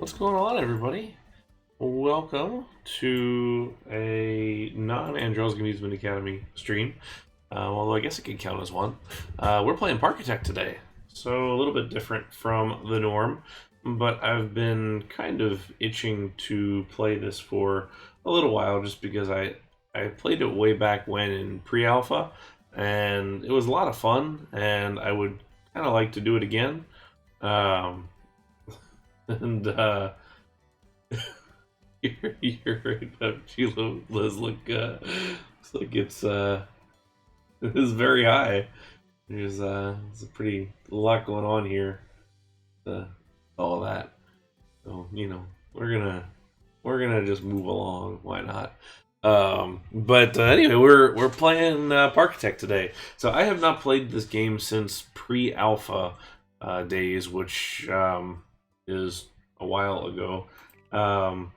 What's going on, everybody? Welcome to a non-Andrel's Amusement Academy stream. Although I guess it could count as one. We're playing Parkitect today, so a little bit different from the norm. But I've been kind of itching to play this for a little while, just because I played it way back when in pre-alpha, and it was a lot of fun, and I would kind of like to do it again. Um, and you're right up, Sheila. Liz, looks like it's very high. There's a pretty lot going on here. Uh, all that. So we're gonna just move along. Why not? But anyway, we're playing Parkitect today. So I have not played this game since pre-alpha days, which is a while ago. Um,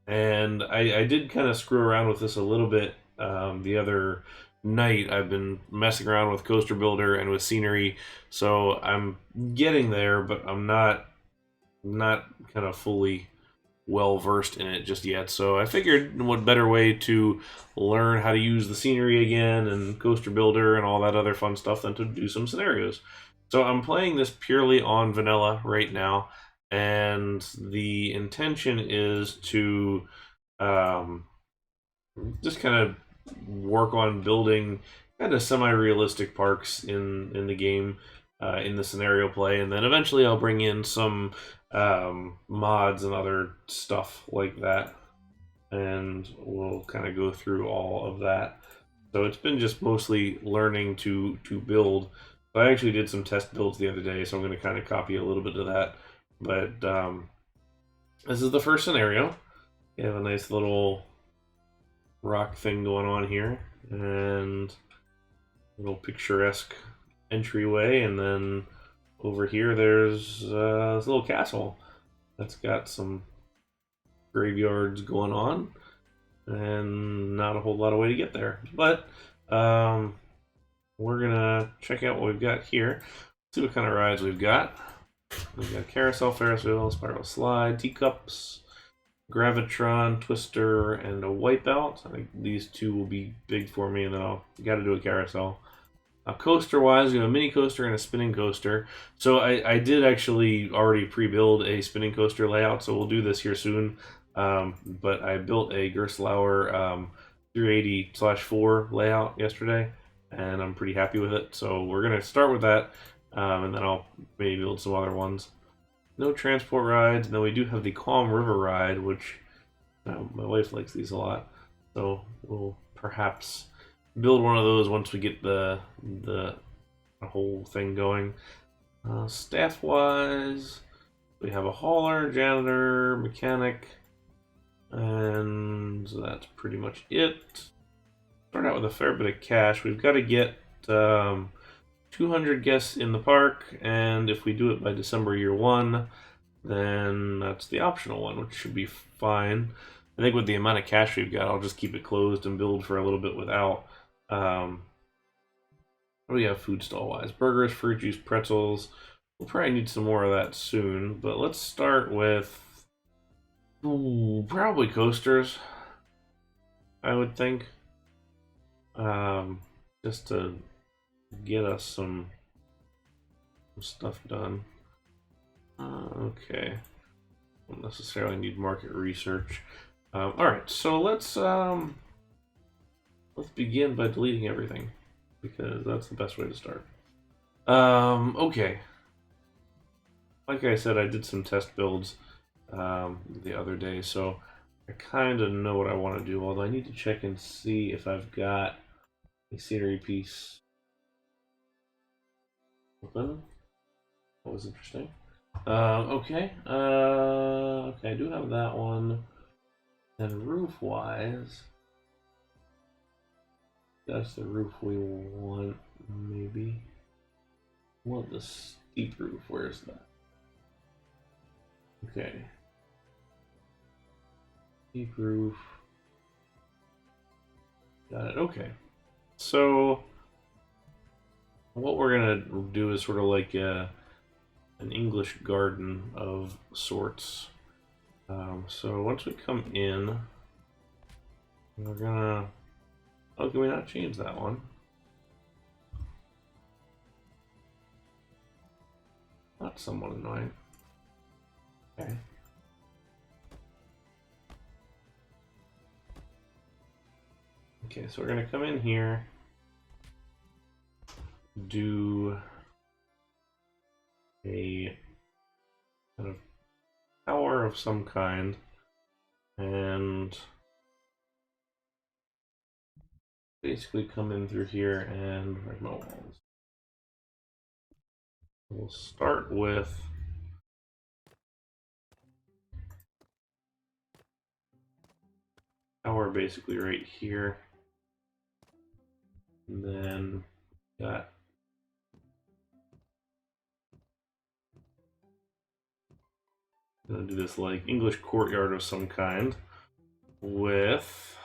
and I did kind of screw around with this a little bit the other night. I've been messing around with Coaster Builder and with scenery, so I'm getting there, but I'm not kind of fully well versed in it just yet. So I figured what better way to learn how to use the scenery again and Coaster Builder and all that other fun stuff than to do some scenarios. So I'm playing this purely on vanilla right now, and the intention is to um, just kind of work on building kind of semi-realistic parks in the game, in the scenario play, and then eventually I'll bring in some mods and other stuff like that, and we'll kind of go through all of that. So it's been just mostly learning to build. I actually did some test builds the other day, so I'm going to kind of copy a little bit of that. But this is the first scenario. You have a nice little rock thing going on here, and a little picturesque entryway, and then over here there's this little castle that's got some graveyards going on, and not a whole lot of way to get there. But we're gonna check out what we've got here. See what kind of rides we've got. We've got carousel, Ferris wheel, spiral slide, teacups, gravitron, twister, and a wipeout. I think these two will be big for me, and then I'll got to do a carousel. Coaster wise, we have a mini coaster and a spinning coaster. So I did actually already pre-build a spinning coaster layout, so we'll do this here soon. But I built a Gerstlauer 380/4 layout yesterday, and I'm pretty happy with it. So we're gonna start with that, and then I'll maybe build some other ones. No transport rides. No, we do have the Calm River ride, which my wife likes these a lot. So we'll perhaps build one of those once we get the whole thing going. Staff wise, we have a hauler, janitor, mechanic, and that's pretty much it. Start out with a fair bit of cash. We've got to get 200 guests in the park, and if we do it by December year one, then that's the optional one, which should be fine. I think with the amount of cash we've got, I'll just keep it closed and build for a little bit without. What do we have food stall wise? Burgers, fruit juice, pretzels. We'll probably need some more of that soon, but let's start with probably coasters, I would think. Just to get us some stuff done. Okay. Don't necessarily need market research. Alright, so let's begin by deleting everything, because that's the best way to start. Okay. Like I said, I did some test builds the other day, so I kind of know what I want to do, although I need to check and see if I've got a scenery piece open. That was interesting. Okay. Okay, I do have that one. And roof-wise, that's the roof we want, maybe. I want the steep roof. Where's that? Okay. Steep roof. Got it. Okay. So what we're gonna do is sort of like an English garden of sorts. So once we come in, we're gonna... Oh, can we not change that one? That's somewhat annoying. Okay. Okay, so we're gonna come in here, do a kind of tower of some kind, and basically come in through here and where's my walls? We'll start with tower basically right here, and then got gonna do this like English courtyard of some kind with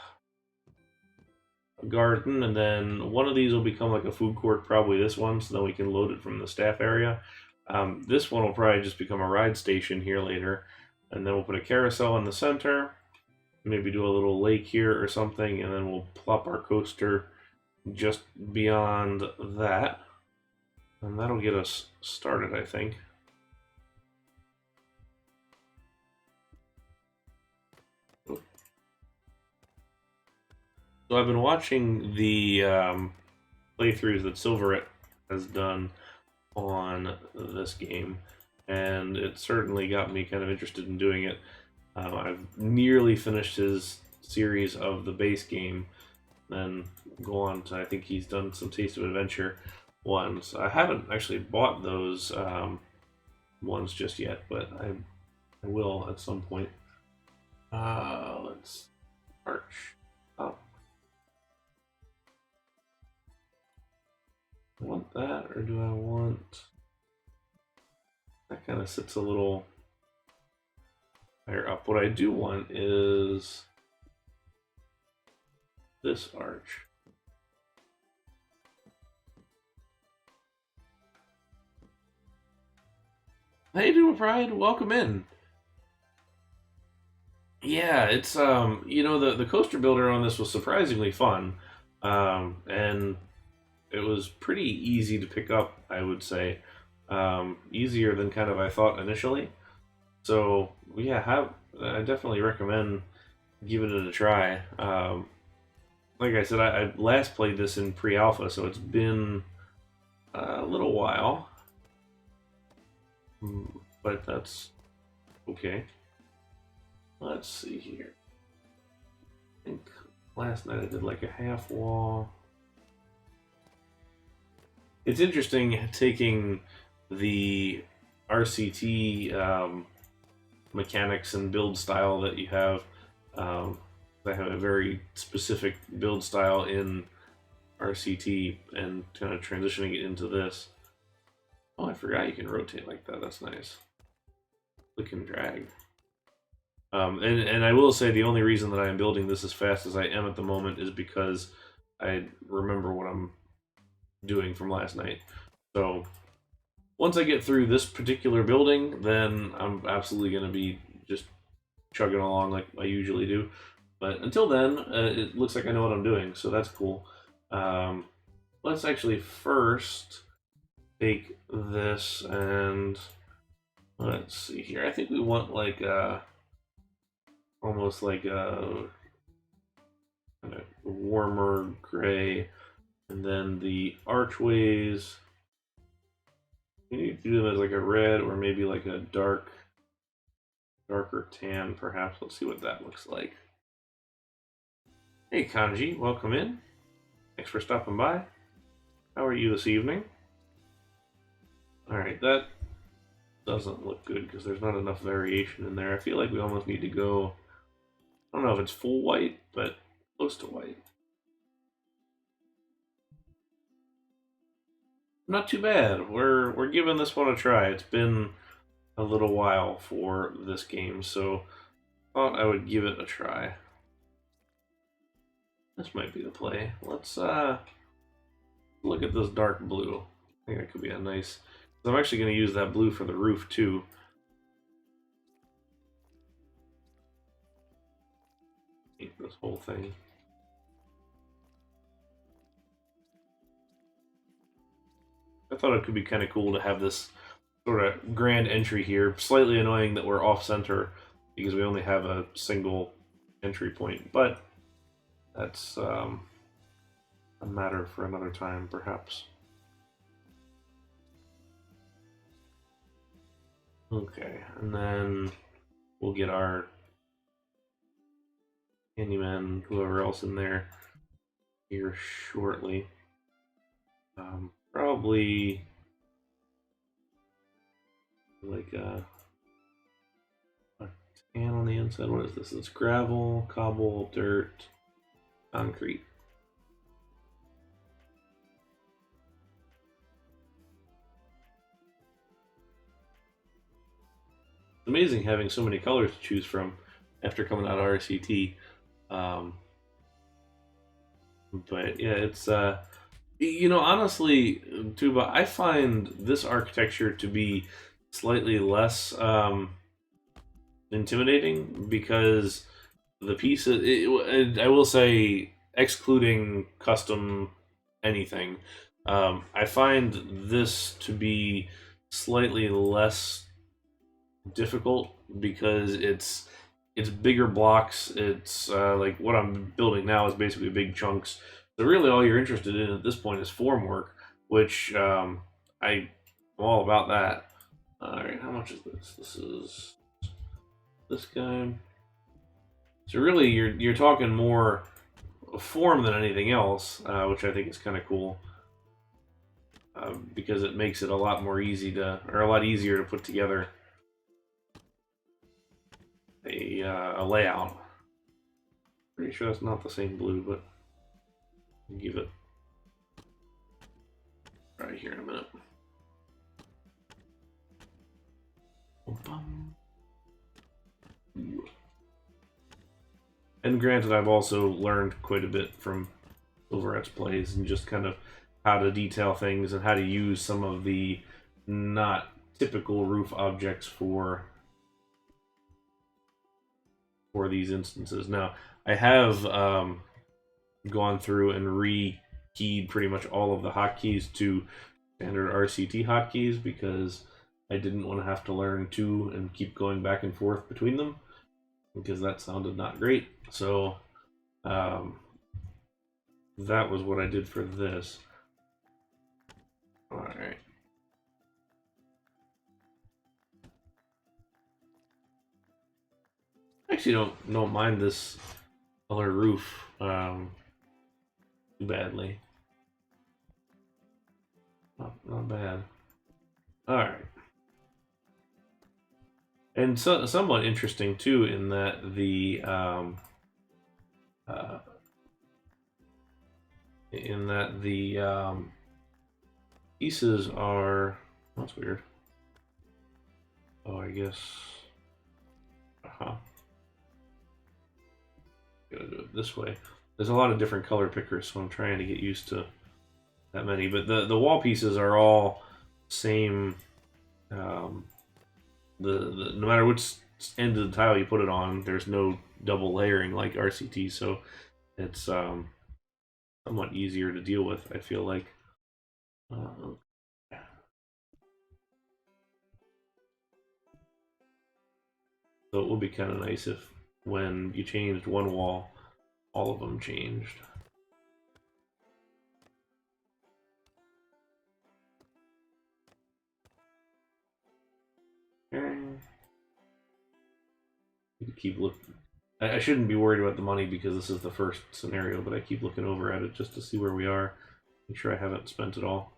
a garden, and then one of these will become like a food court, probably this one, so then we can load it from the staff area. This one will probably just become a ride station here later, and then we'll put a carousel in the center, maybe do a little lake here or something, and then we'll plop our coaster just beyond that, and that'll get us started, I think. So I've been watching the playthroughs that Silverette has done on this game, and it certainly got me kind of interested in doing it. I've nearly finished his series of the base game, then go on to, I think he's done some Taste of Adventure ones. I haven't actually bought those ones just yet, but I will at some point. Let's arch up. I want that, or do I want... That kind of sits a little higher up. What I do want is this arch. Hey, Doom Pride, welcome in. Yeah, it's you know, the coaster builder on this was surprisingly fun, and it was pretty easy to pick up, I would say, easier than kind of I thought initially. So yeah, I definitely recommend giving it a try. Like I said, I last played this in pre-alpha, so it's been a little while, but that's okay. Let's see here. I think last night I did like a half wall. It's interesting taking the RCT mechanics and build style that you have. I have a very specific build style in RCT and kind of transitioning it into this. Oh, I forgot you can rotate like that. That's nice. Click and drag. And I will say the only reason that I am building this as fast as I am at the moment is because I remember what I'm doing from last night. So once I get through this particular building, then I'm absolutely going to be just chugging along like I usually do. But until then, it looks like I know what I'm doing, so that's cool. Let's actually first take this and let's see here. I think we want like almost like a kind of warmer gray, and then the archways. You need to do them as like a red or maybe like a darker tan, perhaps. Let's see what that looks like. Hey Kanji, welcome in. Thanks for stopping by. How are you this evening? Alright, that doesn't look good because there's not enough variation in there. I feel like we almost need to go, I don't know if it's full white, but close to white. Not too bad. We're giving this one a try. It's been a little while for this game, so thought I would give it a try. This might be the play. Let's look at this dark blue. I think that could be a nice... I'm actually going to use that blue for the roof too. this whole thing. I thought it could be kind of cool to have this sort of grand entry here. Slightly annoying that we're off-center because we only have a single entry point, but that's a matter for another time, perhaps. Okay, and then we'll get our handyman, whoever else in there, here shortly. Probably like a tan on the inside. What is this? It's gravel, cobble, dirt, concrete. It's amazing having so many colors to choose from after coming out of RCT. But yeah, it's you know, honestly, Tuba, I find this architecture to be slightly less intimidating because the pieces. I will say, excluding custom anything, I find this to be slightly less difficult because it's bigger blocks. It's like what I'm building now is basically big chunks. So really, all you're interested in at this point is form work, which I'm all about that. All right, how much is this? This is this guy. So really, you're talking more form than anything else, which I think is kind of cool because it makes it a lot more easy to, or a lot easier to put together a layout. Pretty sure that's not the same blue, but I'll give it right here in a minute. And granted, I've also learned quite a bit from Silverette's plays and just kind of how to detail things and how to use some of the not typical roof objects for these instances. Now, I have gone through and re-keyed pretty much all of the hotkeys to standard RCT hotkeys because I didn't want to have to learn two and keep going back and forth between them because that sounded not great. So that was what I did for this. All right. I actually don't mind this color roof too badly. Not bad. All right. And so, somewhat interesting too, in that the pieces are. That's weird. Oh, I guess. Gotta do it this way. There's a lot of different color pickers, so I'm trying to get used to that many. But the wall pieces are all same. No matter which end of the tile you put it on, there's no double layering like RCT, so it's somewhat easier to deal with, I feel like. So it would be kind of nice if when you changed one wall, all of them changed. You keep looking. I shouldn't be worried about the money because this is the first scenario, but I keep looking over at it just to see where we are. Make sure I haven't spent it all.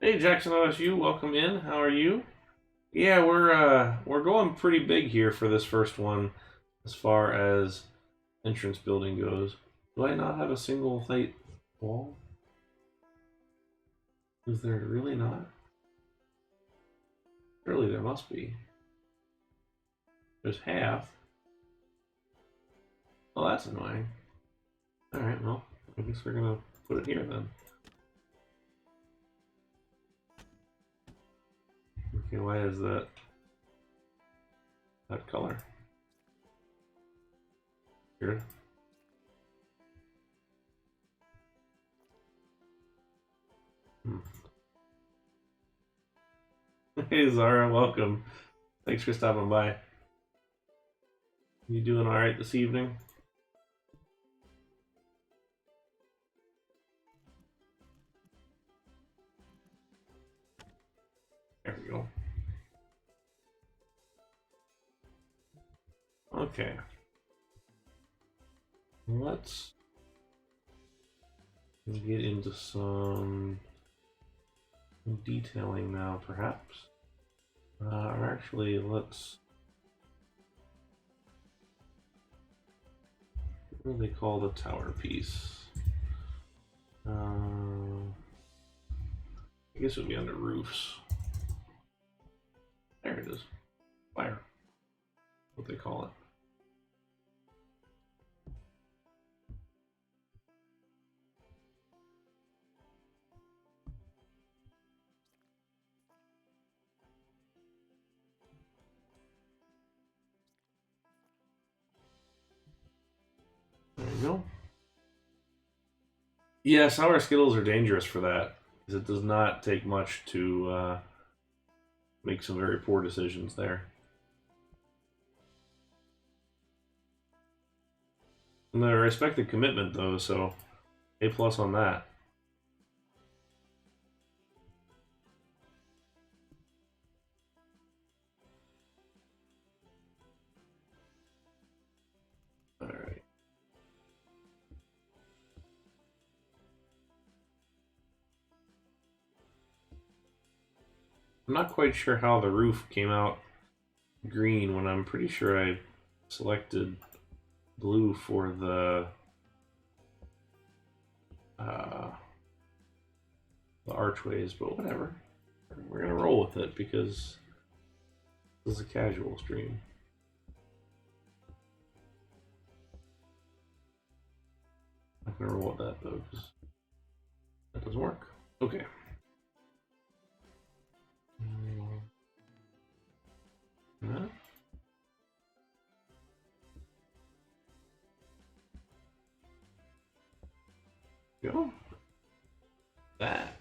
Hey Jackson OSU, welcome in. How are you? Yeah, we're going pretty big here for this first one as far as entrance building goes. Do I not have a single height wall? Is there really not? Surely there must be. There's half. Well, that's annoying. Alright, well, I guess we're gonna put it here then. Okay, why is that color? Here. Hey Zara, welcome. Thanks for stopping by. You doing all right this evening? There we go. Okay. Let's get into some detailing now, perhaps. Or actually, let's... What do they call the tower piece? I guess it would be under roofs. There it is. Fire. What they call it. There you go. Yeah, sour Skittles are dangerous for that, because it does not take much to make some very poor decisions there. And I respect the commitment, though, so A+ on that. Alright. I'm not quite sure how the roof came out green when I'm pretty sure I selected blue for the archways, but whatever. We're gonna roll with it because this is a casual stream. I'm not gonna roll with that though, because that doesn't work. Okay. Go. That.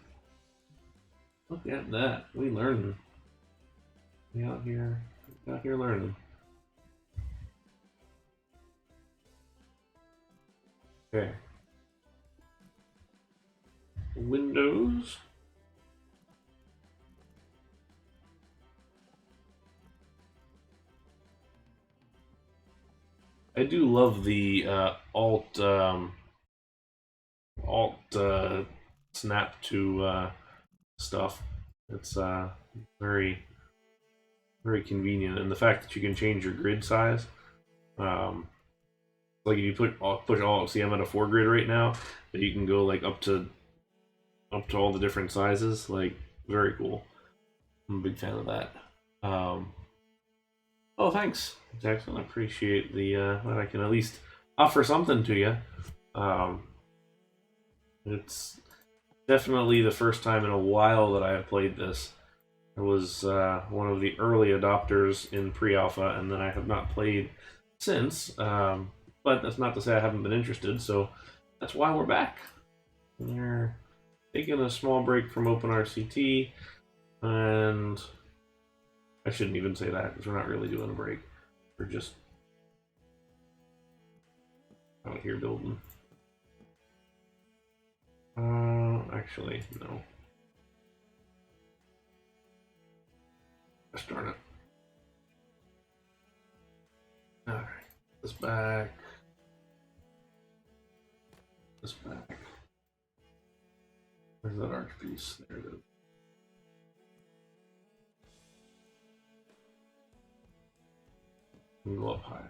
Look at that. We learning. We out here learning. Okay. Windows. I do love the alt snap to stuff. It's very convenient, and the fact that you can change your grid size. Like if you push all, see I'm at a 4 grid right now, but you can go like up to all the different sizes. Like very cool. I'm a big fan of that. Oh, thanks, Jackson. I appreciate the that I can at least offer something to you. It's definitely the first time in a while that I have played this. I was one of the early adopters in pre-alpha, and then I have not played since. But that's not to say I haven't been interested, so that's why we're back. We're taking a small break from OpenRCT, and I shouldn't even say that, because we're not really doing a break. We're just out here building. Actually, no. Gosh darn it. Alright, this back. This back. Where's that arch piece? There it is. And go up high.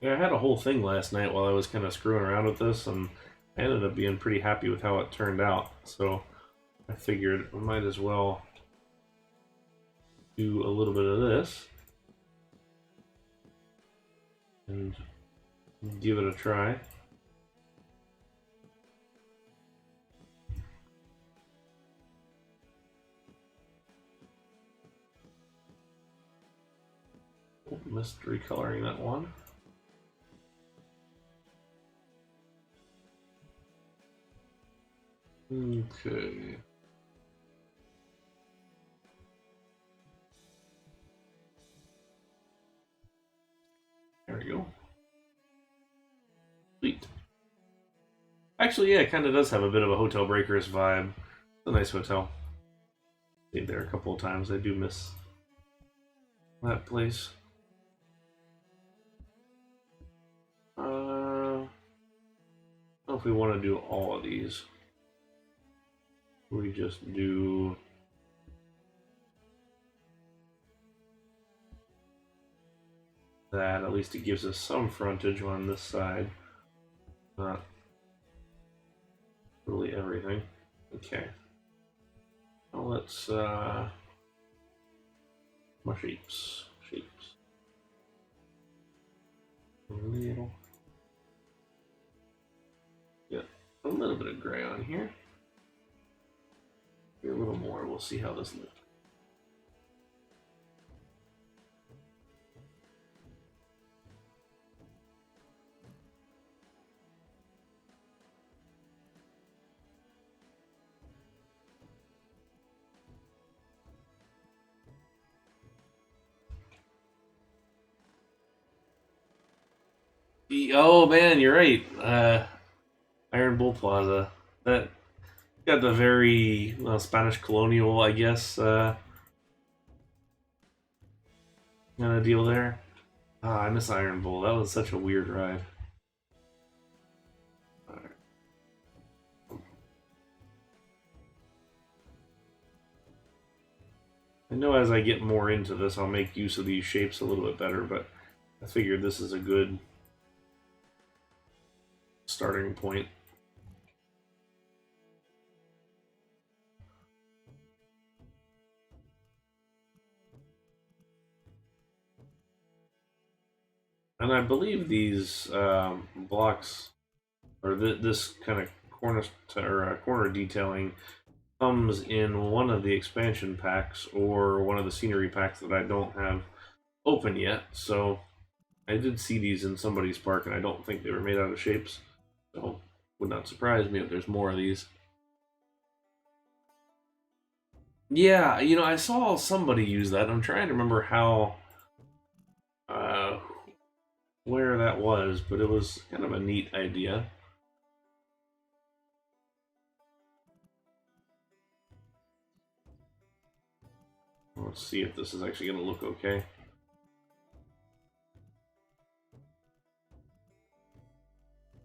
Yeah, I had a whole thing last night while I was kind of screwing around with this, and I ended up being pretty happy with how it turned out. So I figured I might as well do a little bit of this. and give it a try. Missed recoloring that one. Okay. There we go. Sweet. Actually, yeah, it kind of does have a bit of a Hotel Breakers vibe. It's a nice hotel. Stayed there a couple of times. I do miss that place. I don't know if we want to do all of these. We just do that. At least it gives us some frontage on this side. Not really everything. Okay. Well, let's more shapes. A little. Yeah, a little bit of gray on here. Maybe a little more. We'll see how this looks. Oh man, you're right. Iron Bull Plaza. That got the very Spanish colonial, I guess, kind of deal there. Ah, I miss Iron Bull. That was such a weird ride. Alright. I know as I get more into this, I'll make use of these shapes a little bit better, but I figured this is a good starting point. And I believe these blocks, or this kind of corner detailing, comes in one of the expansion packs or one of the scenery packs that I don't have open yet. So I did see these in somebody's park, and I don't think they were made out of shapes. So would not surprise me if there's more of these. Yeah, I saw somebody use that. I'm trying to remember how, uh, where that was, but it was kind of a neat idea. Let's see if this is actually going to look okay.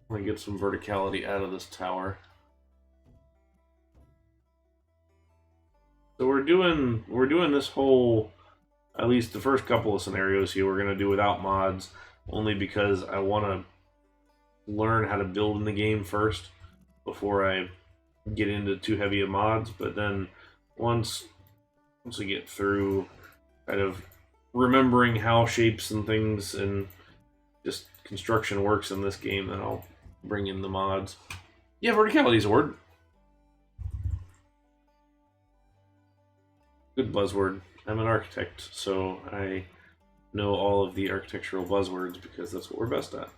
I'm going to get some verticality out of this tower. So we're doing this whole, at least the first couple of scenarios here, we're going to do without mods, only because I want to learn how to build in the game first before I get into too heavy of mods. But then once we get through kind of remembering how shapes and things and just construction works in this game, then I'll bring in the mods. Yeah, verticality is a word. Good buzzword. I'm an architect, so I know all of the architectural buzzwords because that's what we're best at.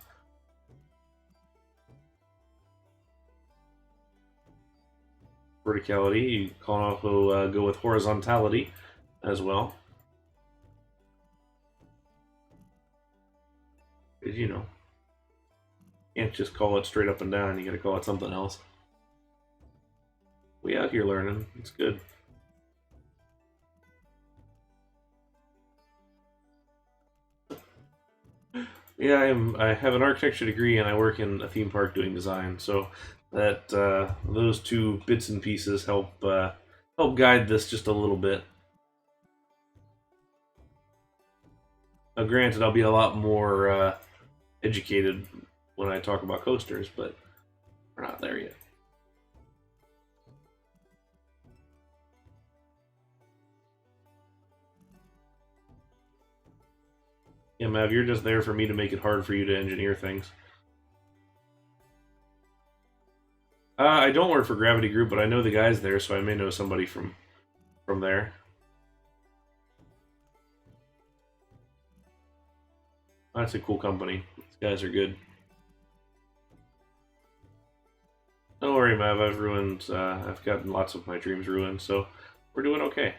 Verticality, you can also go with horizontality as well. Because, can't just call it straight up and down, you gotta call it something else. We out here learning, it's good. Yeah, I have an architecture degree and I work in a theme park doing design, so that those two bits and pieces help guide this just a little bit. Now, granted, I'll be a lot more educated when I talk about coasters, but we're not there yet. Yeah, Mav, you're just there for me to make it hard for you to engineer things. I don't work for Gravity Group, but I know the guys there, so I may know somebody from there. That's a cool company. These guys are good. Don't worry, Mav. I've ruined. I've gotten lots of my dreams ruined, so we're doing okay.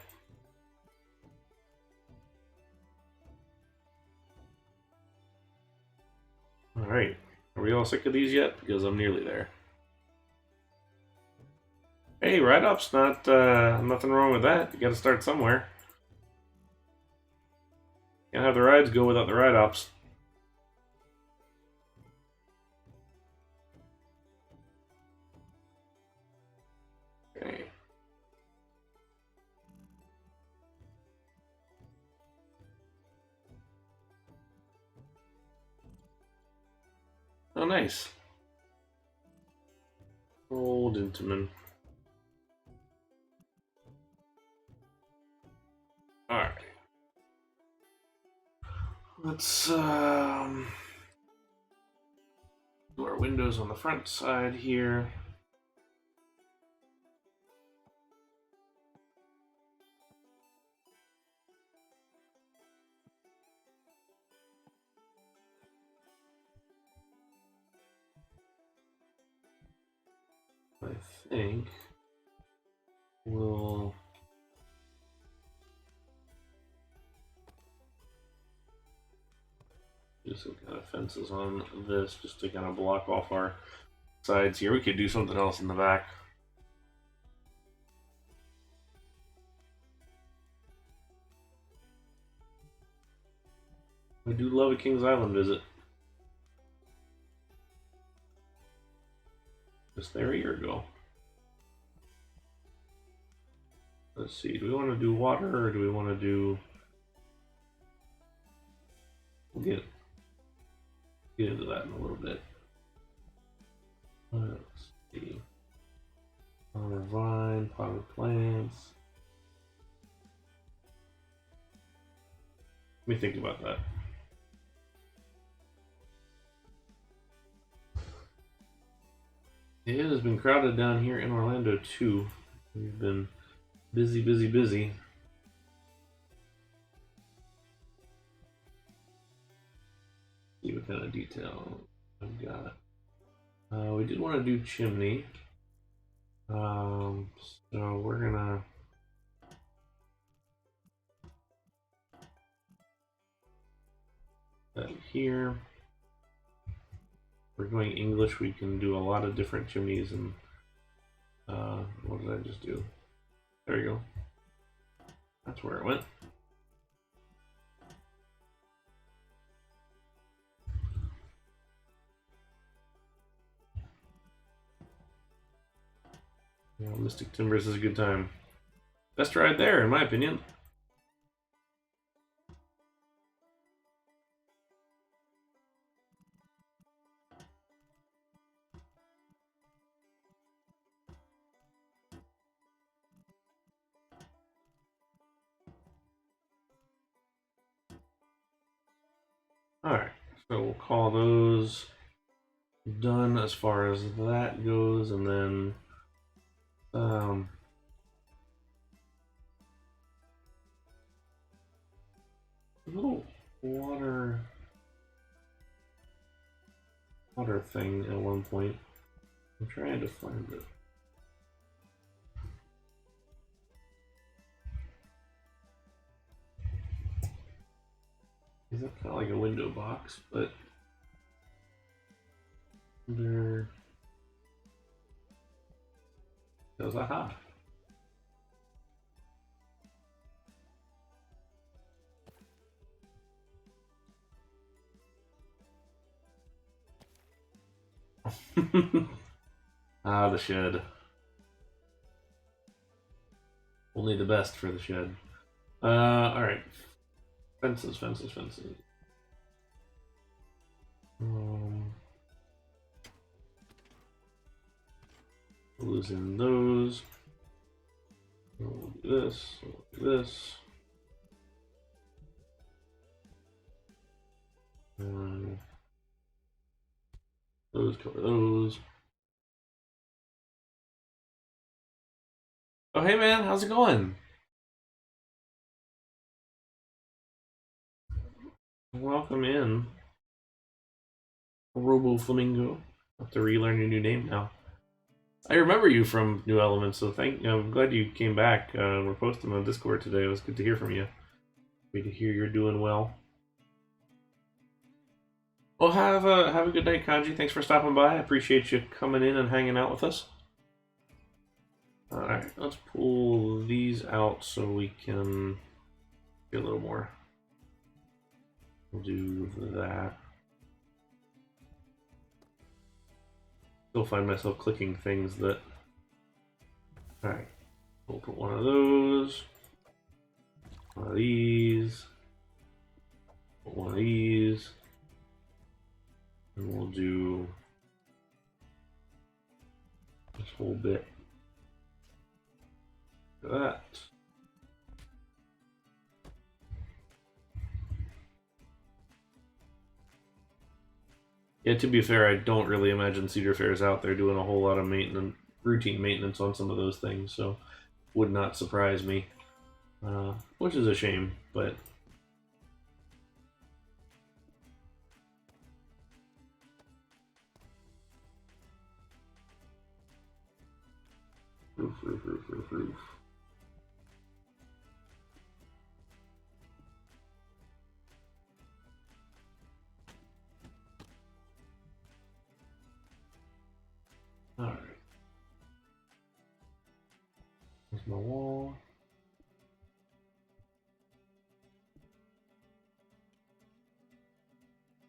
All right. Are we all sick of these yet? Because I'm nearly there. Hey, ride-up's not nothing wrong with that. You got to start somewhere. Can't have the rides go without the ride-ups. Okay. Oh, nice. Old Intamin. Alright. Let's do our windows on the front side here. I think we'll do some kind of fences on this just to kind of block off our sides here. We could do something else in the back. I do love a Kings Island visit. Just there a year ago. Let's see, do we want to do water or do we want to do... We'll get into that in a little bit. Let's see. Our vine, potted plants. Let me think about that. It has been crowded down here in Orlando too. We've been busy, busy, busy. See what kind of detail I've got. We did want to do Chimney. So we're gonna that here. We're going English. We can do a lot of different chimneys and what did I just do? There you go. That's where it went. Yeah, Mystic Timbers is a good time. Best ride there, in my opinion. Alright, so we'll call those done as far as that goes, and then a little water thing at one point. I'm trying to find it. Is that kind of like a window box, but there goes aha. Ah, the shed. Only the best for the shed. Alright. Fences. Losing those. We'll do this. We'll do this. Those cover those. Oh, hey man, how's it going? Welcome in, Robo Flamingo. I'll have to relearn your new name now. I remember you from New Elements, so I'm glad you came back. We're posting on Discord today. It was good to hear from you. Good to hear you're doing well. Well, have a good night, Kanji. Thanks for stopping by. I appreciate you coming in and hanging out with us. All right, let's pull these out so we can get a little more. We'll do that. Still find myself clicking things that. All right, we'll put one of those. One of these. Put one of these. And we'll do this whole bit. That. Yeah, to be fair, I don't really imagine Cedar Fair's out there doing a whole lot of maintenance, routine maintenance on some of those things, so would not surprise me. Which is a shame, but roof. Alright. There's my wall.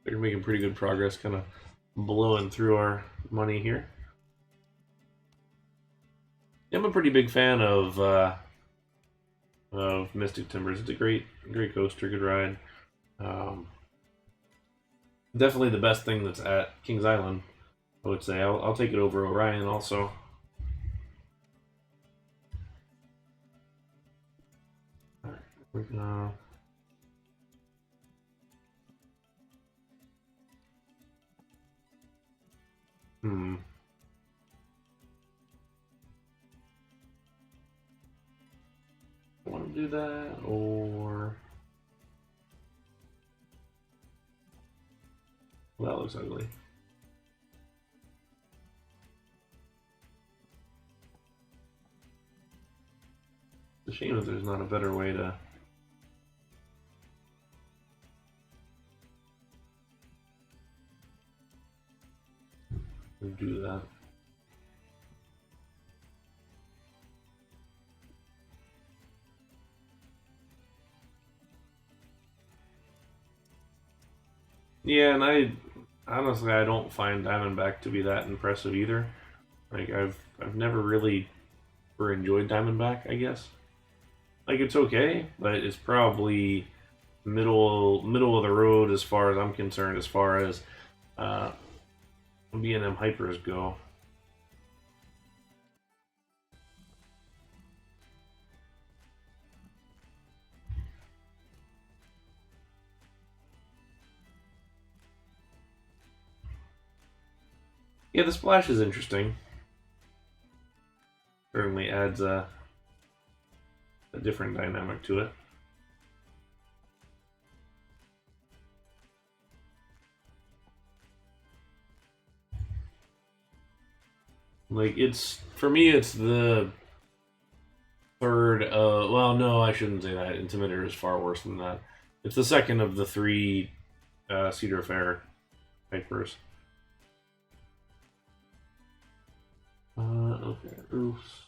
They're making pretty good progress, kind of blowing through our money here. I'm a pretty big fan of Mystic Timbers. It's a great coaster, good ride. Definitely the best thing that's at Kings Island, I would say. I'll take it over Orion also. Alright, we're gonna... I want to do that, or... Well, that looks ugly. It's a shame that there's not a better way to... do that. Yeah, and I honestly don't find Diamondback to be that impressive either. Like I've never really enjoyed Diamondback, I guess. Like it's okay, but it's probably middle of the road as far as I'm concerned, as far as B&M hypers go. Yeah, the splash is interesting. Certainly adds a different dynamic to it. Like it's for me, it's the third. Well, no, I shouldn't say that. Intimidator is far worse than that. It's the second of the three Cedar Fair hypers. Okay, roofs.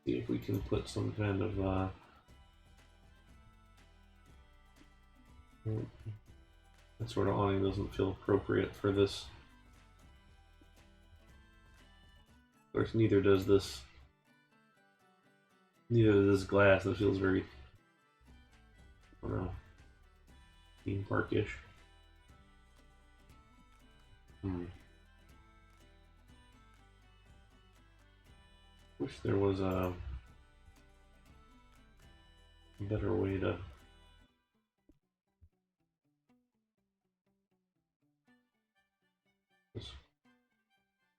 See if we can put some kind of that sort of awning doesn't feel appropriate for this. Of course, neither does this. Neither does this glass. That feels very, I don't know, theme park-ish. Wish there was a better way to...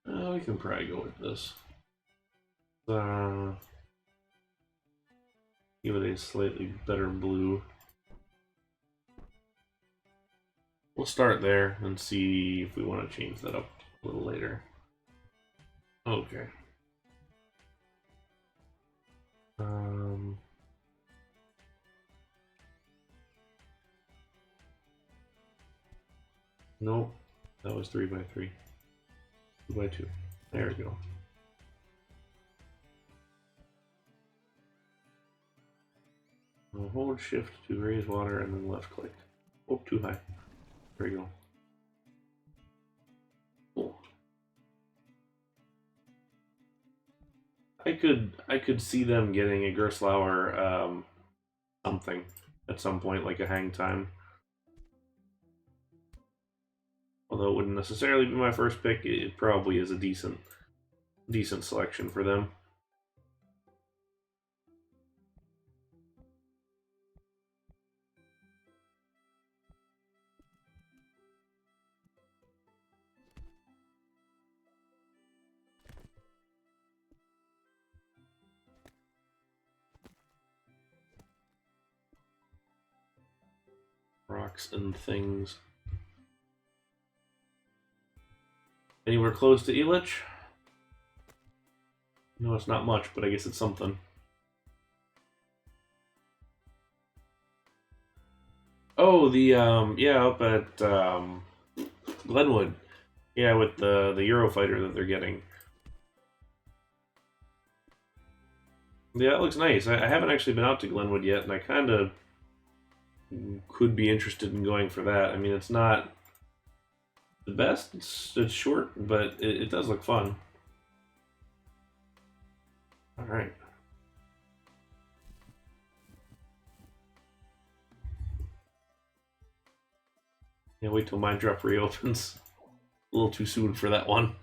we can probably go with this. Give it a slightly better blue. We'll start there and see if we want to change that up a little later. Okay. Nope. That was 3x3. 2x2. There we go. I'll hold shift to raise water and then left click. Oh, too high. There we go. Cool. I could see them getting a Gerstlauer something at some point, like a hang time. Although it wouldn't necessarily be my first pick, it probably is a decent selection for them. Rocks and things. Anywhere close to Elitch? No, it's not much, but I guess it's something. Oh, the yeah, up at Glenwood. Yeah, with the Eurofighter that they're getting. Yeah, that looks nice. I haven't actually been out to Glenwood yet, and I kind of could be interested in going for that. I mean, it's not the best. It's short, but it does look fun. All right. Yeah, wait till Mind Drop reopens. A little too soon for that one.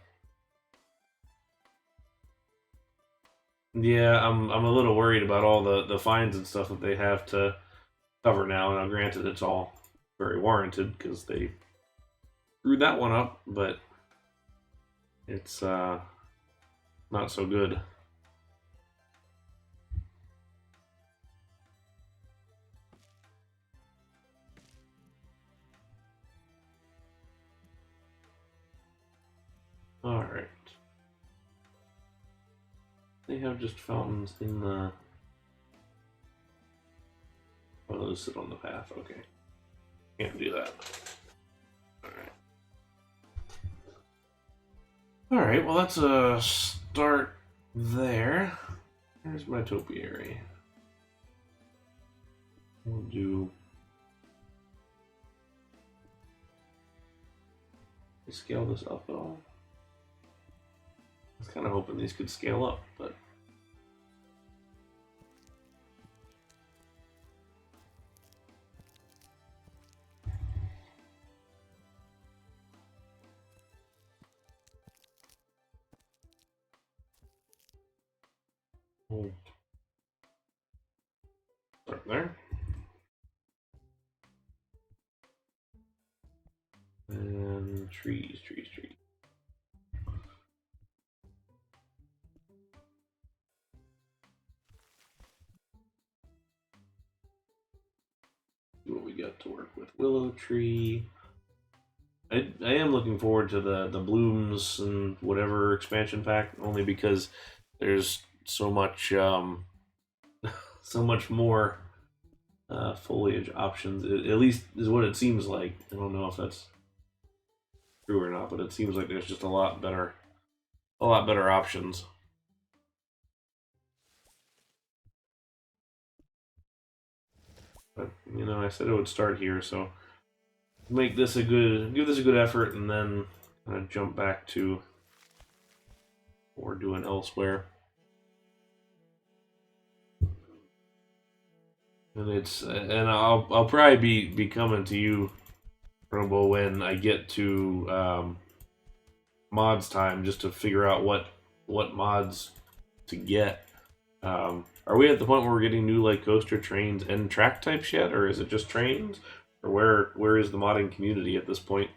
Yeah, I'm a little worried about all the fines and stuff that they have to cover now. Now, granted, it's all very warranted because they screwed that one up, but it's not so good. All right. They have just fountains in the... Oh, those sit on the path. Okay. Can't do that. Alright. Alright, well, that's a start there. There's my topiary. We'll do... Scale this up at all? I was kind of hoping these could scale up, but... We'll start there. And trees. See what we got to work with. Willow tree. I am looking forward to the blooms and whatever expansion pack, only because there's so much so much more foliage options. At least is what it seems like. I don't know if that's true or not, but it seems like there's just a lot better options. But you know, I said it would start here, so give this a good effort, and then kind of jump back to what we're doing elsewhere. And I'll probably be coming to you, Robo, when I get to mods time, just to figure out what mods to get. Are we at the point where we're getting new like coaster trains and track types yet, or is it just trains? Or where is the modding community at this point?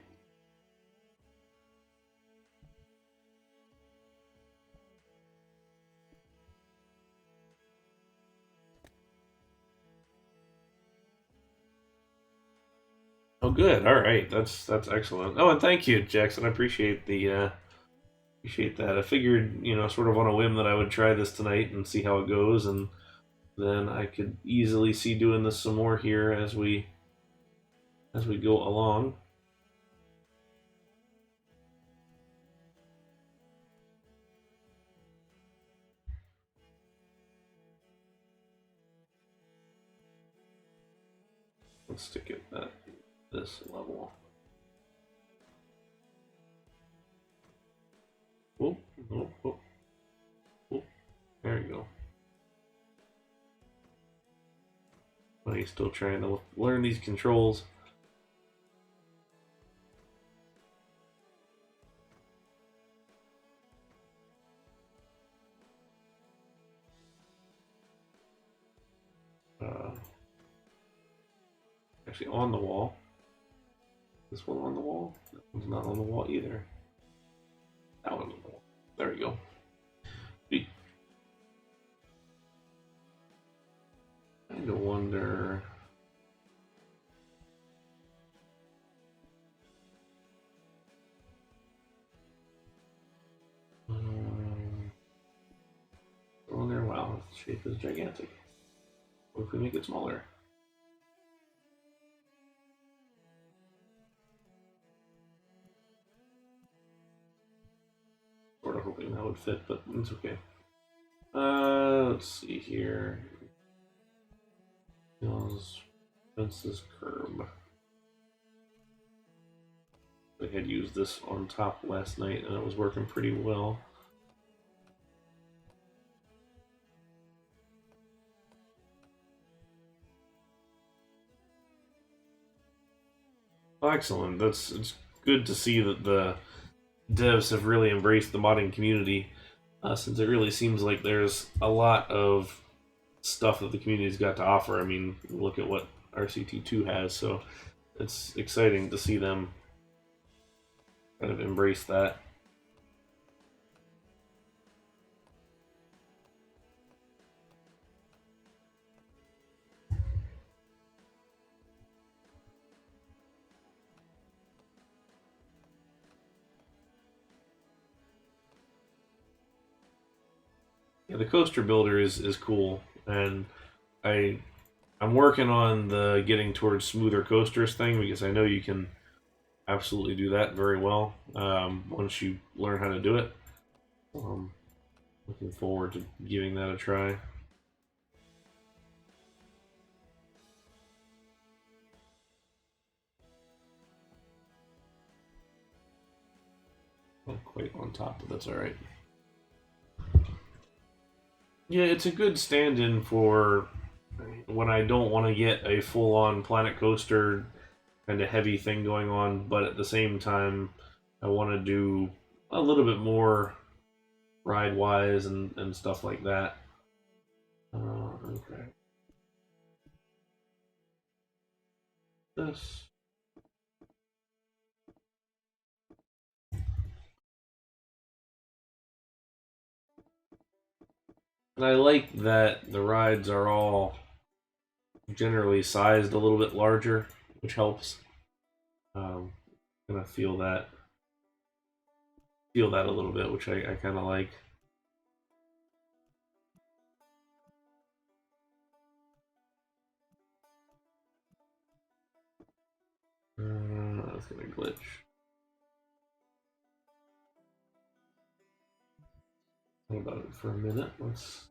Oh, good. All right, that's excellent. Oh, and thank you, Jackson. I appreciate the appreciate that. I figured, sort of on a whim that I would try this tonight and see how it goes, and then I could easily see doing this some more here as we go along. Let's stick it at this level. Oh, oh, oh, oh. There you go. But he's still trying to learn these controls. Uh, Actually, on the wall. This one on the wall? That one's not on the wall either. That one's on the wall. There we go. I kind of wonder. On there, wow, its shape is gigantic. What if we make it smaller? Sort of hoping that would fit, but it's okay. Let's see here. Fences curb. I had used this on top last night and it was working pretty well. Excellent. It's good to see that the devs have really embraced the modding community, since it really seems like there's a lot of stuff that the community's got to offer. I mean, look at what RCT2 has, so it's exciting to see them kind of embrace that. Yeah, the coaster builder is cool, and I I'm working on the getting towards smoother coasters thing because I know you can absolutely do that very well, once you learn how to do it. Um, Looking forward to giving that a try. Not quite on top, but that's all right. Yeah, it's a good stand-in for when I don't want to get a full-on Planet Coaster kind of heavy thing going on, but at the same time, I want to do a little bit more ride-wise and stuff like that. Okay. This. And I like that the rides are all generally sized a little bit larger, which helps. Um, kind of feel that a little bit, which I kind of like. That's gonna glitch. Think about it for a minute. Let's.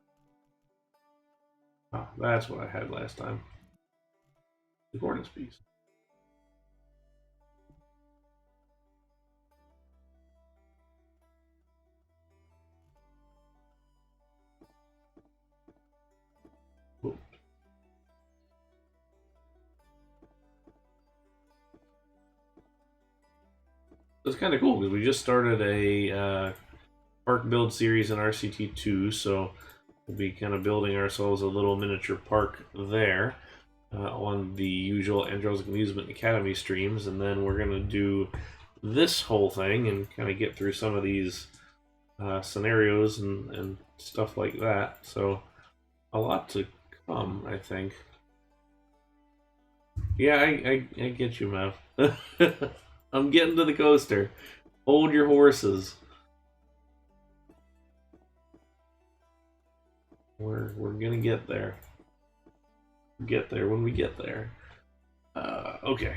Oh, that's what I had last time. The coordinates piece. Cool. It's kind of cool because we just started a park build series in RCT2, so we'll be kind of building ourselves a little miniature park there on the usual Angelic Amusement Academy streams, and then we're going to do this whole thing and kind of get through some of these scenarios and stuff like that. So a lot to come, I think. Yeah, I get you, Mav. I'm getting to the coaster. Hold your horses. We're gonna get there. Get there when we get there. Okay.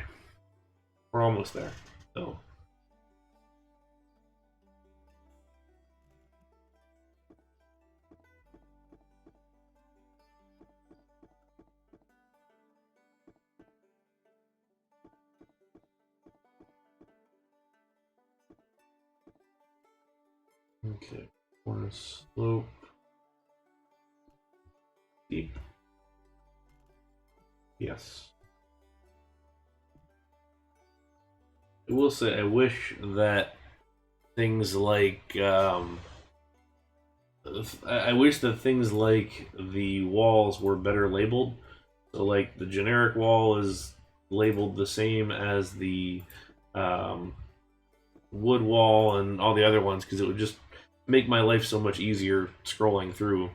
We're almost there. So. Okay. Corner slope. Deep. Yes. I will say I wish that things like I wish that things like the walls were better labeled. So like the generic wall is labeled the same as the wood wall and all the other ones, because it would just make my life so much easier scrolling through.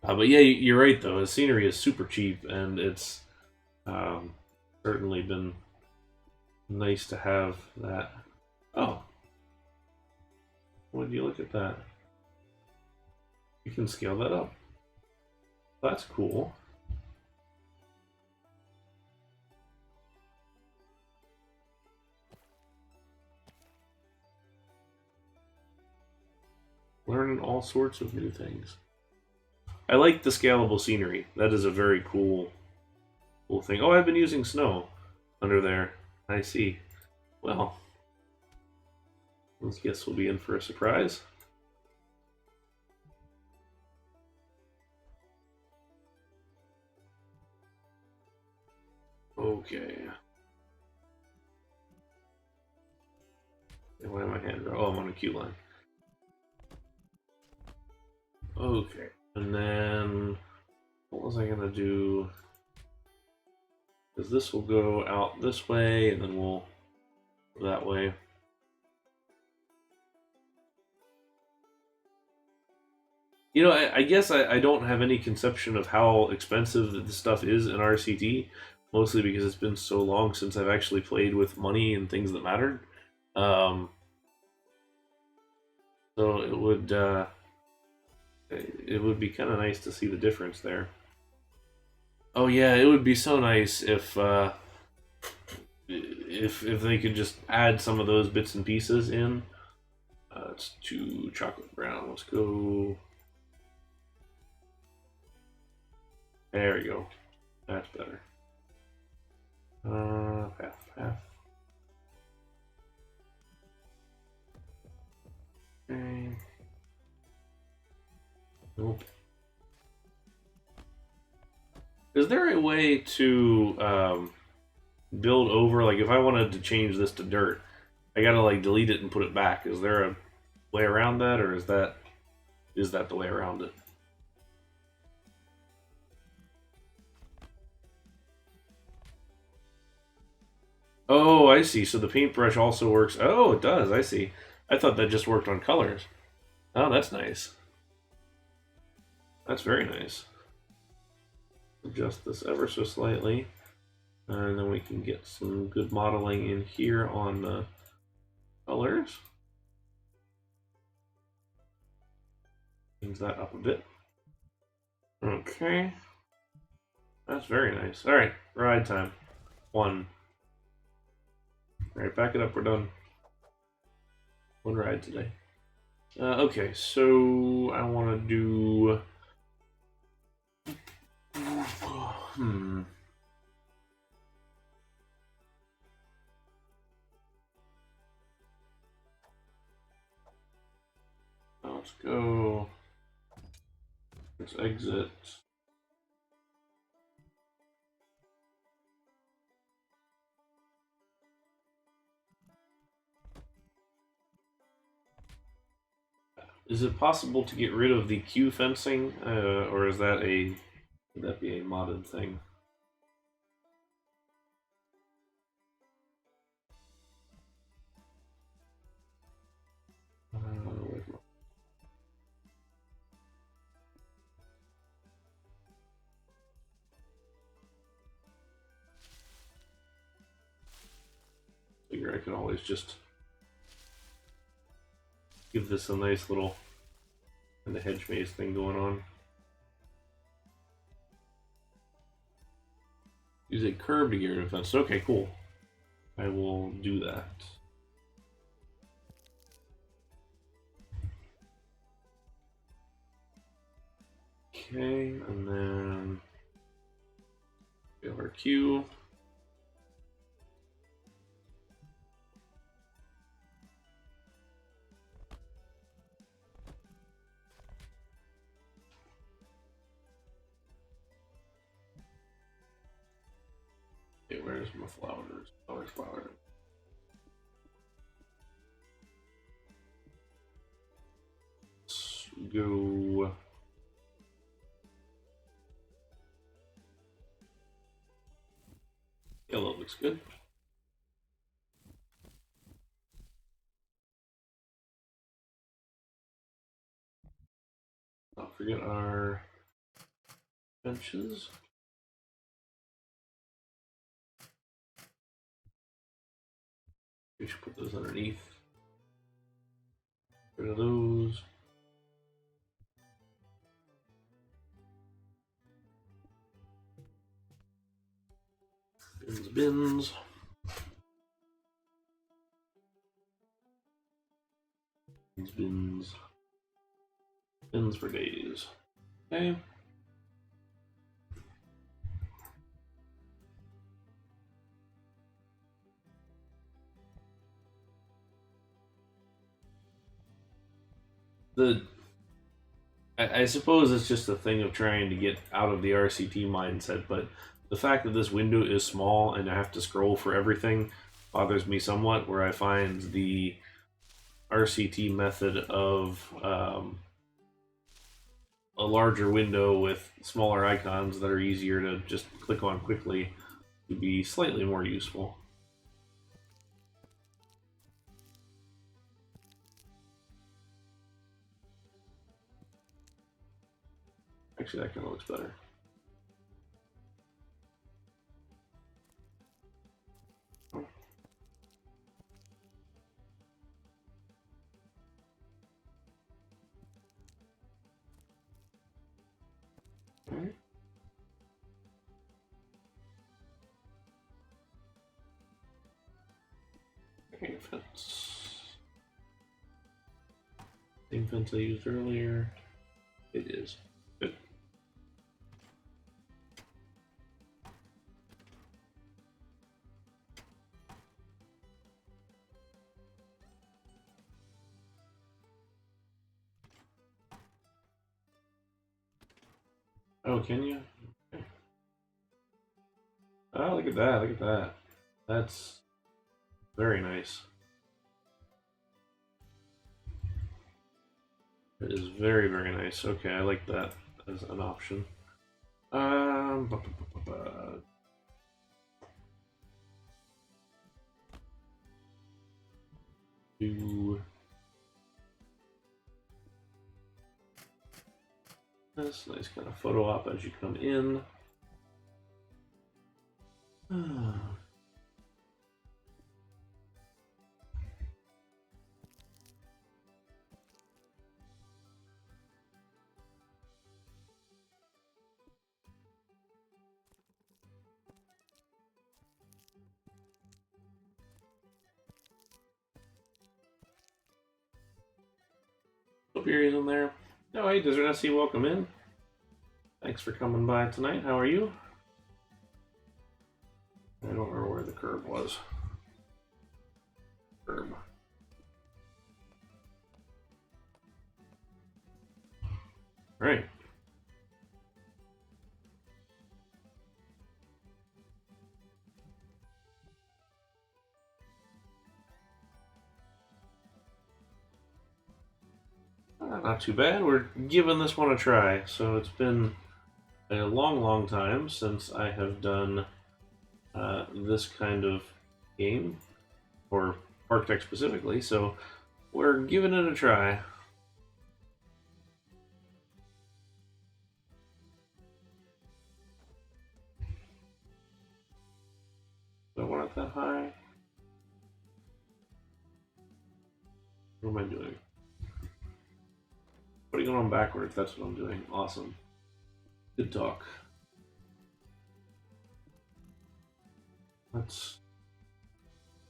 But yeah, you're right though. The scenery is super cheap, and it's certainly been nice to have that. Oh, would you look at that? You can scale that up. That's cool. Learning all sorts of new things. I like the scalable scenery. That is a very cool thing. Oh, I've been using snow under there. I see. Well, let's guess we'll be in for a surprise. Okay. Why am I hand? Oh, I'm on a queue line. Okay, and then what was I gonna do? Because this will go out this way, and then we'll go that way. You know, I guess I don't have any conception of how expensive this stuff is in RCT, mostly because it's been so long since I've actually played with money and things that mattered. So it would be kind of nice to see the difference there. Oh yeah, it would be so nice if they could just add some of those bits and pieces in. It's too chocolate brown. Let's go. There we go. That's better. Path. Okay. Nope. Is there a way to build over? Like, if I wanted to change this to dirt, I gotta like delete it and put it back. Is there a way around that, or is that the way around it? Oh, I see. So the paintbrush also works. Oh, it does. I see. I thought that just worked on colors. Oh, that's nice. That's very nice. Adjust this ever so slightly, and then we can get some good modeling in here on the colors. Change that up a bit. Okay. That's very nice. All right, ride time. 1. All right, back it up. We're done. 1 ride today. Okay, so I want to do. Let's go. Let's exit. is it possible to get rid of the queue fencing, or is that would that be a modded thing? Figure I can always just give this a nice little kind of hedge maze thing going on. Use a curb to get rid of fence. Okay, cool. I will do that. Okay, and then we have our queue. Okay, where's my flowers? Flowers. Let's go. Yellow looks good. Don't forget our benches. We should put those underneath. Get rid of those. Bins. Bins for days. Okay. I suppose it's just a thing of trying to get out of the RCT mindset, but the fact that this window is small and I have to scroll for everything bothers me somewhat, where I find the RCT method of a larger window with smaller icons that are easier to just click on quickly to be slightly more useful. Actually, that kind of looks better. Alright. Okay, fence. Same fence I used earlier. It is. Good. Oh, can you? Okay. Oh, look at that, look at that. That's very nice. It is very, very nice. Okay, I like that as an option. Bu- bu- bu- bu- Do this nice kind of photo op as you come in. Superior's in there. Oh, hey, Desert SC, welcome in. Thanks for coming by tonight. How are you? I don't remember where the curb was. Curb. Right. too bad. We're giving this one a try. So it's been a long time since I have done this kind of game, or Parkitect specifically, so we're giving it a try. Do I want it that high? What am I doing? Putting it on backwards, that's what I'm doing. Awesome. Good talk. Let's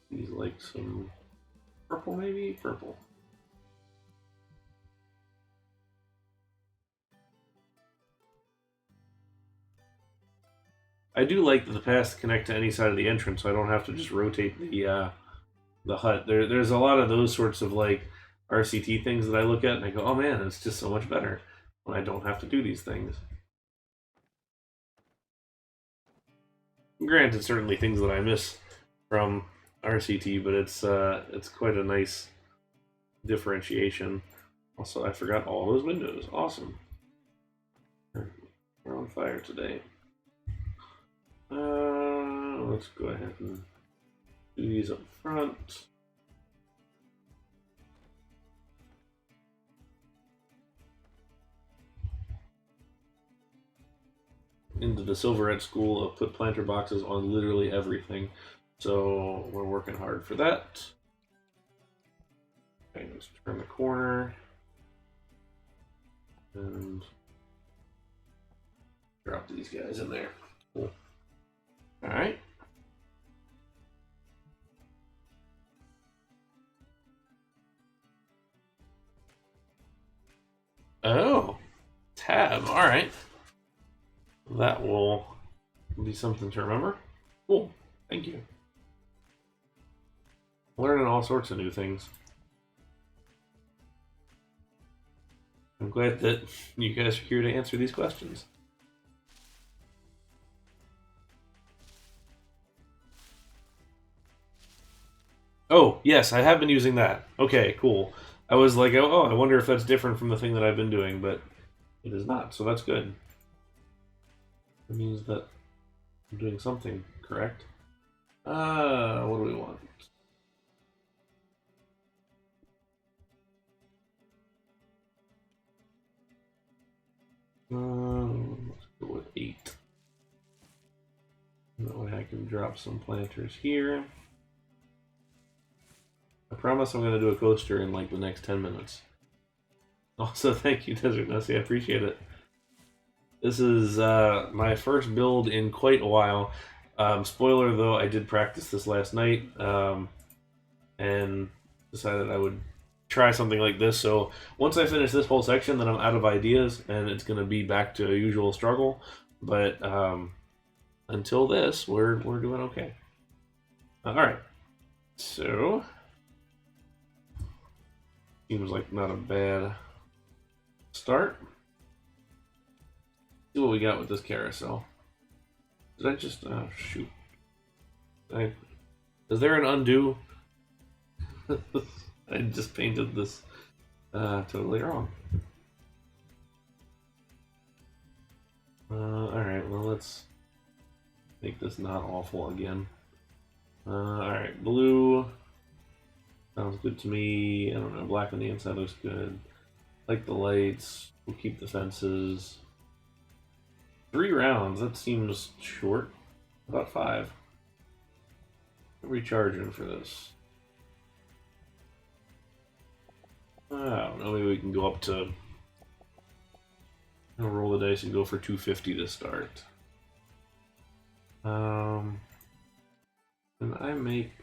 use like some purple, maybe? Purple. I do like that the paths connect to any side of the entrance, so I don't have to just rotate the hut. There's a lot of those sorts of like RCT things that I look at and I go, oh man, it's just so much better when I don't have to do these things. Granted, certainly things that I miss from RCT, but it's quite a nice differentiation. Also, I forgot all those windows. Awesome. We're on fire today. Let's go ahead and do these up front. Into the Silverette school of put planter boxes on literally everything. So we're working hard for that. Okay, let's turn the corner. And drop these guys in there. Cool. Alright. Oh, tab. Alright. That will be something to remember. Cool. Thank you. Learning all sorts of new things. I'm glad that you guys are here to answer these questions. Oh, yes, I have been using that. Okay, cool. I was like, oh, I wonder if that's different from the thing that I've been doing, but it is not, so that's good. It means that I'm doing something correct. What do we want? Let's go with 8. That way I can drop some planters here. I promise I'm going to do a coaster in like the next 10 minutes. Also, thank you, Desert Nessie. I appreciate it. This is my first build in quite a while. Spoiler though, I did practice this last night and decided I would try something like this. So once I finish this whole section, then I'm out of ideas and it's going to be back to a usual struggle. But until this, we're doing okay. All right. So seems like not a bad start. See what we got with this carousel. Did I just shoot? Is there an undo? I just painted this totally wrong. Alright, well let's make this not awful again. Alright, blue sounds good to me. I don't know, black on the inside looks good. Like the lights, we'll keep the fences. 3 rounds, that seems short. About 5. Recharging for this. I don't know, maybe we can go up to... I'll roll the dice and go for 250 to start. And I make...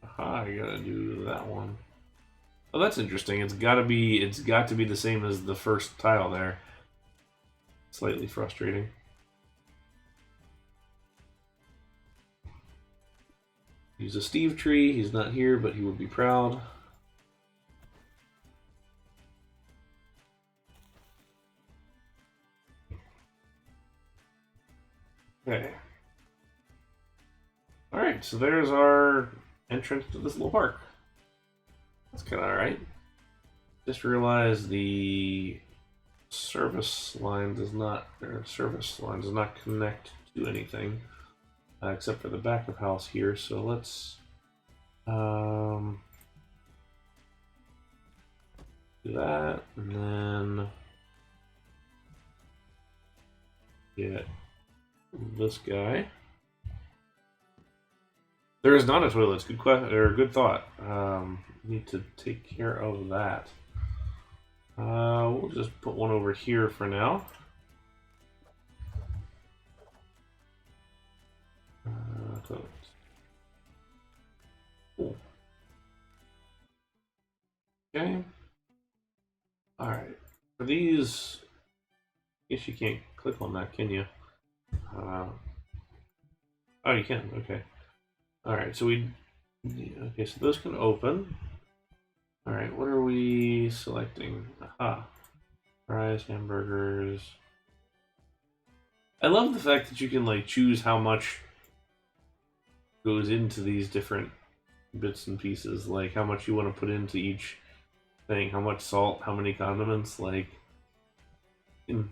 Aha, I gotta do that one. Oh, that's interesting. It's got to be the same as the first tile there. Slightly frustrating. Use a Steve tree. He's not here, but he would be proud. Okay. Alright, so there's our entrance to this little park. That's kind of alright. Just realized the service line does not connect to anything except for the back of house here. So let's do that, and then get this guy. There is not a toilet. Good question, or good thought. Need to take care of that. We'll just put one over here for now. Cool. Okay. All right. For these, I guess you can't click on that, can you? Oh, you can. Okay. All right. So okay. So those can open. All right. What are we selecting? Aha. Fries, hamburgers. I love the fact that you can like choose how much goes into these different bits and pieces, like how much you want to put into each thing, how much salt, how many condiments. Like, can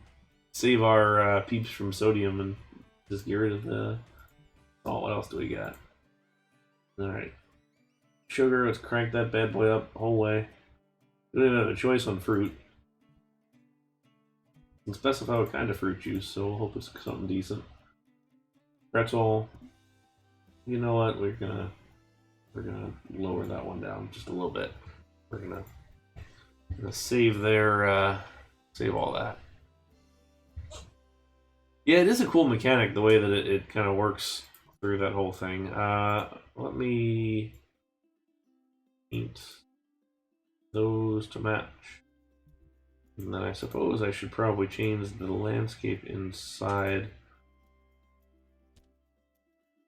save our peeps from sodium and just get rid of the salt. What else do we got? All right, sugar. Let's crank that bad boy up the whole way. We don't have a choice on fruit. We can specify what kind of fruit juice, so we'll hope it's something decent. Pretzel. You know what? We're gonna lower that one down just a little bit. We're gonna save save all that. Yeah, it is a cool mechanic the way that it kind of works through that whole thing. Let me paint those to match. And then I suppose I should probably change the landscape inside.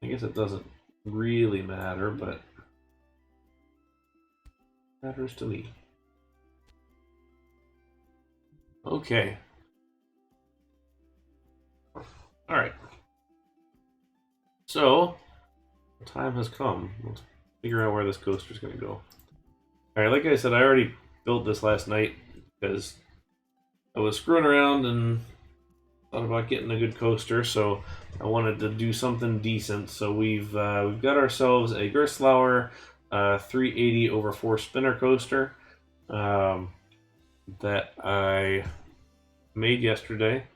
I guess it doesn't really matter, but it matters to me. Okay. Alright. So, the time has come. Let's figure out where this coaster is going to go. Alright, like I said, I already built this last night because I was screwing around and thought about getting a good coaster, so I wanted to do something decent. So we've got ourselves a Gerstlauer 380/4 spinner coaster that I made yesterday,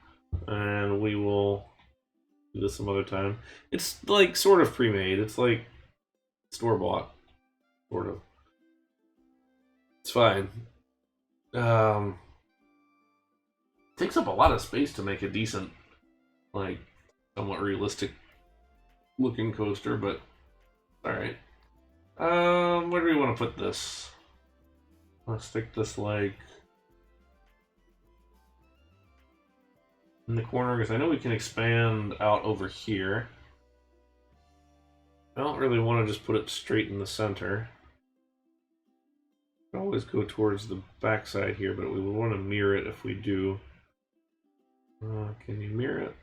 and we will do this some other time. It's like sort of pre-made. It's like store-bought, sort of. It's fine. Takes up a lot of space to make a decent, like, somewhat realistic looking coaster, but alright. Where do we want to put this? Let's stick this like in the corner, because I know we can expand out over here. I don't really want to just put it straight in the center. I always go towards the backside here, but we would want to mirror it if we do. Can you mirror it?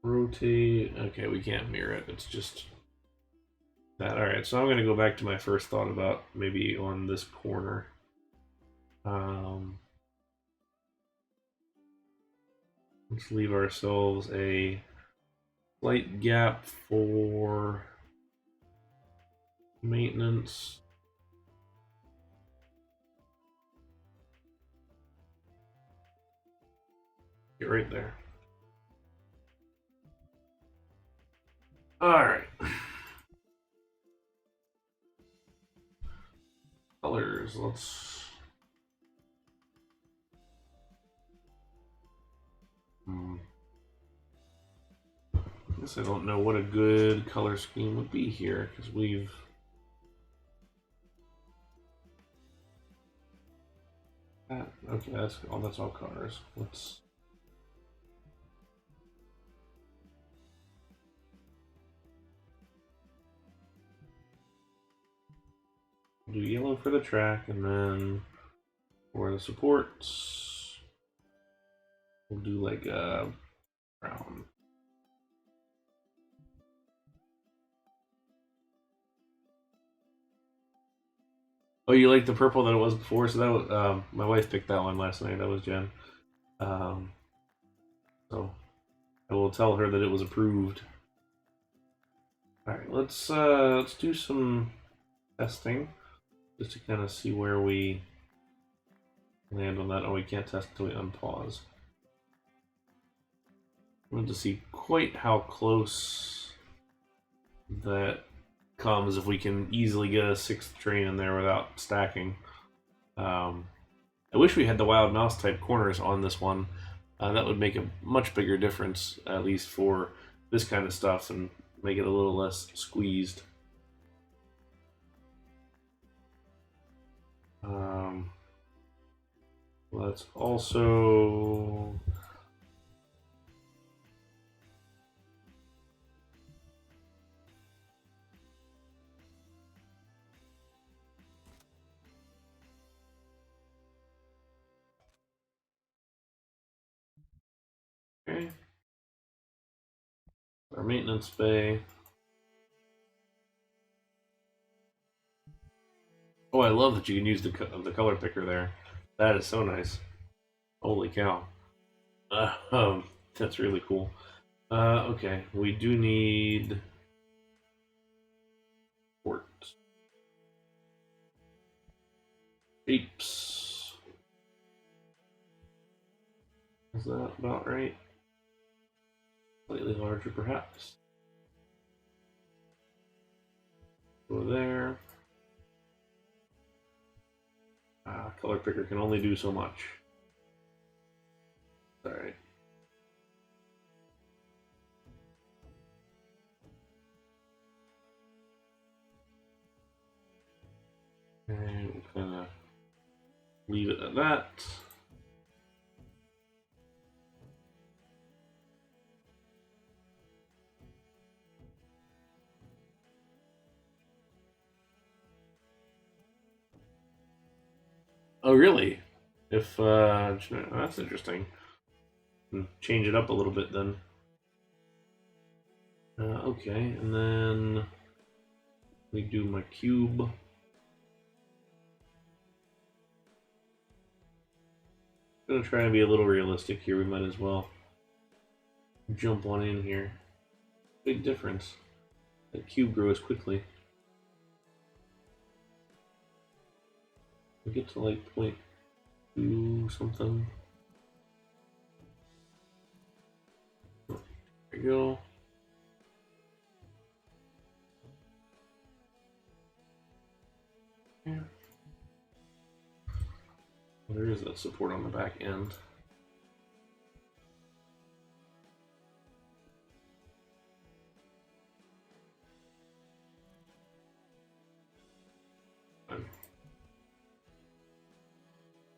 Rotate. Okay, we can't mirror it. It's just that. Alright, so I'm going to go back to my first thought about maybe on this corner. Let's leave ourselves a slight gap for maintenance. Get right there. Alright. Colors, let's... I guess I don't know what a good color scheme would be here, because we've... Okay, that's all cars. Let's... do yellow for the track, and then for the supports, We'll do like a brown. Oh, you like the purple that it was before? So that was my wife picked that one last night. That was Jen. Um, so I will tell her that it was approved. All right, let's do some testing just to kind of see where we land on that. Oh, we can't test until we unpause. I want to see quite how close that comes if we can easily get a sixth train in there without stacking. I wish we had the wild mouse type corners on this one. That would make a much bigger difference, at least for this kind of stuff, and make it a little less squeezed. Let's also okay. Our maintenance bay. Oh, I love that you can use the color picker there. That is so nice. Holy cow. That's really cool. Okay, we do need port. Apes. Is that about right? Slightly larger, perhaps. Go there. Color picker can only do so much. Alright. And we'll kind of leave it at that. Oh, really? If, that's interesting. Change it up a little bit then. Okay, and then we do my cube. I'm gonna try and be a little realistic here. We might as well jump on in here. Big difference. The cube grows quickly. We get to like 0.2 something. There we go. Yeah. There is that support on the back end.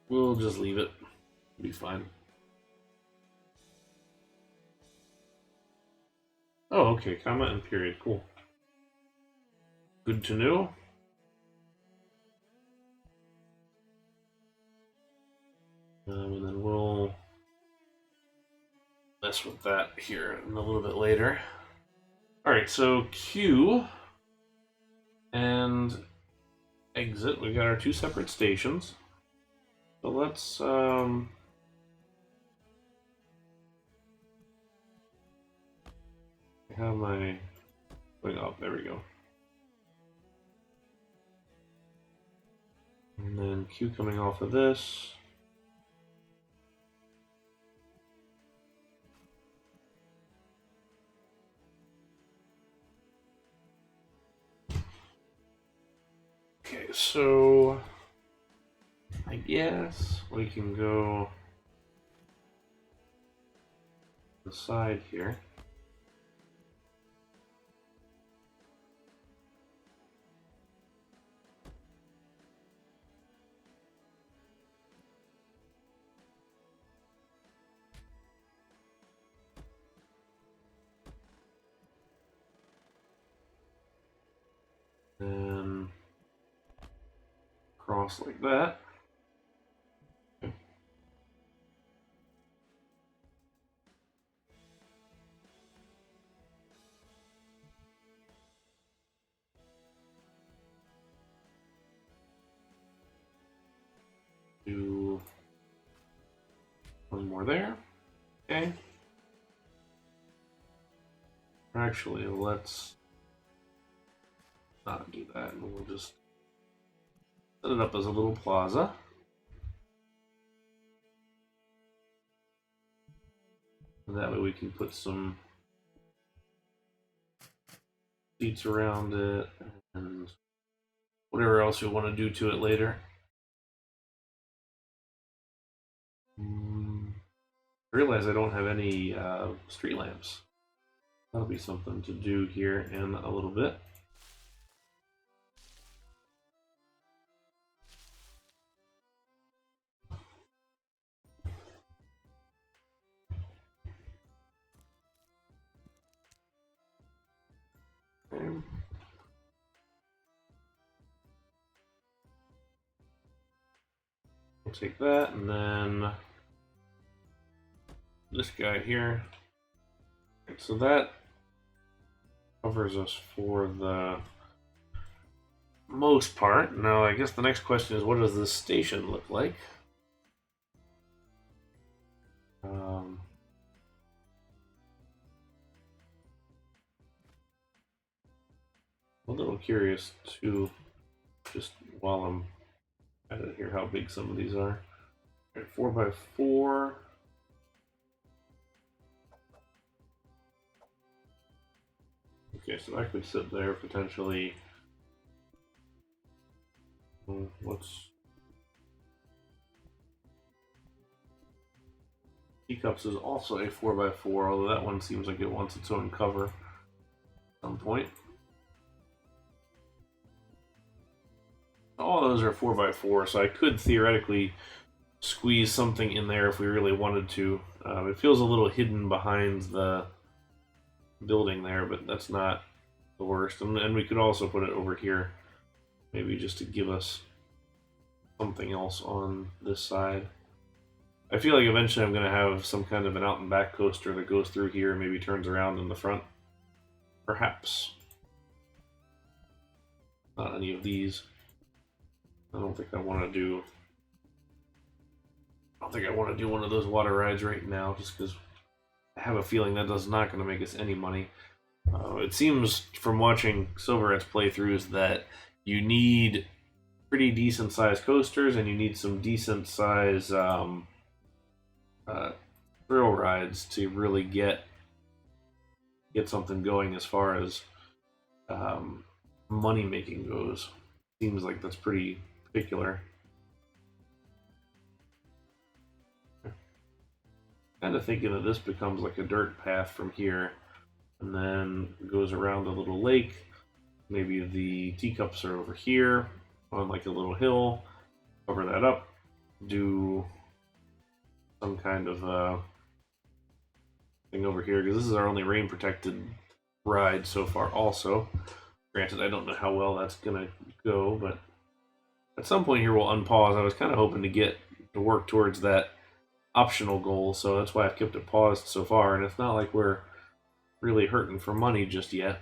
We'll just leave it. It'll be fine. Oh, okay. Comma and period. Cool. Good to know. And then we'll mess with that here a little bit later. Alright, so Q and exit. We got our two separate stations. So let's have my going up. There we go. And then Q coming off of this. Okay, so I guess we can go the side here. And cross like that. Do one more there. Okay. Actually, let's not do that, and we'll just set it up as a little plaza. And that way we can put some seats around it and whatever else we want to do to it later. I realize I don't have any street lamps. That'll be something to do here in a little bit. Okay. We'll take that, and then this guy here. So that covers us for the most part. Now, I guess the next question is, what does this station look like? A little curious too, just while I'm at it here, how big some of these are. Right, 4x4. Okay, so that could sit there potentially. What's Teacups is also a 4x4, although that one seems like it wants its own cover at some point. All those are 4x4, so I could theoretically squeeze something in there if we really wanted to. It feels a little hidden behind the building there, but that's not the worst. And we could also put it over here, maybe just to give us something else on this side. I feel like eventually I'm going to have some kind of an out and back coaster that goes through here and maybe turns around in the front. Perhaps. Not any of these. I don't think I want to do one of those water rides right now, just because I have a feeling that is not going to make us any money. It seems from watching Silverhead's playthroughs that you need pretty decent sized coasters and you need some decent sized thrill rides to really get something going as far as money making goes. Seems like that's pretty particular. Kind of thinking that this becomes like a dirt path from here and then goes around a little lake. Maybe the teacups are over here on like a little hill. Cover that up. Do some kind of thing over here, because this is our only rain protected ride so far also. Granted, I don't know how well that's gonna go, but at some point here we'll unpause. I was kind of hoping to get to work towards that optional goal, so that's why I've kept it paused so far, and it's not like we're really hurting for money just yet,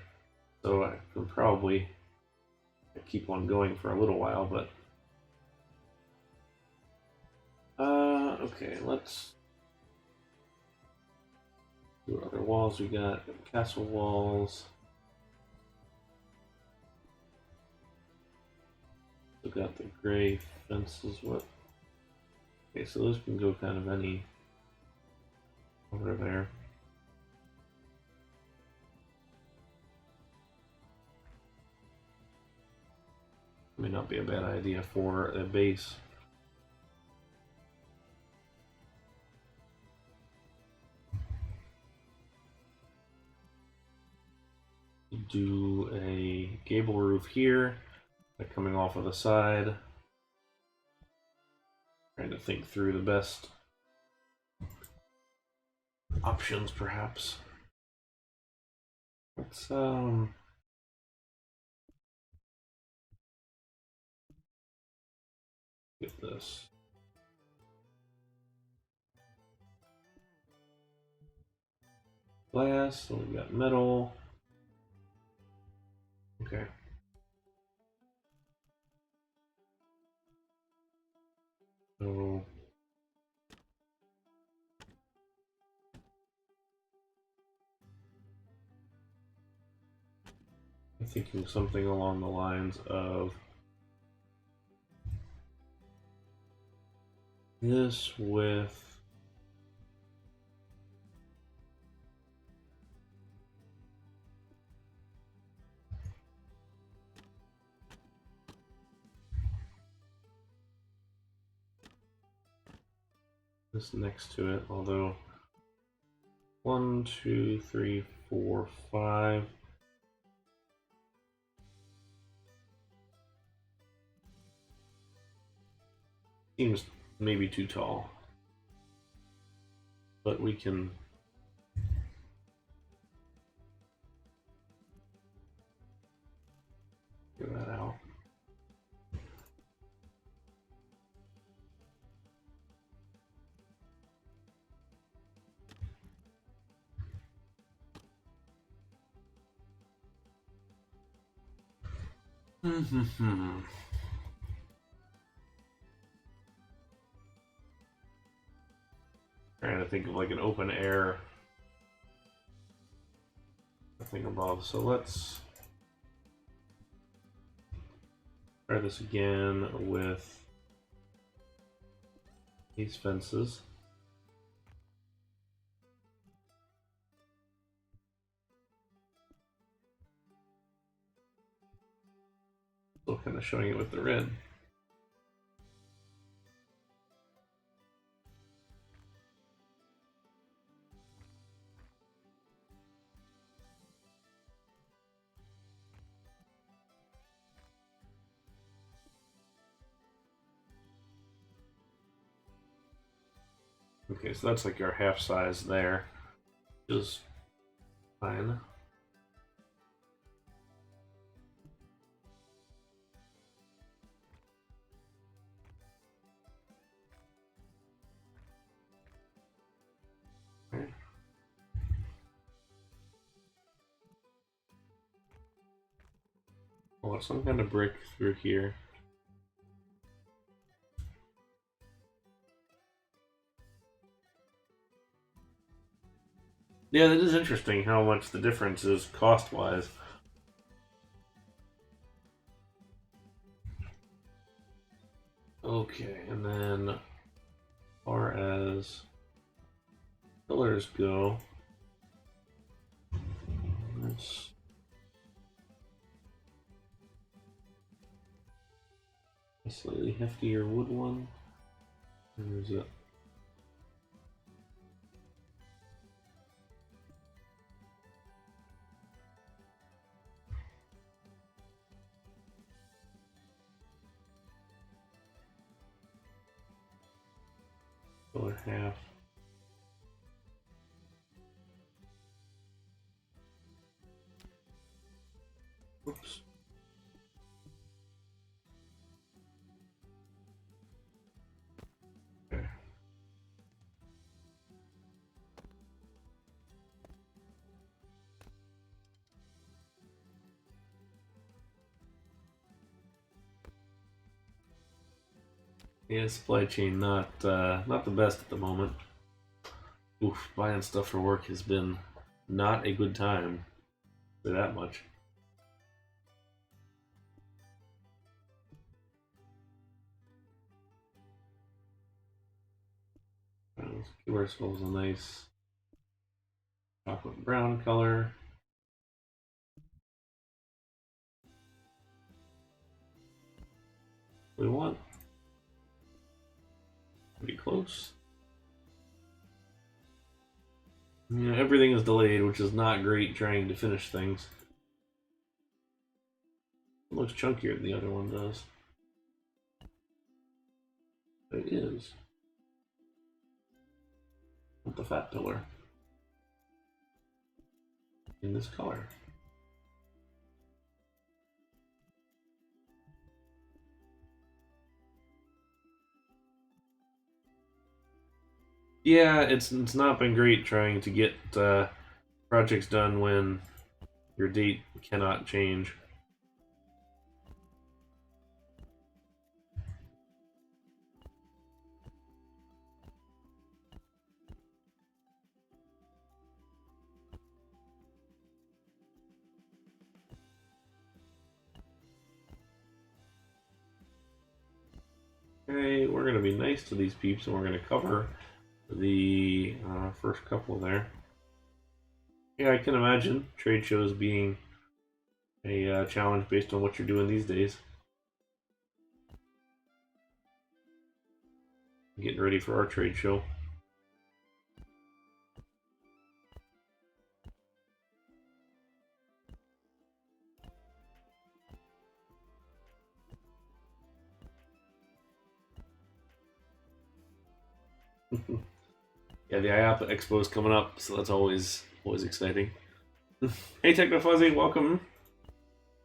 so I can probably keep on going for a little while. But okay, let's do what other walls we got. Castle walls. We got the gray fences. What? Okay, so those can go kind of any over there. May not be a bad idea for a base. Do a gable roof here, like coming off of the side. Trying to think through the best options, perhaps. Let's get this. Glass, so we got metal. Okay. So I'm thinking something along the lines of this with this next to it, although 1, 2, 3, 4, 5. Seems maybe too tall, but we can figure that out. Trying to think of like an open air thing above. So let's try this again with these fences. Still kind of showing it with the red. Okay, so that's like our half size there, which is fine. Okay. Oh, some kind of brick through here. Yeah, that is interesting how much the difference is cost-wise. Okay, and then as far as pillars go, let's a slightly heftier wood one. Where is it? Pillar half. Oops. Okay. Yeah, supply chain not the best at the moment. Oof, buying stuff for work has been not a good time. Say that much. Let's give ourselves a nice chocolate brown color. We want pretty close. Yeah, everything is delayed, which is not great trying to finish things. It looks chunkier than the other one does. It is. With the fat pillar. In this color. Yeah, it's not been great trying to get projects done when your date cannot change. Okay, we're going to be nice to these peeps, and we're going to cover the first couple there. Yeah, I can imagine trade shows being a challenge based on what you're doing these days. Getting ready for our trade show. Yeah, the IAPA Expo is coming up, so that's always exciting. Hey, Techno Fuzzy, welcome.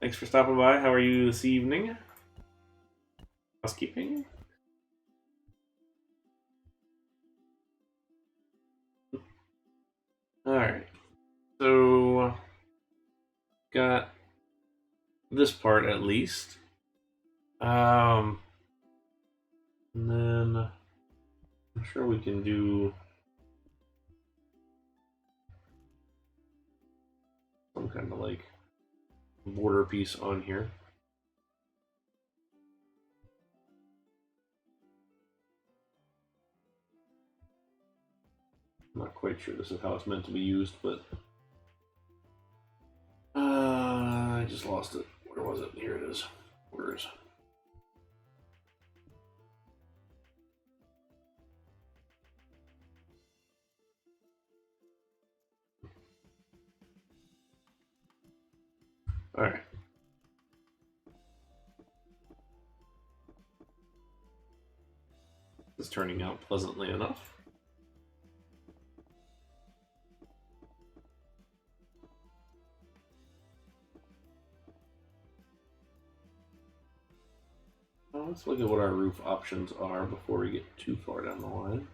Thanks for stopping by. How are you this evening? Housekeeping? Alright. So, got this part at least. And then I'm sure we can do some kind of like border piece on here. I'm not quite sure this is how it's meant to be used, but I just lost it. Where was it? Here it is. Where is it? All right. This is turning out pleasantly enough. Let's look at what our roof options are before we get too far down the line.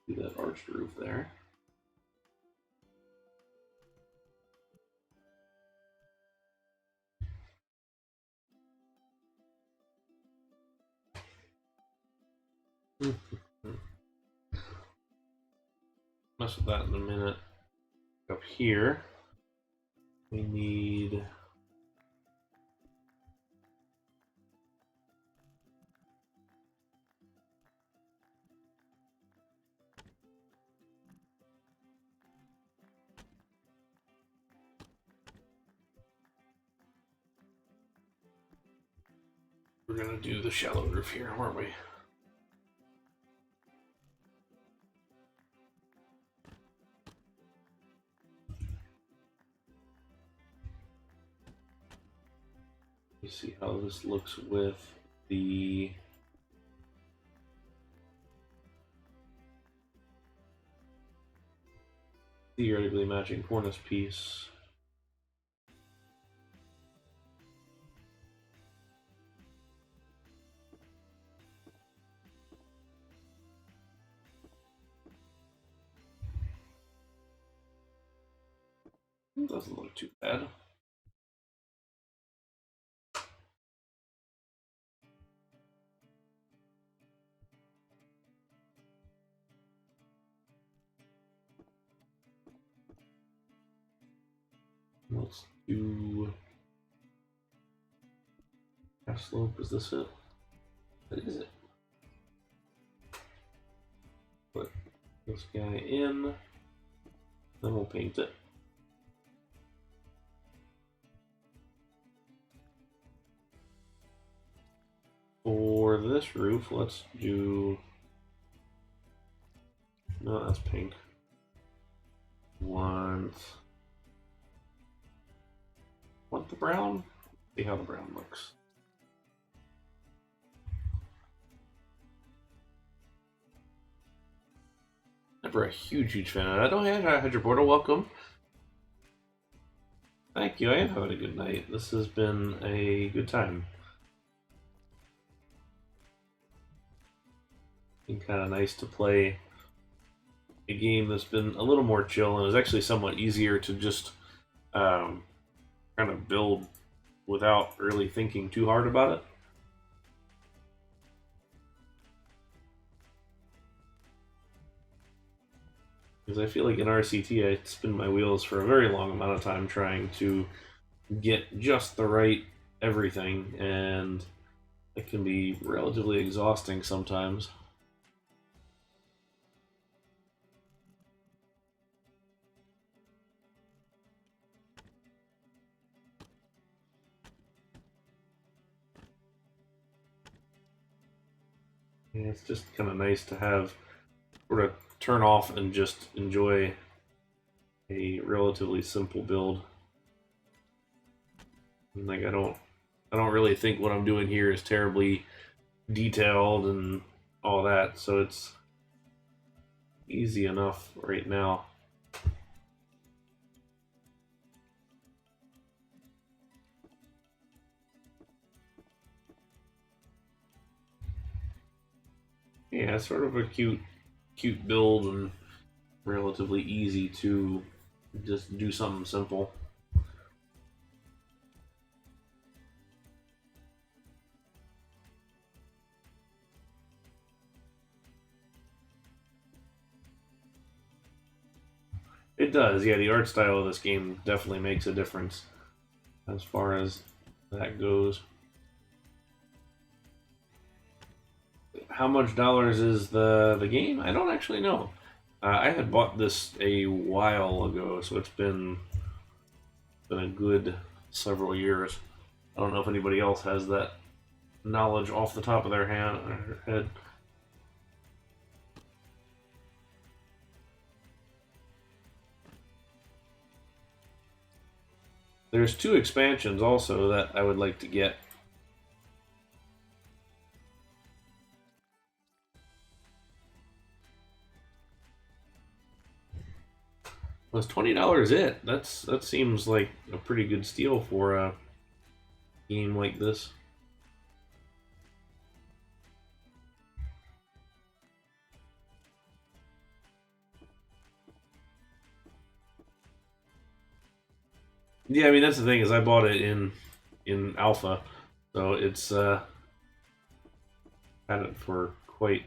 See that arched roof there. Mess with that in a minute. Up here, we need we're gonna do the shallow roof here, aren't we? You see how this looks with the theoretically matching cornice piece. It doesn't look too bad. Let's do half slope. Is this it? That is it. Put this guy in, then we'll paint it. For this roof, let's do. No, that's pink. Want the brown? See how the brown looks. Never a huge fan of that. Oh, yeah, Hydro Portal, welcome. Thank you, I am having a good night. This has been a good time. Been kind of nice to play a game that's been a little more chill and is actually somewhat easier to just kind of build without really thinking too hard about it. Because I feel like in RCT I spin my wheels for a very long amount of time trying to get just the right everything, and it can be relatively exhausting sometimes. And it's just kind of nice to have sort of turn off and just enjoy a relatively simple build. And like I don't really think what I'm doing here is terribly detailed and all that, so it's easy enough right now. Yeah, it's sort of a cute build and relatively easy to just do something simple. It does, yeah. The art style of this game definitely makes a difference as far as that goes. How much dollars is the game? I don't actually know. I had bought this a while ago, so it's been a good several years. I don't know if anybody else has that knowledge off the top of their head. There's two expansions also that I would like to get. Was $20 it? That seems like a pretty good steal for a game like this. Yeah, I mean that's the thing is I bought it in alpha, so it's had it for quite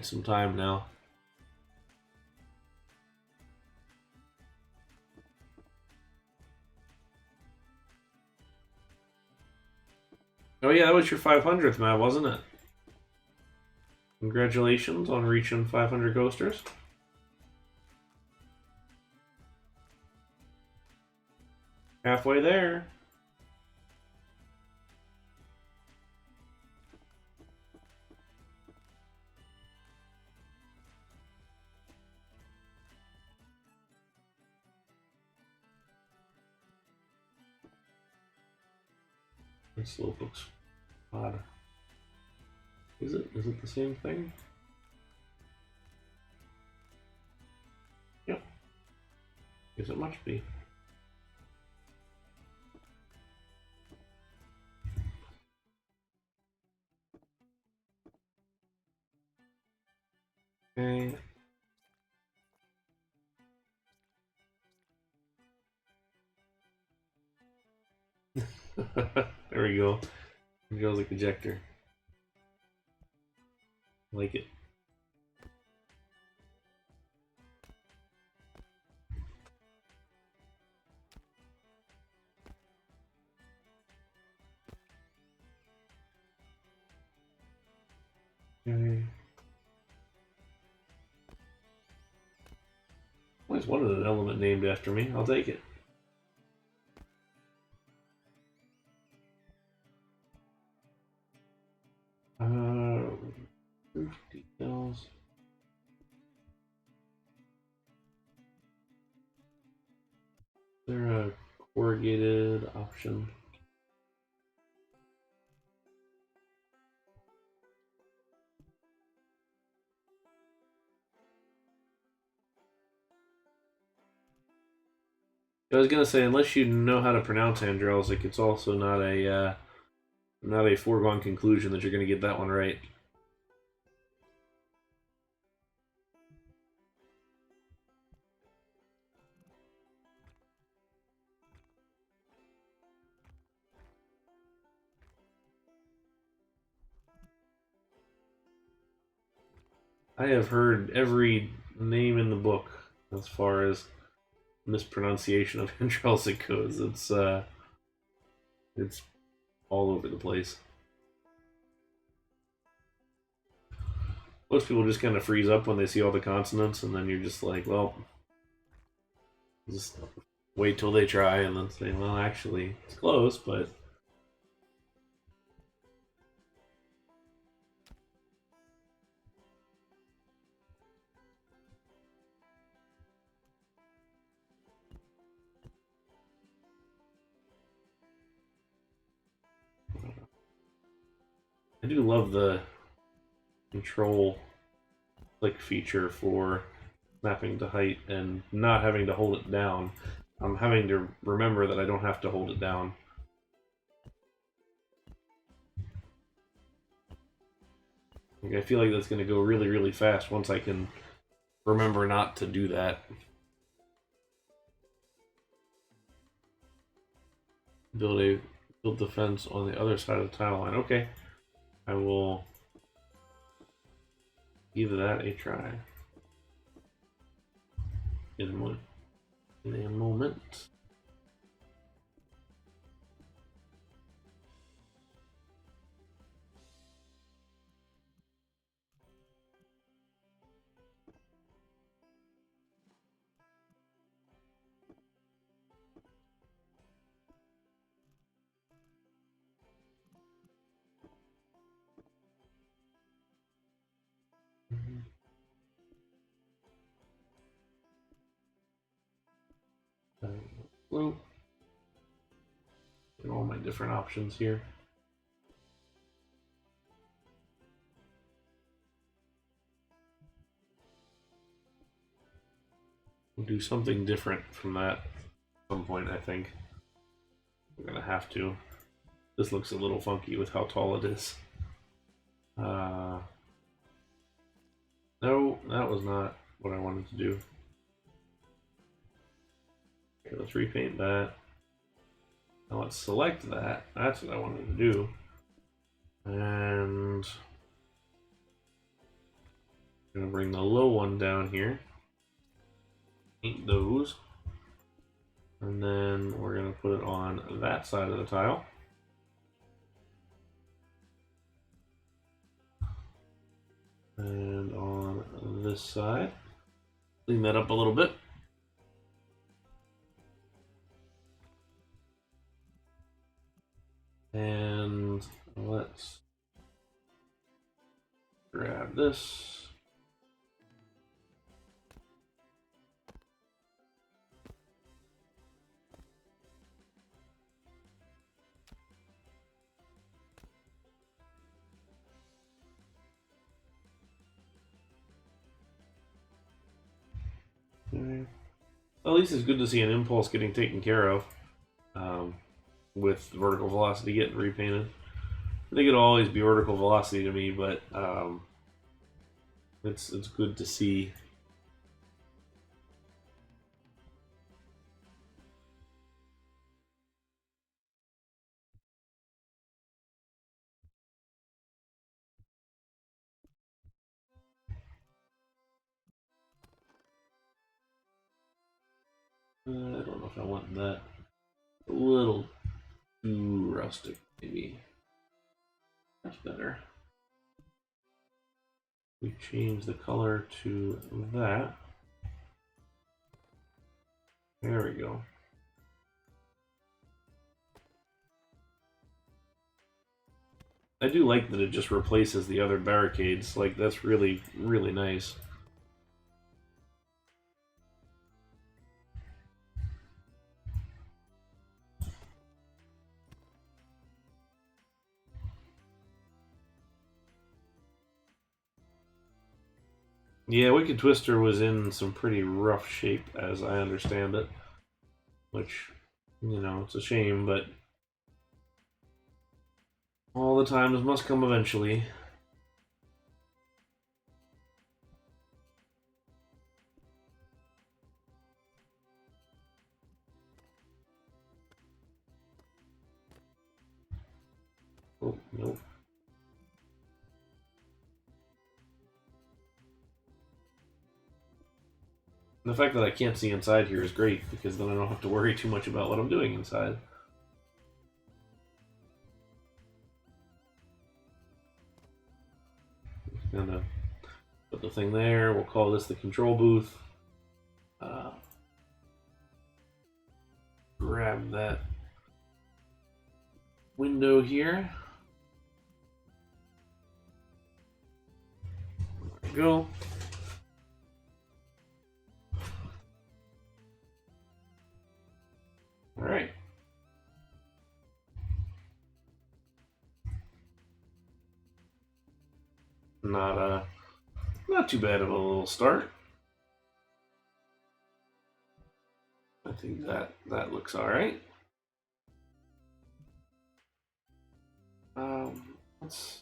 some time now. Oh yeah, that was your 500th map, wasn't it? Congratulations on reaching 500 coasters. Halfway there. This slope looks odd. Is it? Is it the same thing? Yep. Guess it must be. Okay. There we go. There goes the projector. Like it. Okay. Always wanted an element named after me. I'll take it. Roof details. Is there a corrugated option? I was gonna say, unless you know how to pronounce Andrels, like it's also not a foregone conclusion that you're gonna get that one right. I have heard every name in the book as far as mispronunciation of Andrels it goes. It's all over the place. Most people just kind of freeze up when they see all the consonants, and then you're just like, well, just wait till they try and then say, well, actually, it's close, but... I do love the control click feature for snapping to height and not having to hold it down. I'm having to remember that I don't have to hold it down. Like, I feel like that's going to go really, really fast once I can remember not to do that. Build the fence on the other side of the tile line. Okay. I will give that a try. In a moment. Blue. And all my different options here. We'll do something different from that at some point, I think. We're gonna have to. This looks a little funky with how tall it is. No, that was not what I wanted to do. Okay, let's repaint that. Now let's select that. That's what I wanted to do. And I'm gonna bring the low one down here. Paint those. And then we're gonna put it on that side of the tile. And on this side. Clean that up a little bit. And let's grab this. Okay. Well, at least it's good to see an impulse getting taken care of. With vertical velocity getting repainted. I think it'll always be vertical velocity to me, but it's good to see. I don't know if I want that. A little too rustic, maybe. That's better. We change the color to that. There we go. I do like that it just replaces the other barricades. Like, that's really, really nice. Yeah, Wicked Twister was in some pretty rough shape, as I understand it. Which, you know, it's a shame, but all the times must come eventually. Oh, nope. The fact that I can't see inside here is great, because then I don't have to worry too much about what I'm doing inside. gonna put the thing there. We'll call this the control booth. Grab that window here. There we go. All right. Not too bad of a little start. I think that looks all right. Let's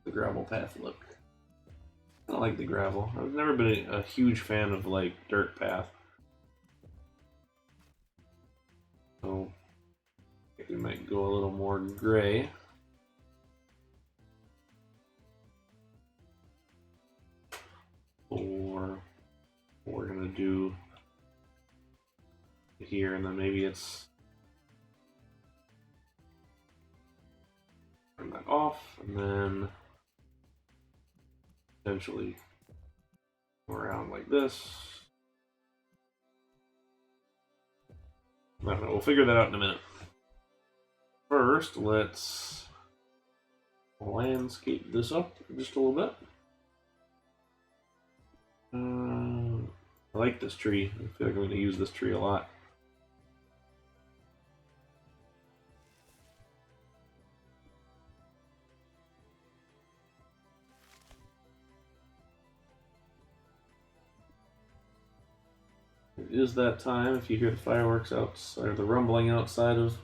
the gravel path look. I don't like the gravel. I've never been a huge fan of like dirt path. So I think we might go a little more gray. Or we're gonna do here, and then maybe it's turn that off, and then potentially go around like this. I don't know. We'll figure that out in a minute. First, let's landscape this up just a little bit. I like this tree. I feel like I'm going to use this tree a lot. It is that time. If you hear the fireworks outside, or the rumbling outside of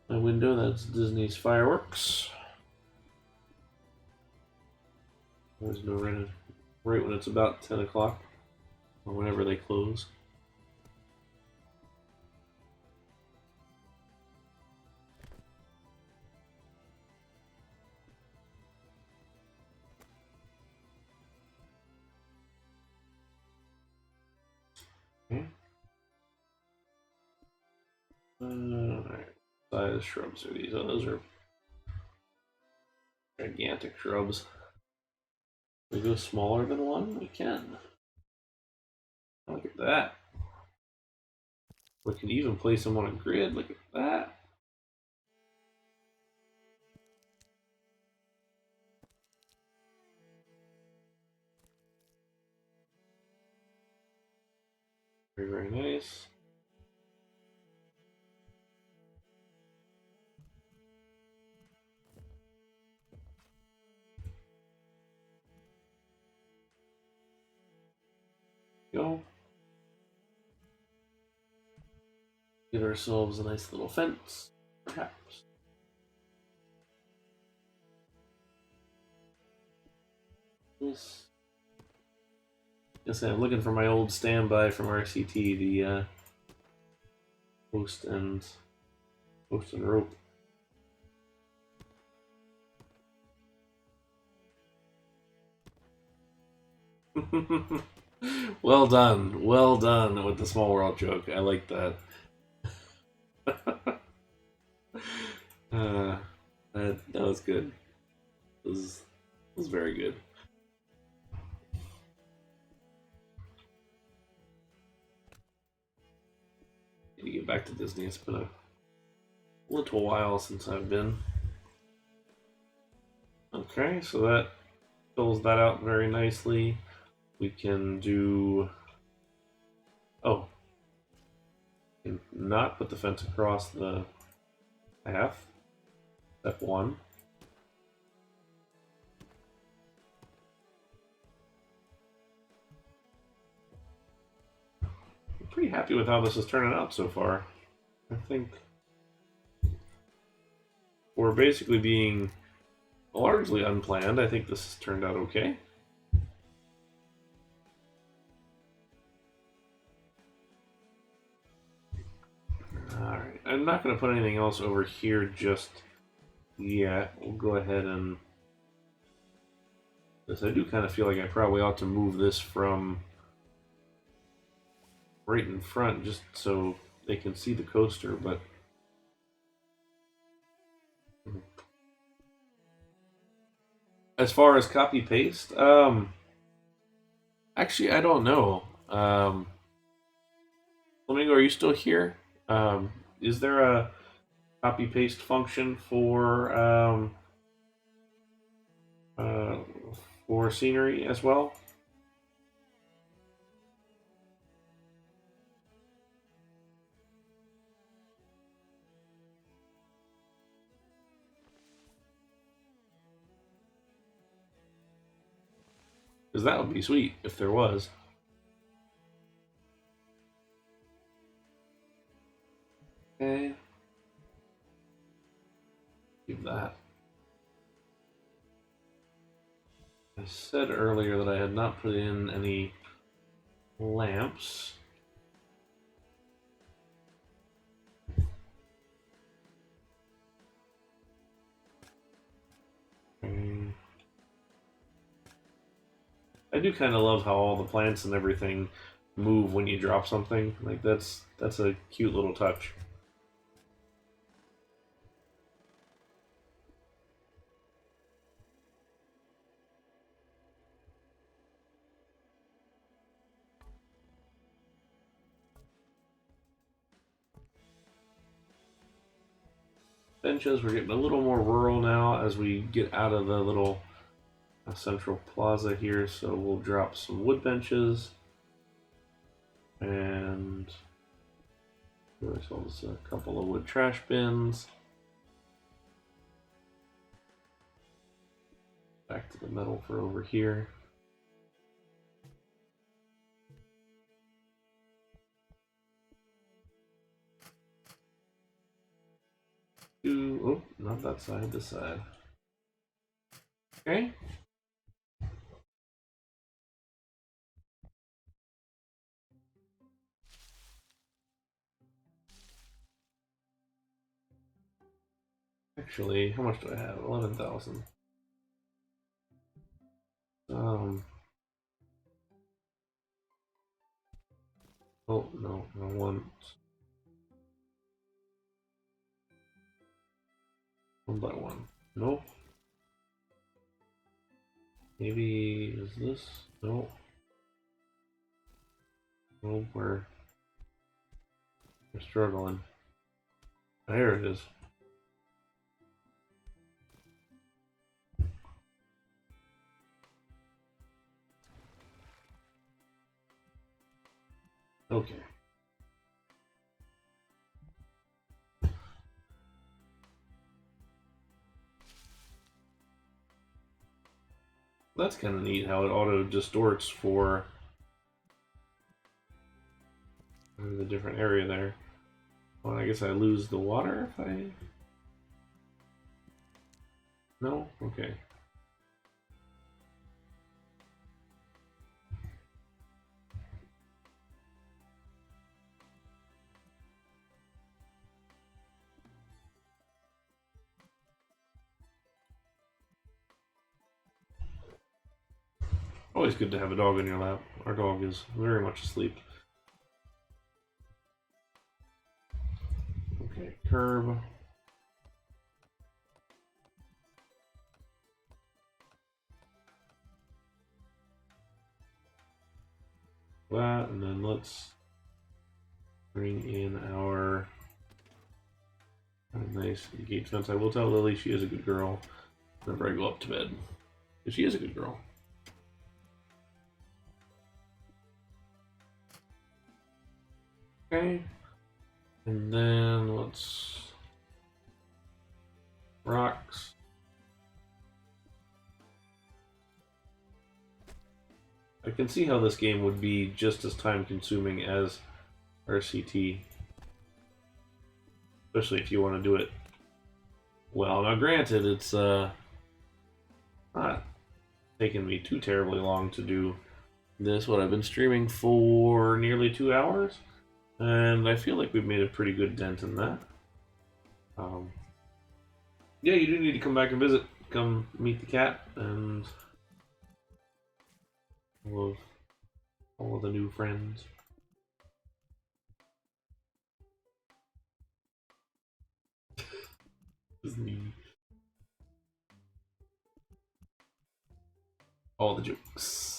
my window, that's Disney's fireworks. Always know right when it's about 10 o'clock, or whenever they close. Okay. Alright. Size shrubs are these? Oh, those are gigantic shrubs. Can we go smaller than one? We can. Look at that. We can even place them on a grid. Look at that. Very, very nice. Go. Get ourselves a nice little fence, perhaps. Yes. Yes, I'm looking for my old standby from RCT, the post and rope. Well done with the small world joke. I like that. That was good. It was very good. Need to get back to Disney. It's been a little while since I've been. Okay, so that fills that out very nicely. We can do. Oh, can not put the fence across the path. Step one. I'm pretty happy with how this is turning out so far. I think we're basically being largely unplanned. I think this has turned out okay. Alright, I'm not going to put anything else over here just yet. We'll go ahead and... This, I do kind of feel like I probably ought to move this from right in front just so they can see the coaster, but As far as copy paste, actually, I don't know. Flamingo, are you still here? Is there a copy paste function uh, for scenery as well? Because that would be sweet if there was. Okay, give that. I said earlier that I had not put in any lamps. Um, I do kind of love how all the plants and everything move when you drop something. Like that's a cute little touch. Benches, we're getting a little more rural now as we get out of the little central plaza here. So we'll drop some wood benches and give ourselves a couple of wood trash bins. Back to the metal for over here. Oh, not that side, this side. Okay. Actually, how much do I have? 11,000. Um. Oh no, I want one by one. Nope. Maybe is this? Nope. Nope. We're struggling. There it is. Okay. That's kind of neat how it auto distorts for the different area there. Well, I guess I lose the water if I. No? Okay. Always good to have a dog in your lap. Our dog is very much asleep. Okay, curb. That, and then let's bring in our nice gate fence. I will tell Lily she is a good girl whenever I go up to bed. She is a good girl. Okay. And then let's rocks. I can see how this game would be just as time consuming as RCT. Especially if you want to do it well. Now granted, it's not taken me too terribly long to do this. What I've been streaming for nearly 2 hours. And I feel like we've made a pretty good dent in that. Yeah, you do need to come back and visit. Come meet the cat and all of the new friends. Disney. all the jokes.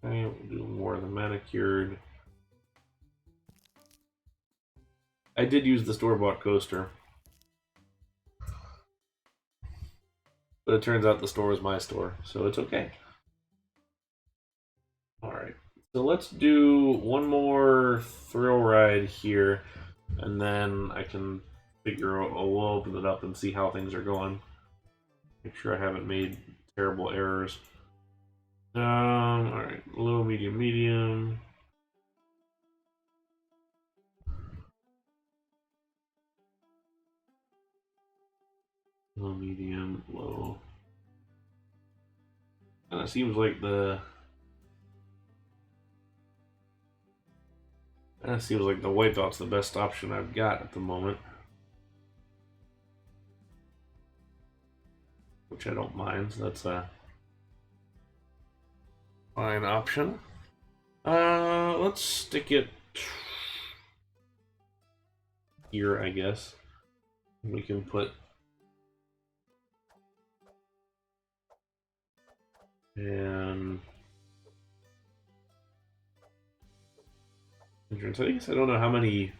Okay, we'll do more of the manicured. I did use the store-bought coaster. But it turns out the store is my store, so it's okay. Alright, so let's do one more thrill ride here, and then I can we'll open it up and see how things are going. Make sure I haven't made terrible errors. Alright, low, medium, medium. Low, medium, low. Kind of seems like the white dot's the best option I've got at the moment, which I don't mind. So that's a fine option. Let's stick it here, I guess. We can put and entrance. I guess I don't know how many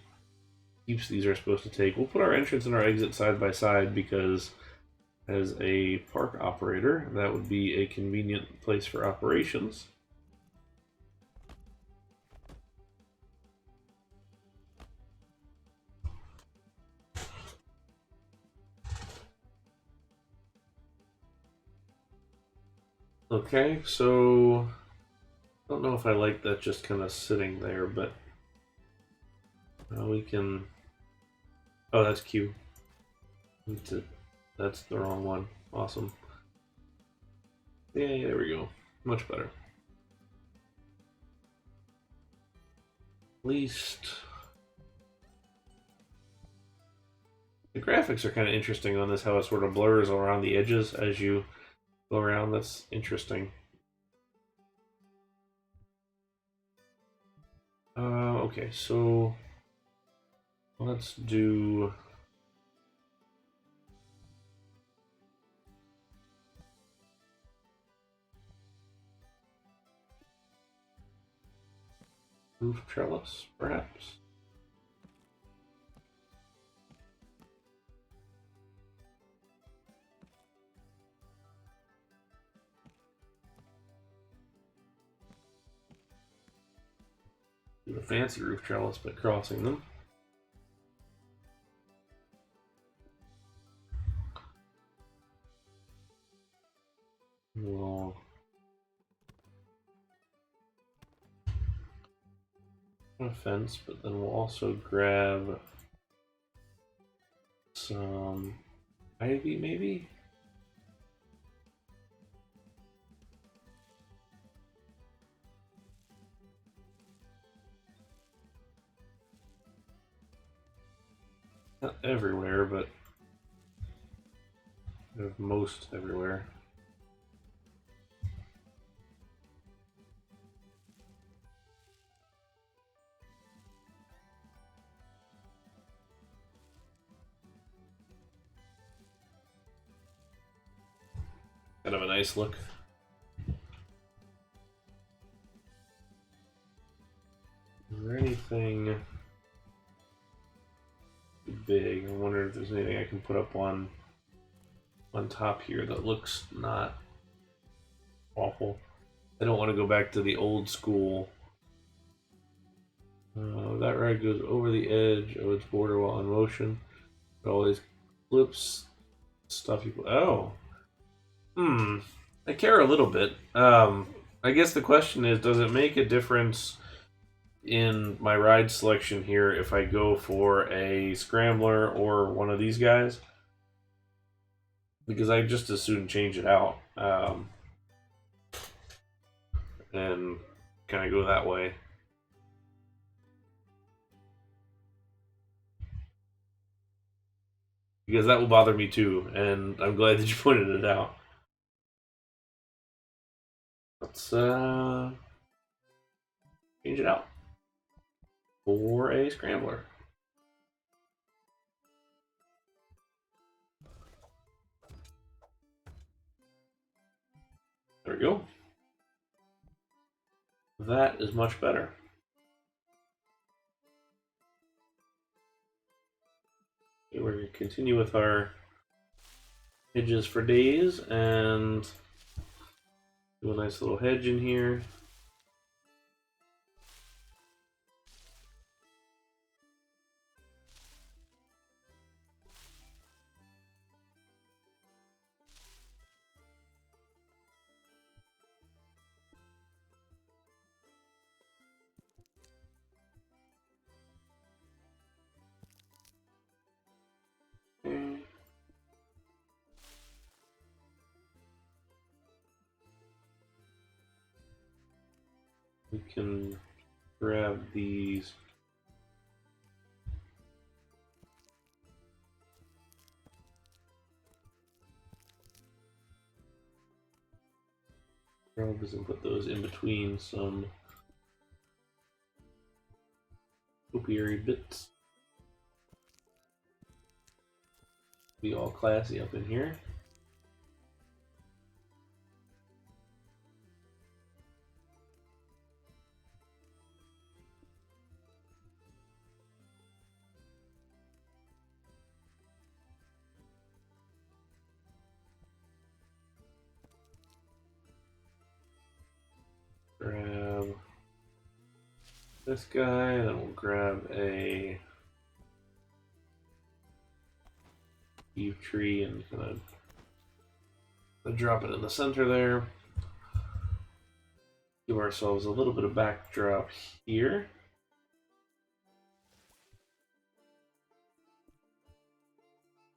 keeps these are supposed to take. We'll put our entrance and our exit side by side because as a park operator, that would be a convenient place for operations. Okay, so I don't know if I like that just kind of sitting there, but we can. Oh, that's Q. That's the wrong one. Awesome. Yeah, there we go. Much better. At least the graphics are kind of interesting on this, how it sort of blurs around the edges as you go around. That's interesting. Okay, so let's do roof trellis, perhaps. Do a fancy roof trellis by crossing them. We'll a fence, but then we'll also grab some ivy, maybe? Not everywhere, but most everywhere. Kind of a nice look. Is there anything big? I wonder if there's anything I can put up on top here that looks not awful. I don't want to go back to the old school. That ride goes over the edge of its border while in motion. It always flips stuff you. Oh. I care a little bit. I guess the question is, does it make a difference in my ride selection here if I go for a scrambler or one of these guys? Because I just as soon change it out and kind of go that way. Because that will bother me too, and I'm glad that you pointed it out. let's change it out for a scrambler. There we go. That is much better. Okay, we're going to continue with our hedges for days and do a nice little hedge in here. We can grab these. Grubs and put those in between some topiary bits. Be all classy up in here. Grab this guy, then we'll grab a eve tree and kind of drop it in the center there. Give ourselves a little bit of backdrop here.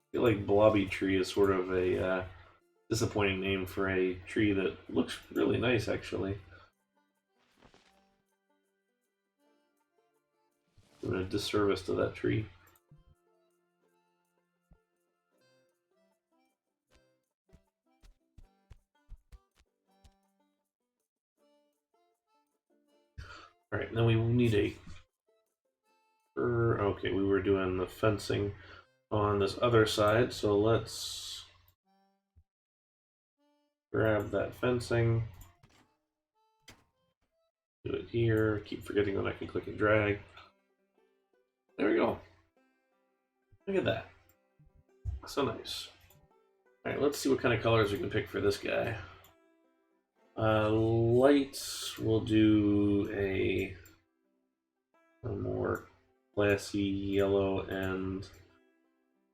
I feel like blobby tree is sort of a disappointing name for a tree that looks really nice, actually. Doing a disservice to that tree. All right, now we need a. Okay, we were doing the fencing on this other side, so let's grab that fencing. Do it here. Keep forgetting that I can click and drag. There we go. Look at that. So nice. Alright, let's see what kind of colors we can pick for this guy. Lights, we'll do a more classy yellow and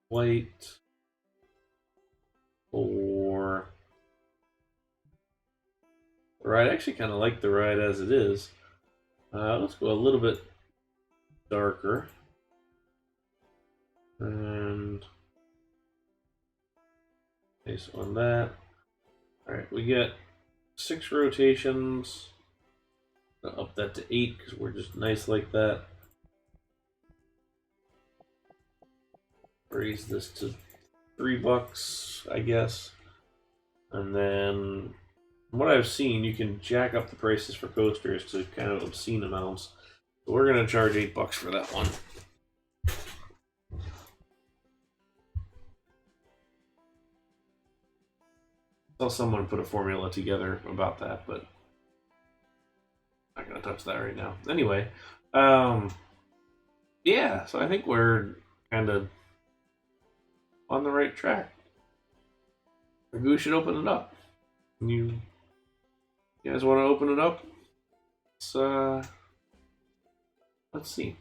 white. Or the ride, I actually kind of like the ride as it is. Let's go a little bit darker. And based on that. Alright, we get 6 rotations. I'll up that to 8 because we're just nice like that. Raise this to $3, I guess. And then, from what I've seen, you can jack up the prices for coasters to kind of obscene amounts. So we're going to charge $8 for that one. Saw someone put a formula together about that, but I'm not going to touch that right now. Anyway, yeah, so I think we're kind of on the right track. Maybe we should open it up. You guys want to open it up? Let's see.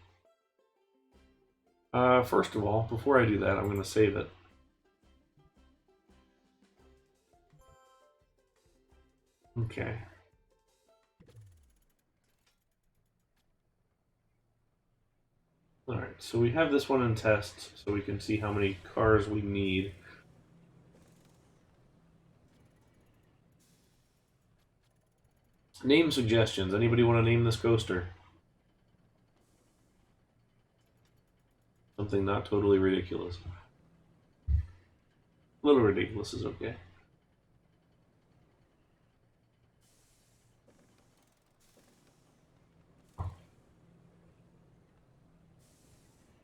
First of all, before I do that, I'm going to save it. Okay. Alright, so we have this one in test, so we can see how many cars we need. Name suggestions. Anybody want to name this coaster? Something not totally ridiculous. A little ridiculous is okay.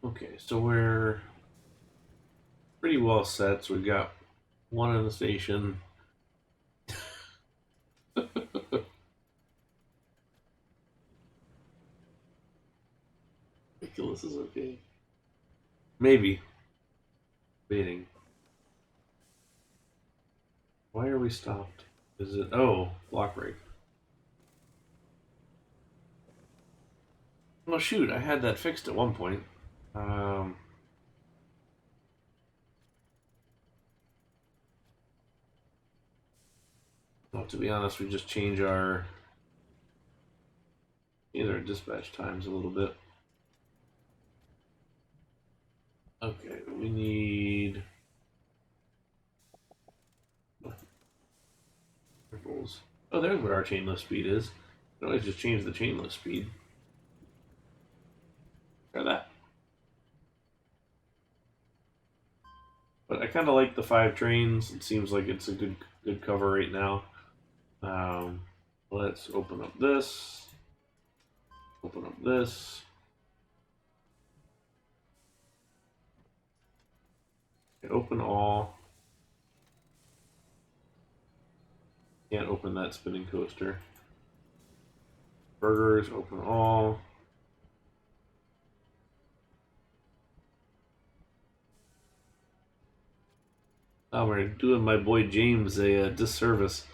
Okay, so we're pretty well set. So we've got one in the station. Ridiculous is okay. Maybe. Waiting. Why are we stopped? Is it? Oh, block break. Oh shoot! I had that fixed at one point. Um, well, to be honest, we just change our either dispatch times a little bit. Okay, we need ripples. Oh, there's what our chain lift speed is. We can always just change the chain lift speed. Try that. But I kind of like the 5 trains. It seems like it's a good cover right now. Um, let's open up this. Open up this. Open all. Can't open that spinning coaster. Burgers, open all. Oh, we're doing my boy James a disservice.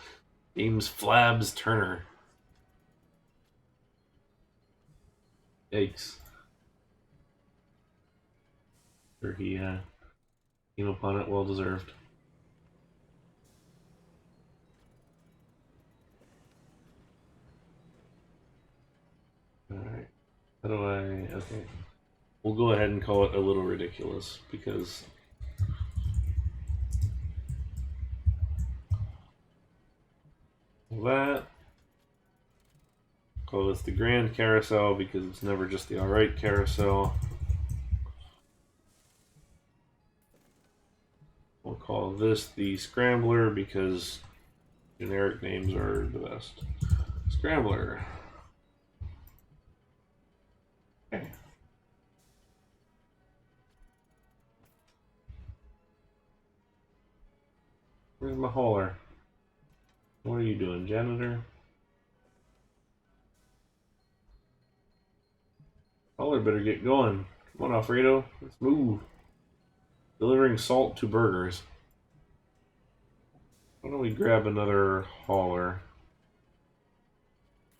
James Flabs Turner. Yikes. Sure he came upon it, well deserved. Alright. How do I. Okay. We'll go ahead and call it a little ridiculous because. That. Call this the Grand Carousel because it's never just the alright carousel. We'll call this the Scrambler because generic names are the best. Scrambler. Okay. Where's my hauler? What are you doing, janitor? Hauler better get going. Come on, Alfredo. Let's move. Delivering salt to burgers. Why don't we grab another hauler?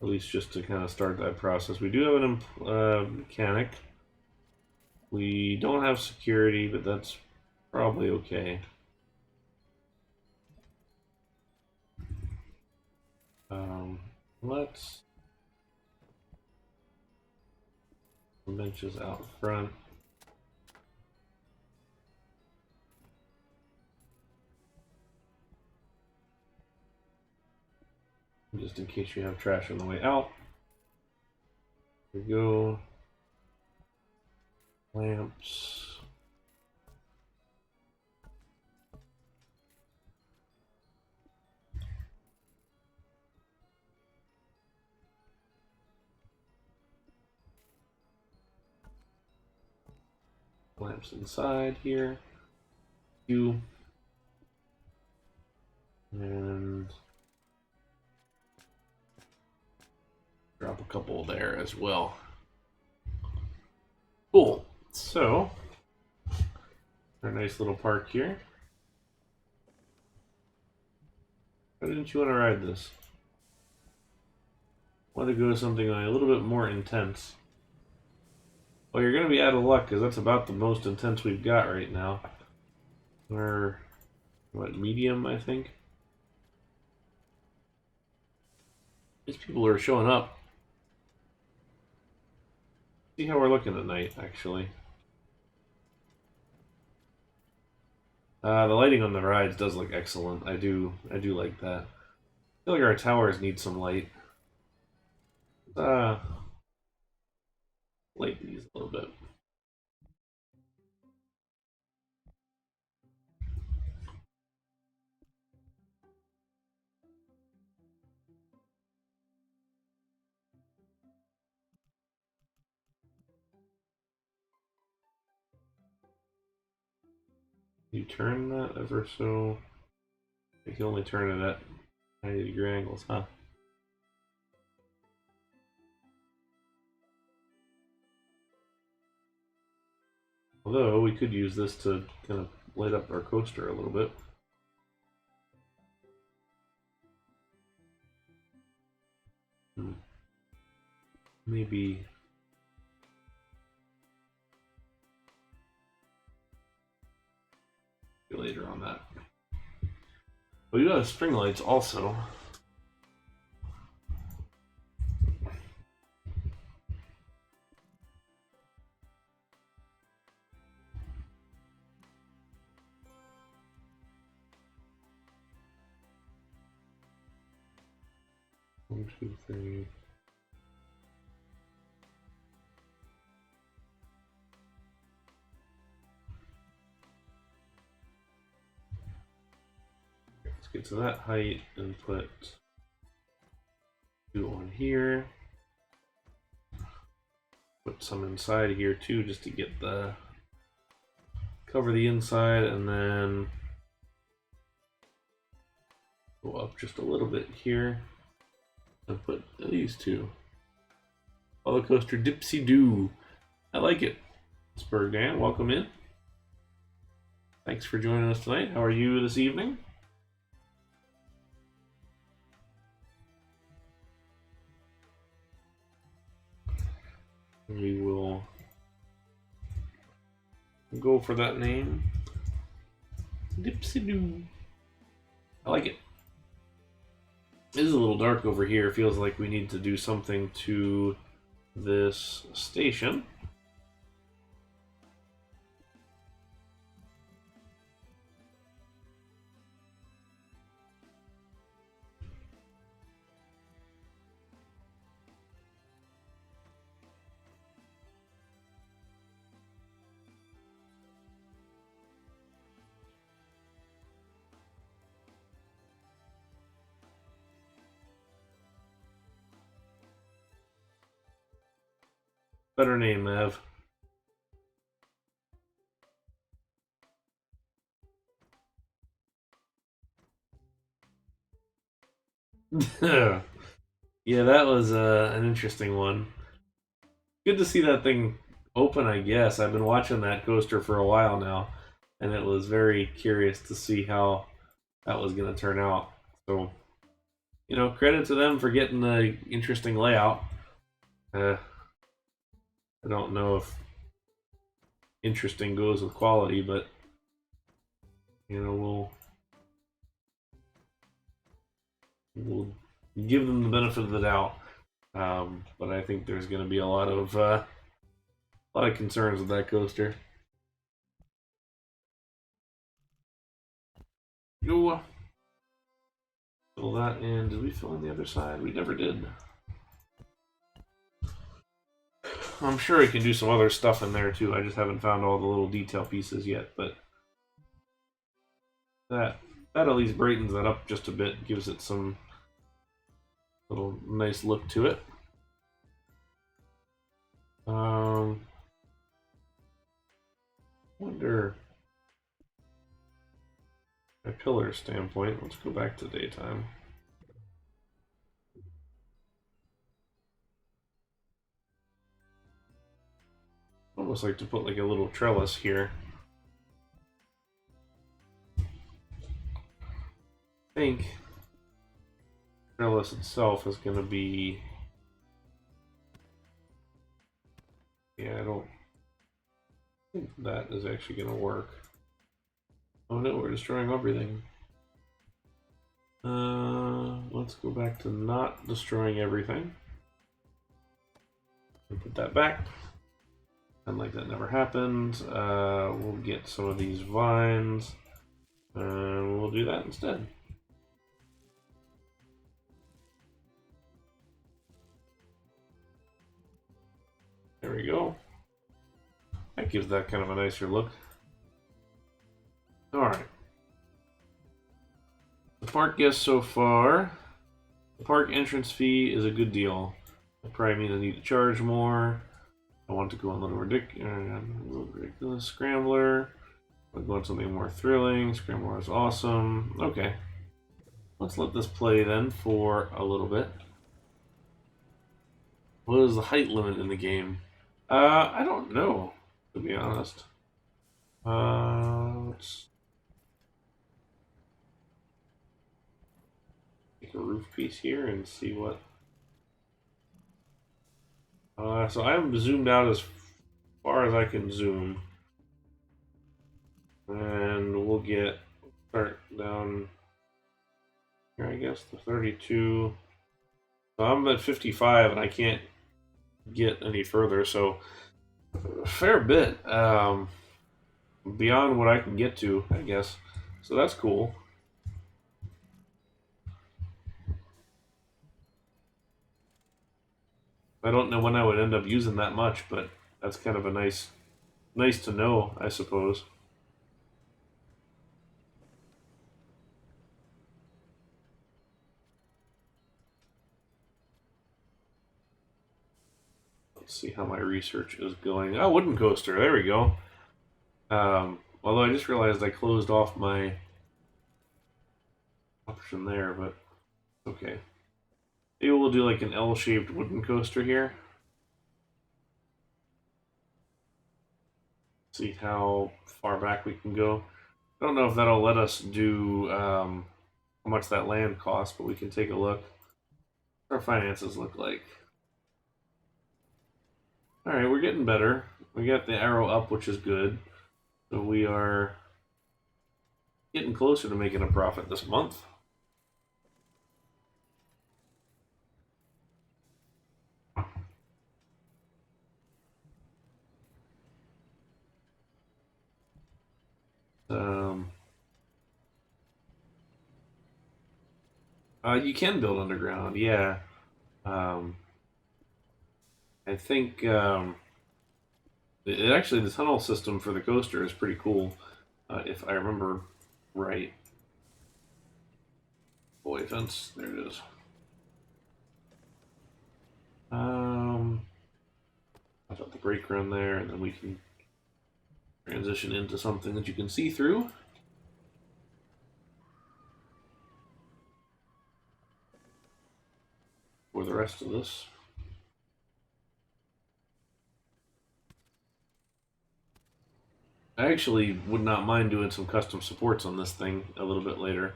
At least just to kind of start that process. We do have an mechanic. We don't have security, but that's probably okay. Let's benches out front. Just in case you have trash on the way out. Here we go. Lamps. Lamps inside here. You. And drop a couple there as well. Cool. So, our nice little park here. Why didn't you want to ride this? Want to go to something a little bit more intense. Well, you're going to be out of luck because that's about the most intense we've got right now. We're, what, medium, I think? These people are showing up. See how we're looking at night, actually. The lighting on the rides does look excellent. I do like that. I feel like our towers need some light. Light these a little bit. You turn that ever so... You can only turn it at 90-degree angles, huh? Although, we could use this to kind of light up our coaster a little bit. Maybe... later on that. But we do have string lights also. One, two, three. Let's get to that height and put 2 on here. Put some inside here too, just to get the cover the inside, and then go up just a little bit here and put these 2. Roller coaster Dipsy Doo. I like it. Spurg Dan, welcome in. Thanks for joining us tonight. How are you this evening? We will go for that name. Dipsy Doo. I like it. It is a little dark over here. It feels like we need to do something to this station. Better name, Ev. Yeah, that was an interesting one. Good to see that thing open, I guess. I've been watching that coaster for a while now, and it was very curious to see how that was going to turn out. So, you know, credit to them for getting the interesting layout. I don't know if interesting goes with quality, but you know, we'll give them the benefit of the doubt. But I think there's going to be a lot of concerns with that coaster. Yo, fill that in. Did we fill in the other side? We never did. I'm sure I can do some other stuff in there too. I just haven't found all the little detail pieces yet, but that at least brightens that up just a bit, gives it some little nice look to it. Wonder a pillar standpoint. Let's go back to daytime. Almost like to put like a little trellis here. I think trellis itself is going to be... Yeah, I don't think that is actually going to work. Oh no, we're destroying everything. Let's go back to not destroying everything. And put that back. And like that never happened. We'll get some of these vines. And we'll do that instead. There we go. That gives that kind of a nicer look. Alright. The park guests so far. The park entrance fee is a good deal. That probably means I need to charge more. I want to go on a little ridiculous scrambler. We're going something more thrilling. Scramble is awesome. Okay. Let's let this play then for a little bit. What is the height limit in the game? I don't know, to be honest. Let's take a roof piece here and see what. So I'm zoomed out as far as I can zoom, and we'll start down here, I guess, the 32. So I'm at 55, and I can't get any further. So a fair bit beyond what I can get to, I guess. So that's cool. I don't know when I would end up using that much, but that's kind of a nice to know, I suppose. Let's see how my research is going. Oh, wooden coaster. There we go. Although I just realized I closed off my option there, but okay. Maybe we'll do like an L-shaped wooden coaster here. See how far back we can go. I don't know if that'll let us do how much that land costs, but we can take a look. What our finances look like. All right, we're getting better. We got the arrow up, which is good. So we are getting closer to making a profit this month. You can build underground, yeah. I think actually the tunnel system for the coaster is pretty cool, if I remember right. Boy, fence, there it is. I'll put the brake run there, and then we can transition into something that you can see through. For the rest of this. I actually would not mind doing some custom supports on this thing a little bit later.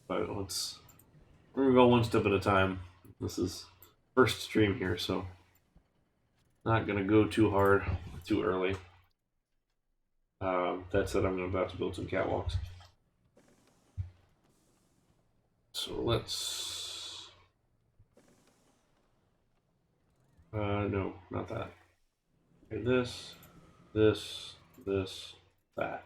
But we're gonna go one step at a time. This is first stream here, so not gonna go too hard, too early. That said, I'm about to build some catwalks. So let's. No, not that. Okay, this, that.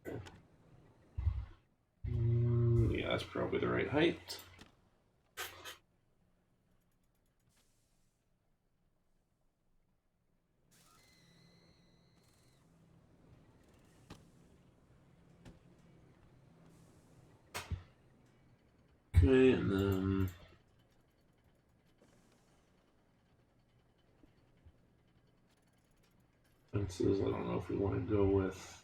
Okay. Yeah, that's probably the right height. Okay, and then fences. I don't know if we want to go with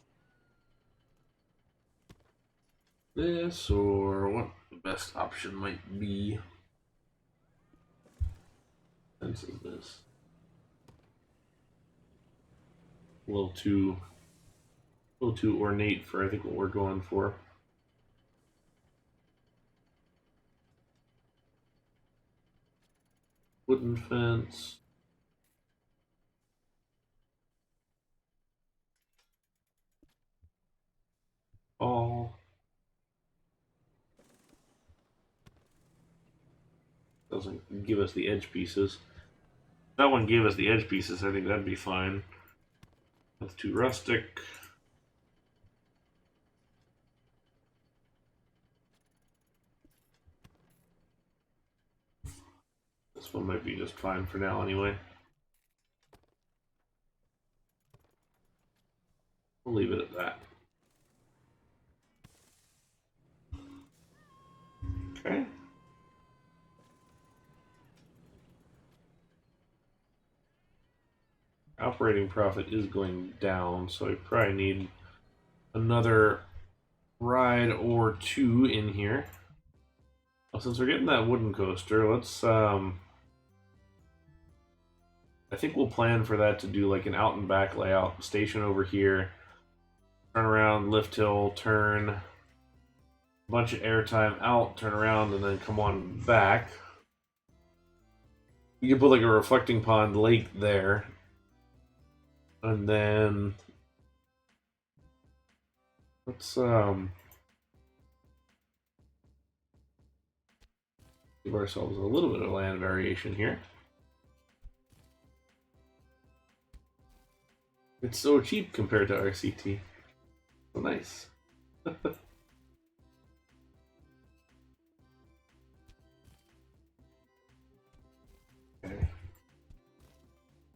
this or what the best option might be. Fences this. A little too ornate for I think what we're going for. Wooden fence. All. Doesn't give us the edge pieces. If that one gave us the edge pieces, I think that'd be fine. That's too rustic. This one might be just fine for now anyway. We'll leave it at that. Okay. operating profit is going down, so I probably need another ride or two in here. Well, since we're getting that wooden coaster, let's I think we'll plan for that to do like an out and back layout. Station over here, turn around, lift hill, turn, a bunch of airtime out, turn around, and then come on back. You can put like a reflecting pond lake there, and then let's give ourselves a little bit of land variation here. It's so cheap compared to RCT. So nice. Okay.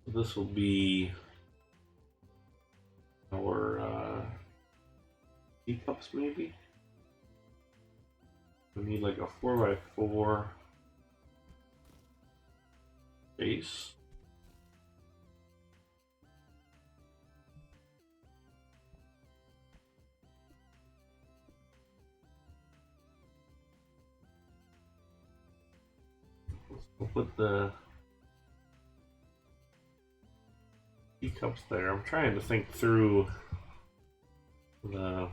This will be our teacups, maybe. We need like a 4x4 base. We'll put the teacups there. I'm trying to think through the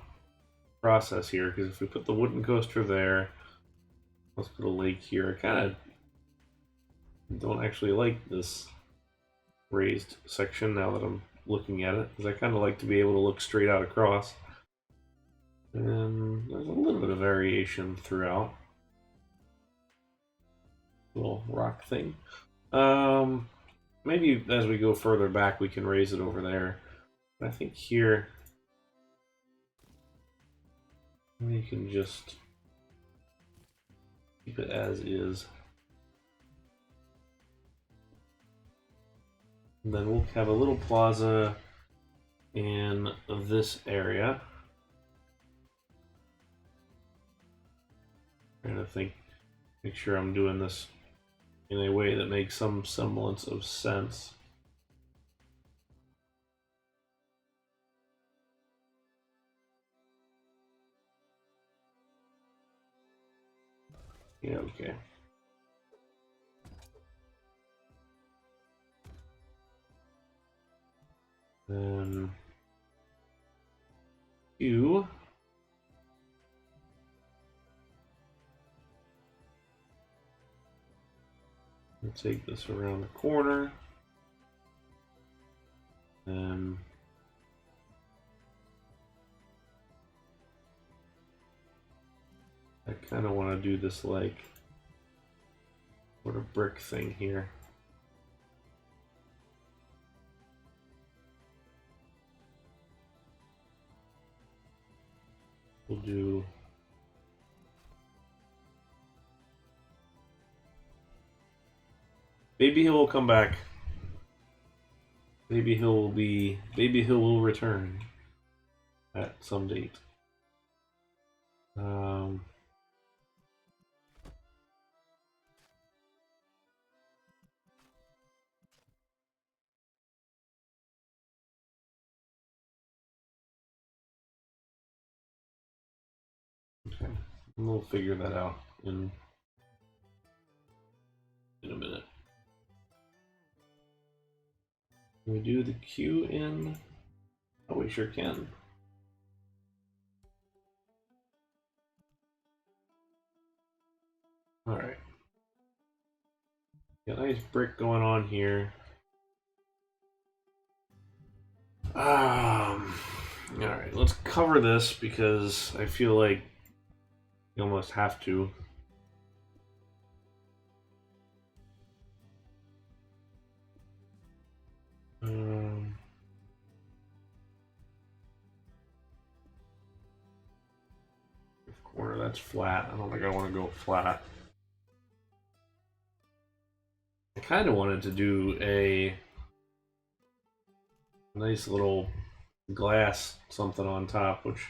process here, because if we put the wooden coaster there, let's put a lake here. I kind of don't actually like this raised section now that I'm looking at it, because I kind of like to be able to look straight out across. And there's a little bit of variation throughout. Little rock thing. Maybe as we go further back we can raise it over there. But I think here we can just keep it as is. And then we'll have a little plaza in this area. I'm trying to think, make sure I'm doing this in a way that makes some semblance of sense. Yeah, okay. Then you take this around the corner, and I kind of want to do this like sort of brick thing here. We'll do Baby Hill will come back. Baby Hill will return at some date. Okay, and we'll figure that out in a minute. Can we do the queue in? Oh, we sure can. Alright. Got a nice brick going on here. Alright, let's cover this because I feel like you almost have to. Corner, that's flat. I don't think I want to go flat. I kind of wanted to do a nice little glass something on top, which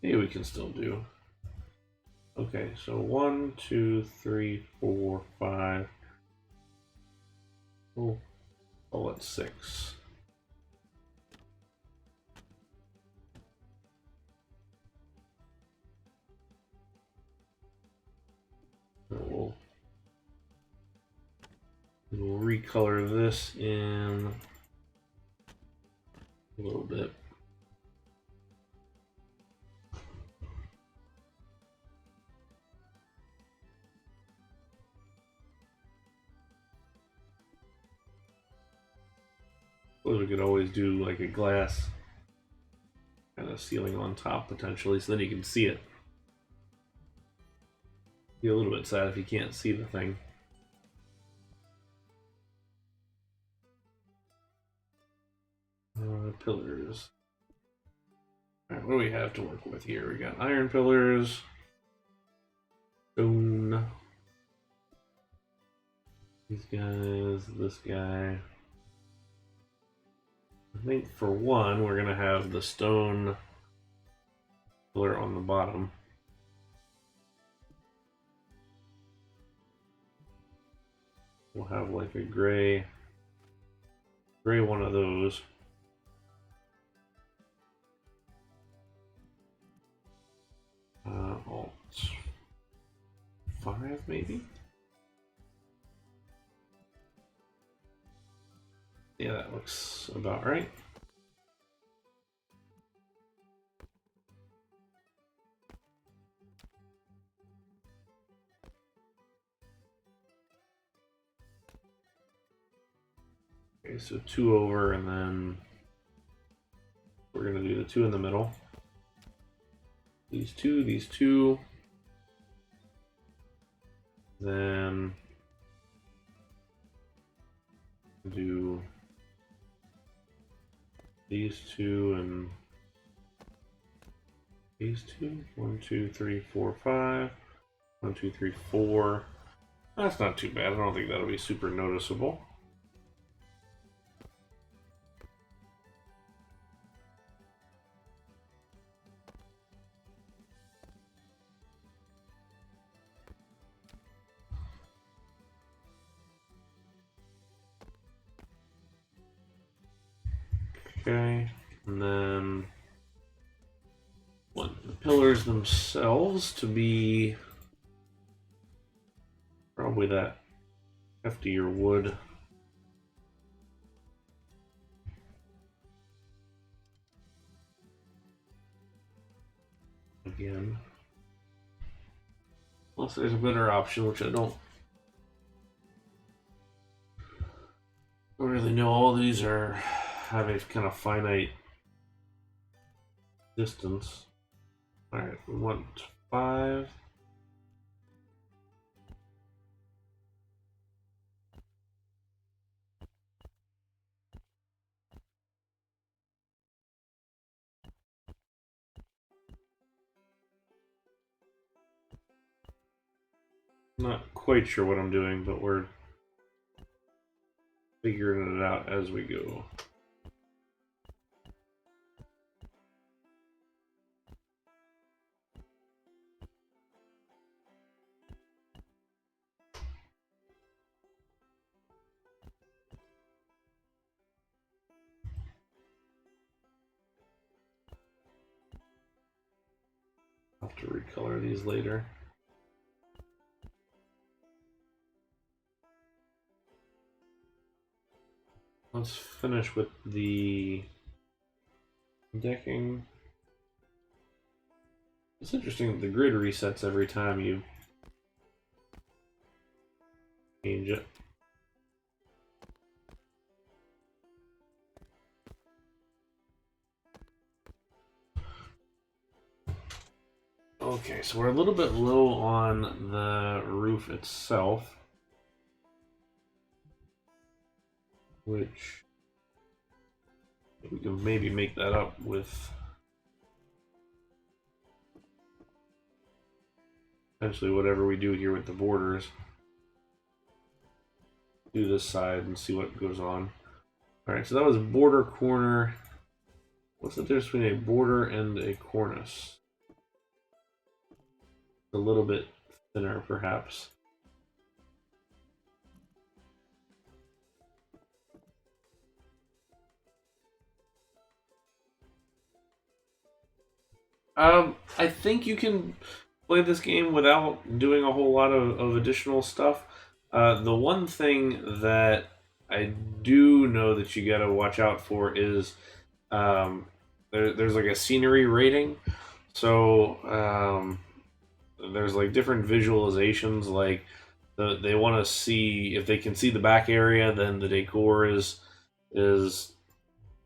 maybe we can still do. Okay, so 1, 2, 3, 4, 5. Oh, that's 6. We'll recolor this in a little bit. Suppose we could always do like a glass kind of ceiling on top potentially, so then you can see it. Be a little bit sad if you can't see the thing. Pillars. Alright, what do we have to work with here? We got iron pillars, stone, these guys, this guy. I think for one, we're gonna have the stone pillar on the bottom. We'll have like a gray one of those. Alt 5 maybe? Yeah, that looks about right. Okay, so 2 over, and then we're going to do the 2 in the middle. These two. Then do these 2 and these 2. 1, 2, 3, 4, 5. 1, 2, 3, 4. That's not too bad. I don't think that'll be super noticeable. Okay, and then want the pillars themselves to be probably that heftier wood. Again, unless there's a better option, which I don't really know. All these have a kind of finite distance. All right, we want 5. Not quite sure what I'm doing, but we're figuring it out as we go. I'll have to recolor these later. Let's finish with the decking. It's interesting that the grid resets every time you change it. Okay, so we're a little bit low on the roof itself, which we can maybe make that up with essentially whatever we do here with the borders. Do this side and see what goes on. Alright, so that was border corner. What's the difference between a border and a cornice? A little bit thinner, perhaps. I think you can play this game without doing a whole lot of additional stuff. The one thing that I do know that you got to watch out for is um, there's like a scenery rating. So there's like different visualizations. Like they want to see if they can see the back area, then the decor is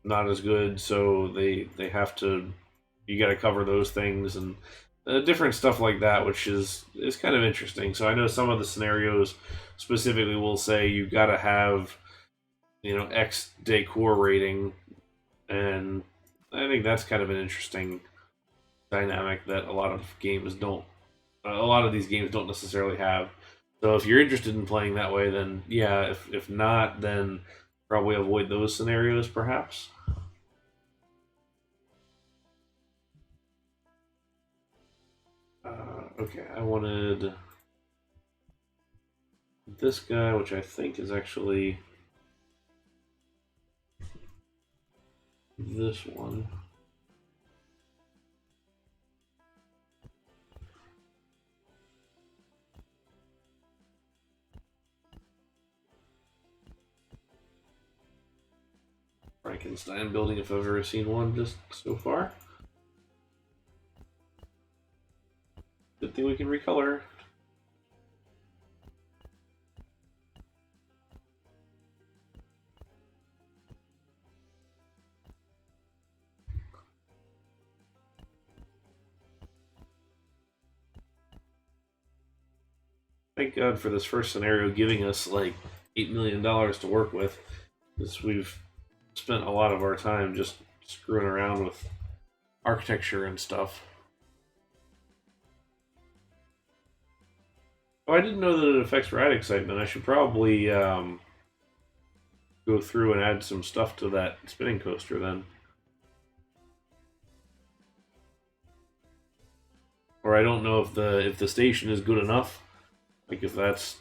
not as good. So they have to you got to cover those things and different stuff like that, which is kind of interesting. So I know some of the scenarios specifically will say you got to have X decor rating, and I think that's kind of an interesting dynamic that a lot of these games don't necessarily have. So if you're interested in playing that way, then yeah. If not, then probably avoid those scenarios, perhaps. Okay, I wanted this guy, which I think is actually this one. Frankenstein building, if I've ever seen one just so far. Good thing we can recolor. Thank God for this first scenario giving us like $8 million to work with, because we've spent a lot of our time just screwing around with architecture and stuff. Oh, I didn't know that it affects ride excitement. I should probably go through and add some stuff to that spinning coaster then. Or I don't know if the station is good enough, like if that's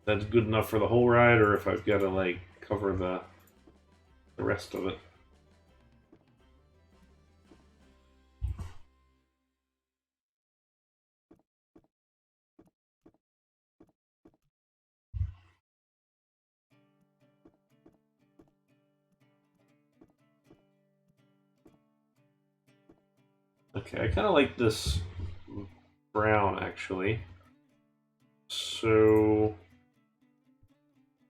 good enough for the whole ride, or if I've got to like cover the rest of it. Okay, I kind of like this brown actually. So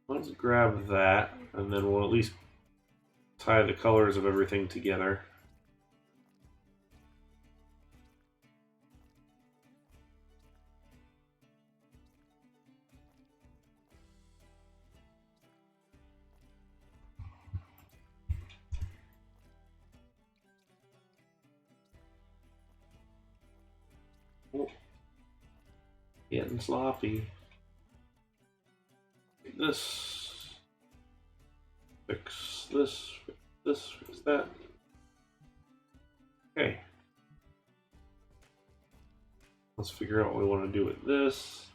let's grab that, and then we'll at least tie the colors of everything together. Oh, getting sloppy. This, fix this, fix that. Okay. Let's figure out what we want to do with this.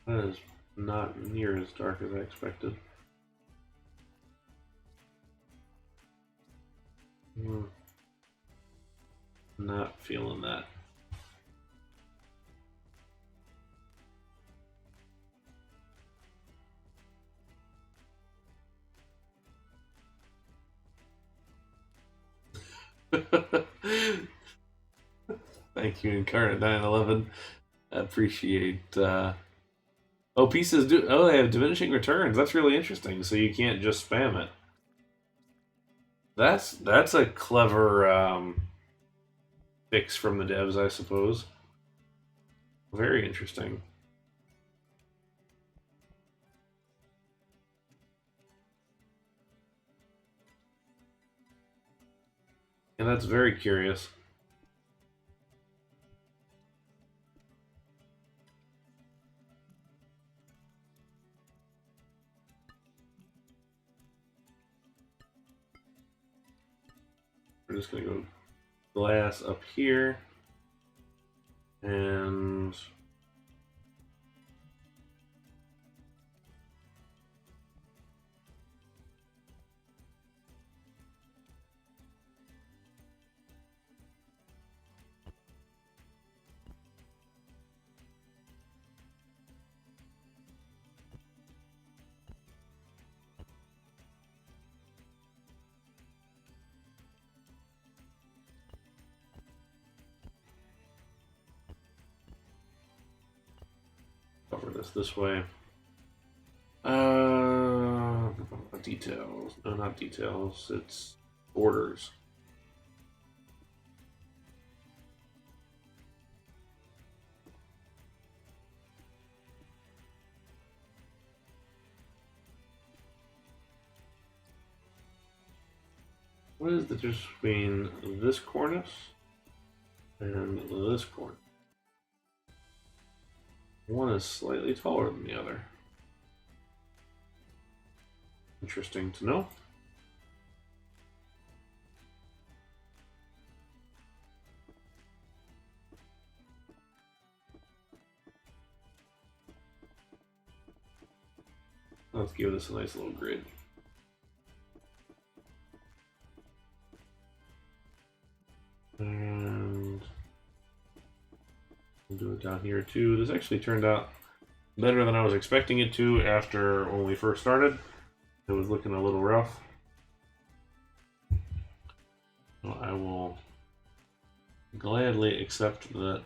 That is not near as dark as I expected. Not feeling that. Thank you, Incarnate 911. I appreciate. Oh, pieces do. Oh, they have diminishing returns. That's really interesting. So you can't just spam it. That's a clever fix from the devs, I suppose. Very interesting. And that's very curious. We're just gonna go glass up here. And this this way. Details. No, not details. It's borders. What is the difference between this cornice and this cornice? One is slightly taller than the other. Interesting to know. Let's give this a nice little grid. And we'll do it down here too. This actually turned out better than I was expecting it to after when we first started. It was looking a little rough. Well, I will gladly accept that.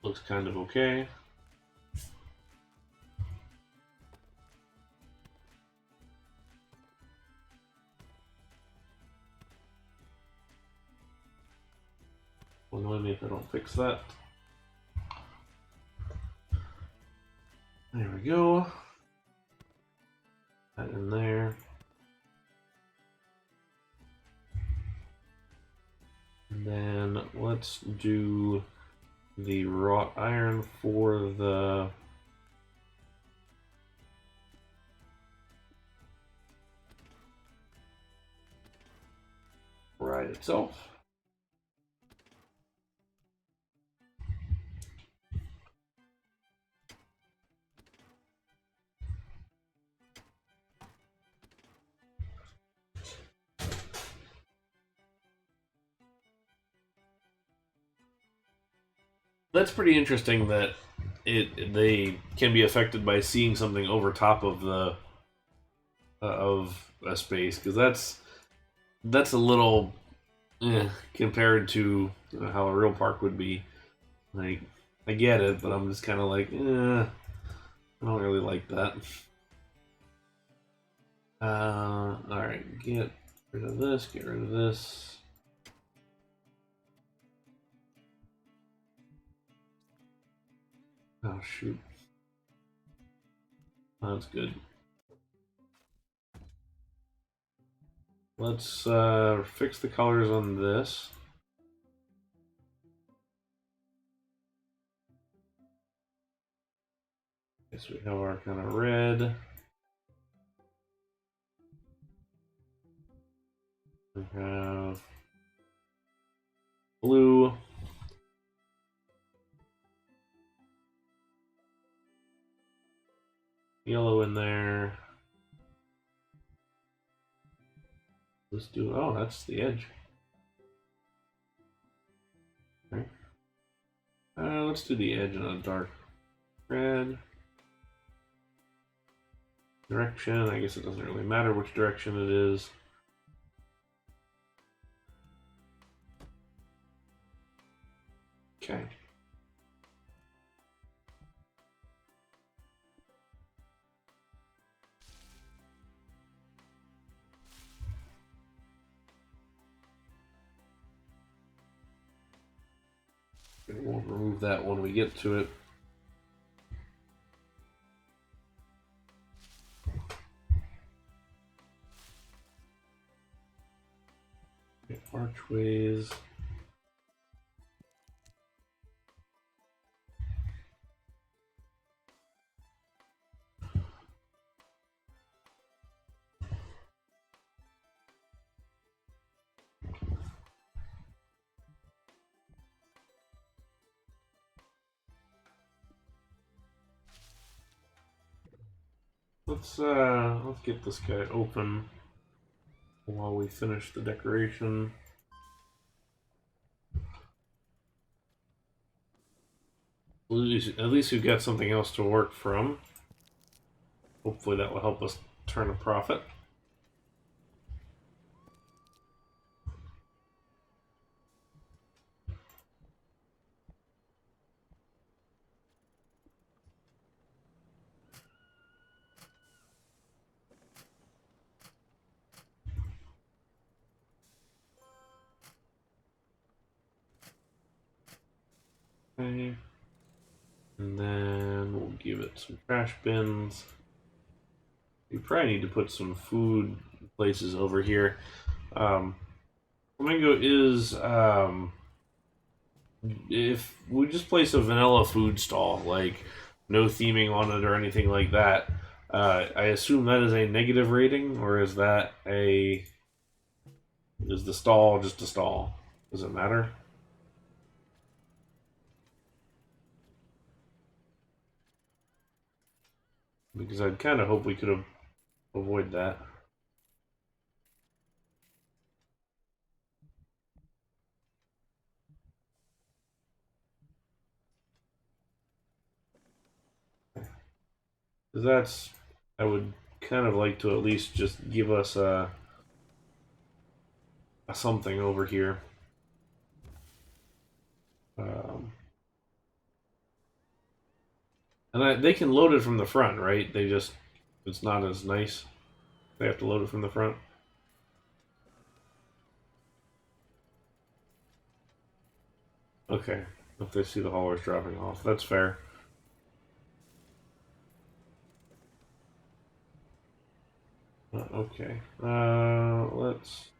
Looks kind of okay. Will annoy me if I don't fix that. There we go. That in there. And then let's do the wrought iron for the ride itself. That's pretty interesting that they can be affected by seeing something over top of the of a space, because that's a little compared to how a real park would be. Like, I get it, but I'm just kind of like, I don't really like that. All right, get rid of this. Get rid of this. Oh shoot. That's good. Let's fix the colors on this. Guess we have our kind of red. We have blue. Yellow in there. Let's do, oh, that's the edge. Okay. Let's do the edge in a dark red. Direction, I guess it doesn't really matter which direction it is. Okay. We'll remove that when we get to it. Okay, archways. Let's get this guy open while we finish the decoration. At least we've got something else to work from. Hopefully that will help us turn a profit. Okay. And then we'll give it some trash bins. We probably need to put some food places over here. Flamingo is if we just place a vanilla food stall, like no theming on it or anything like that, I assume that is a negative rating, or is the stall just a stall? Does it matter? Because I'd kind of hope we could have avoid that. Because I would kind of like to at least just give us a something over here. Um, they can load it from the front, right? It's not as nice. They have to load it from the front. Okay, if they see the haulers dropping off, that's fair. Okay, let's.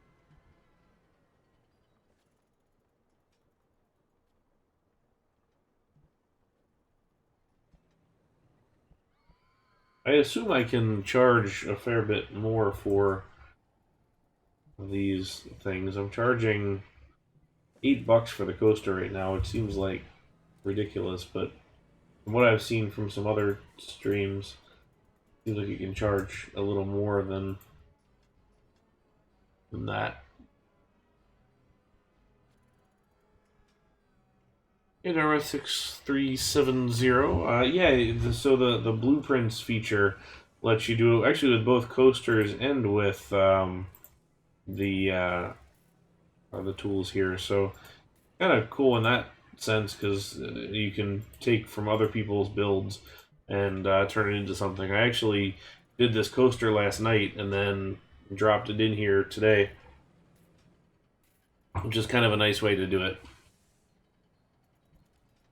I assume I can charge a fair bit more for these things. I'm charging $8 for the coaster right now. It seems like ridiculous, but from what I've seen from some other streams, it seems like you can charge a little more than that. 8RS6370. Yeah. So the blueprints feature lets you do actually with both coasters and with the tools here. So kind of cool in that sense because you can take from other people's builds and turn it into something. I actually did this coaster last night and then dropped it in here today, which is kind of a nice way to do it.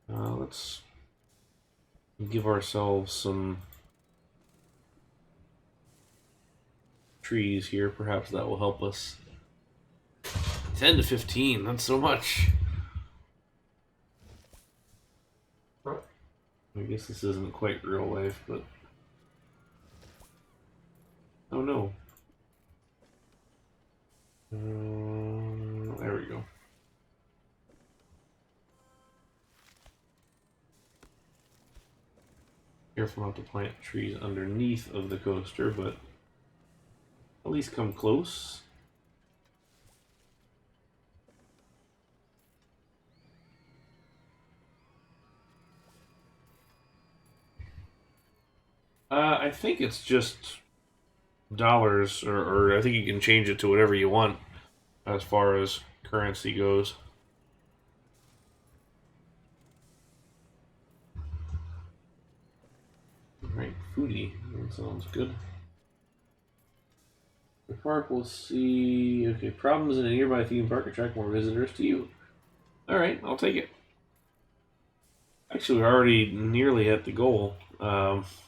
Let's give ourselves some trees here. Perhaps that will help us. 10 to 15, that's so much. I guess this isn't quite real life, but... Oh no. There we go. Careful not to plant trees underneath of the coaster, but at least come close. I think it's just dollars, or I think you can change it to whatever you want as far as currency goes. Alright, foodie. That sounds good. The park will see. Okay, problems in a nearby theme park attract more visitors to you. Alright, I'll take it. Actually, we're already nearly at the goal of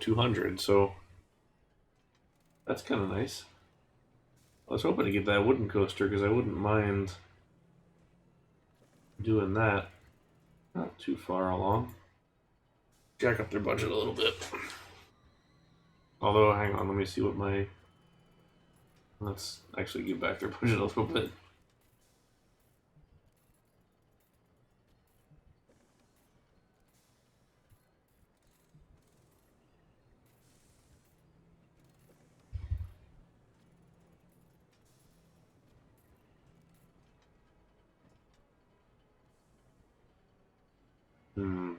200, so that's kind of nice. I was hoping to get that wooden coaster because I wouldn't mind doing that. Not too far along. Jack up their budget a little bit. Although, hang on, let me see what my... Let's actually give back their budget a little bit.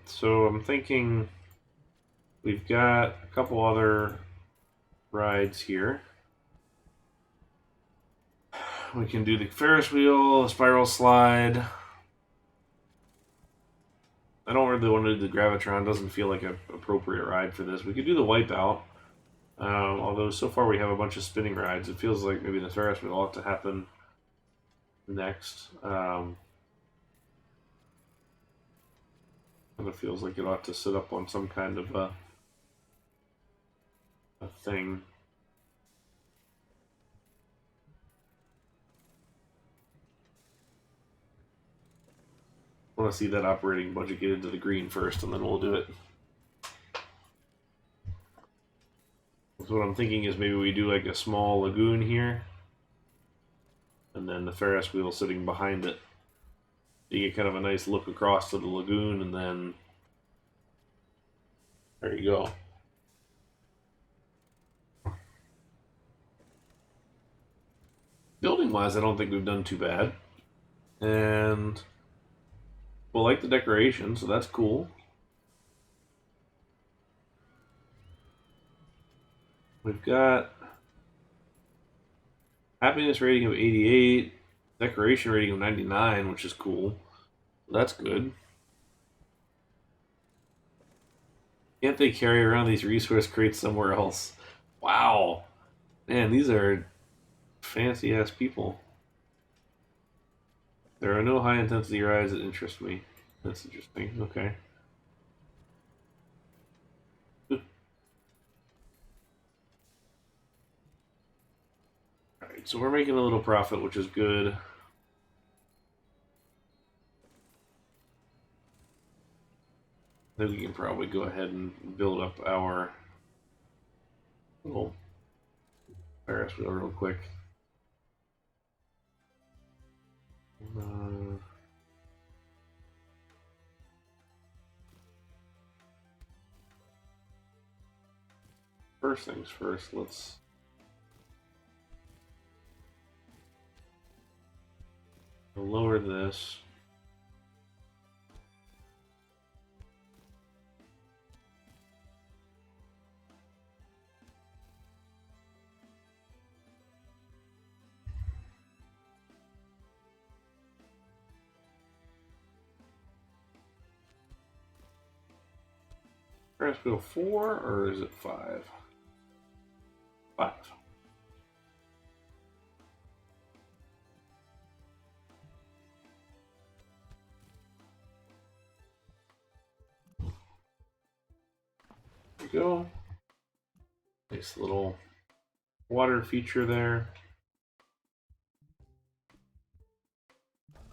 So I'm thinking we've got a couple other rides here. We can do the Ferris wheel, a spiral slide. I don't really want to do the Gravitron. Doesn't feel like an appropriate ride for this. We could do the Wipeout. Although so far we have a bunch of spinning rides. It feels like maybe the Ferris wheel will have to happen next. Kind of feels like it ought to sit up on some kind of a thing. I want to see that operating budget get into the green first, and then we'll do it. So what I'm thinking is maybe we do like a small lagoon here, and then the Ferris wheel sitting behind it. You get kind of a nice look across to the lagoon, and then there you go. Building-wise, I don't think we've done too bad. And we'll like the decoration, so that's cool. We've got happiness rating of 88, decoration rating of 99, which is cool. That's good. Can't they carry around these resource crates somewhere else? Wow. Man, these are fancy ass people. There are no high intensity rides that interest me. That's interesting. Okay. Alright, so we're making a little profit, which is good. Then we can probably go ahead and build up our little Ferris wheel real quick. First things first, let's lower this. Ferris wheel 4 or is it 5? 5. There we go. Nice little water feature there.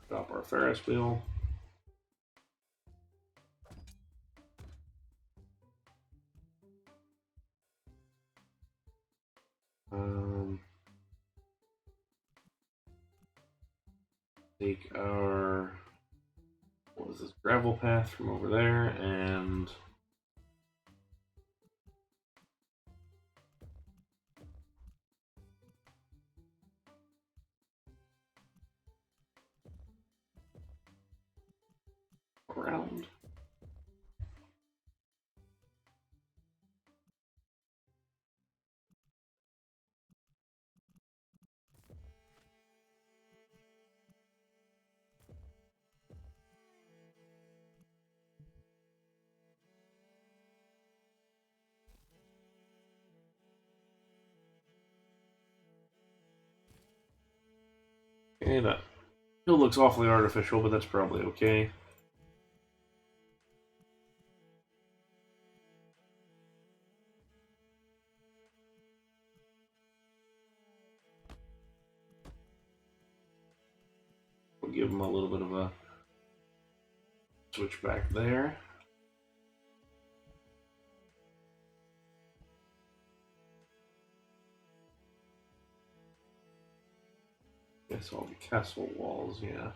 Stop our Ferris wheel. Take our, what is this, gravel path from over there and around. And that still looks awfully artificial, but that's probably okay. We'll give them a little bit of a switch back there. Guess all the castle walls, yeah.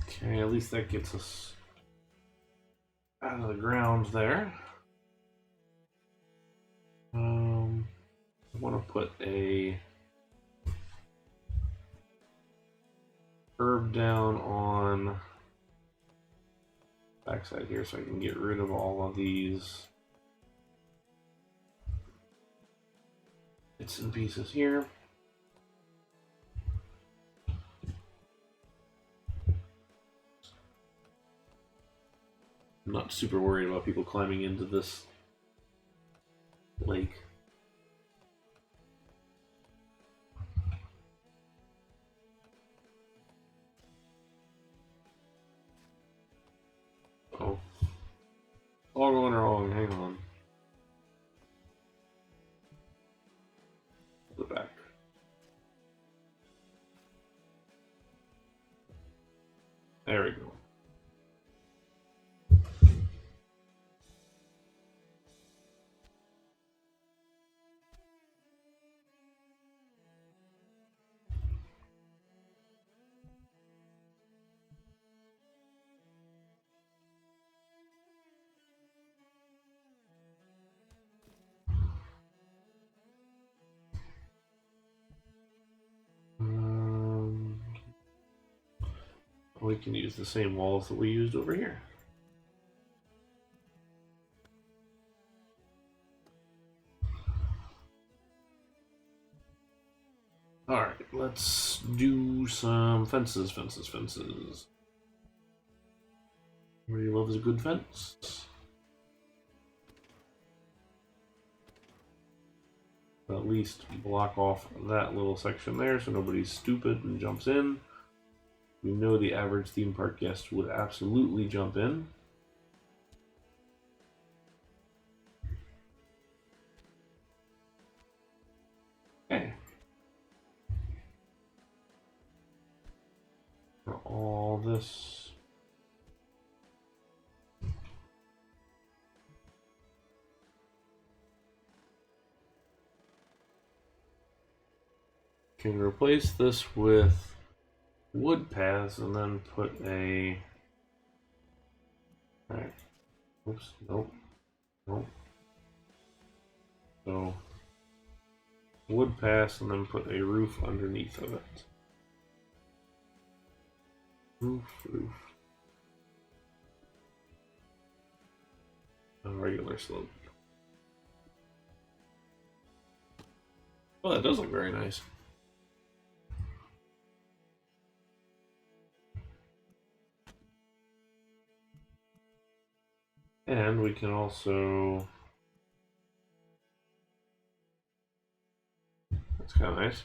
Okay, at least that gets us out of the ground there. I want to put a curb down on backside here so I can get rid of all of these bits and pieces here. not super worried about people climbing into this lake. Oh. All going wrong, hang on. The back. There we go. We can use the same walls that we used over here. Alright, let's do some fences. Everybody loves a good fence. At least block off that little section there so nobody's stupid and jumps in. We know the average theme park guest would absolutely jump in. Okay. For all this. Can replace this with wood paths and then put a. Alright. Oops, nope. So wood paths and then put a roof underneath of it. Roof. A regular slope. Well, that does look very nice. And we can also. That's kind of nice.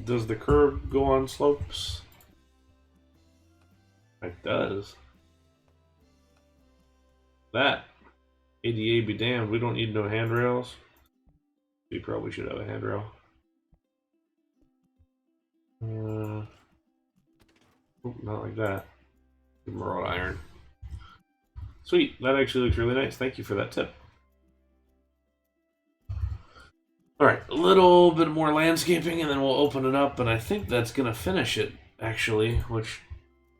Does the curve go on slopes? It does. That ADA be damned. We don't need no handrails. We probably should have a handrail. Not like that. Give him a wrought iron. Sweet. That actually looks really nice. Thank you for that tip. Alright, a little bit more landscaping and then we'll open it up, and I think that's going to finish it, actually, which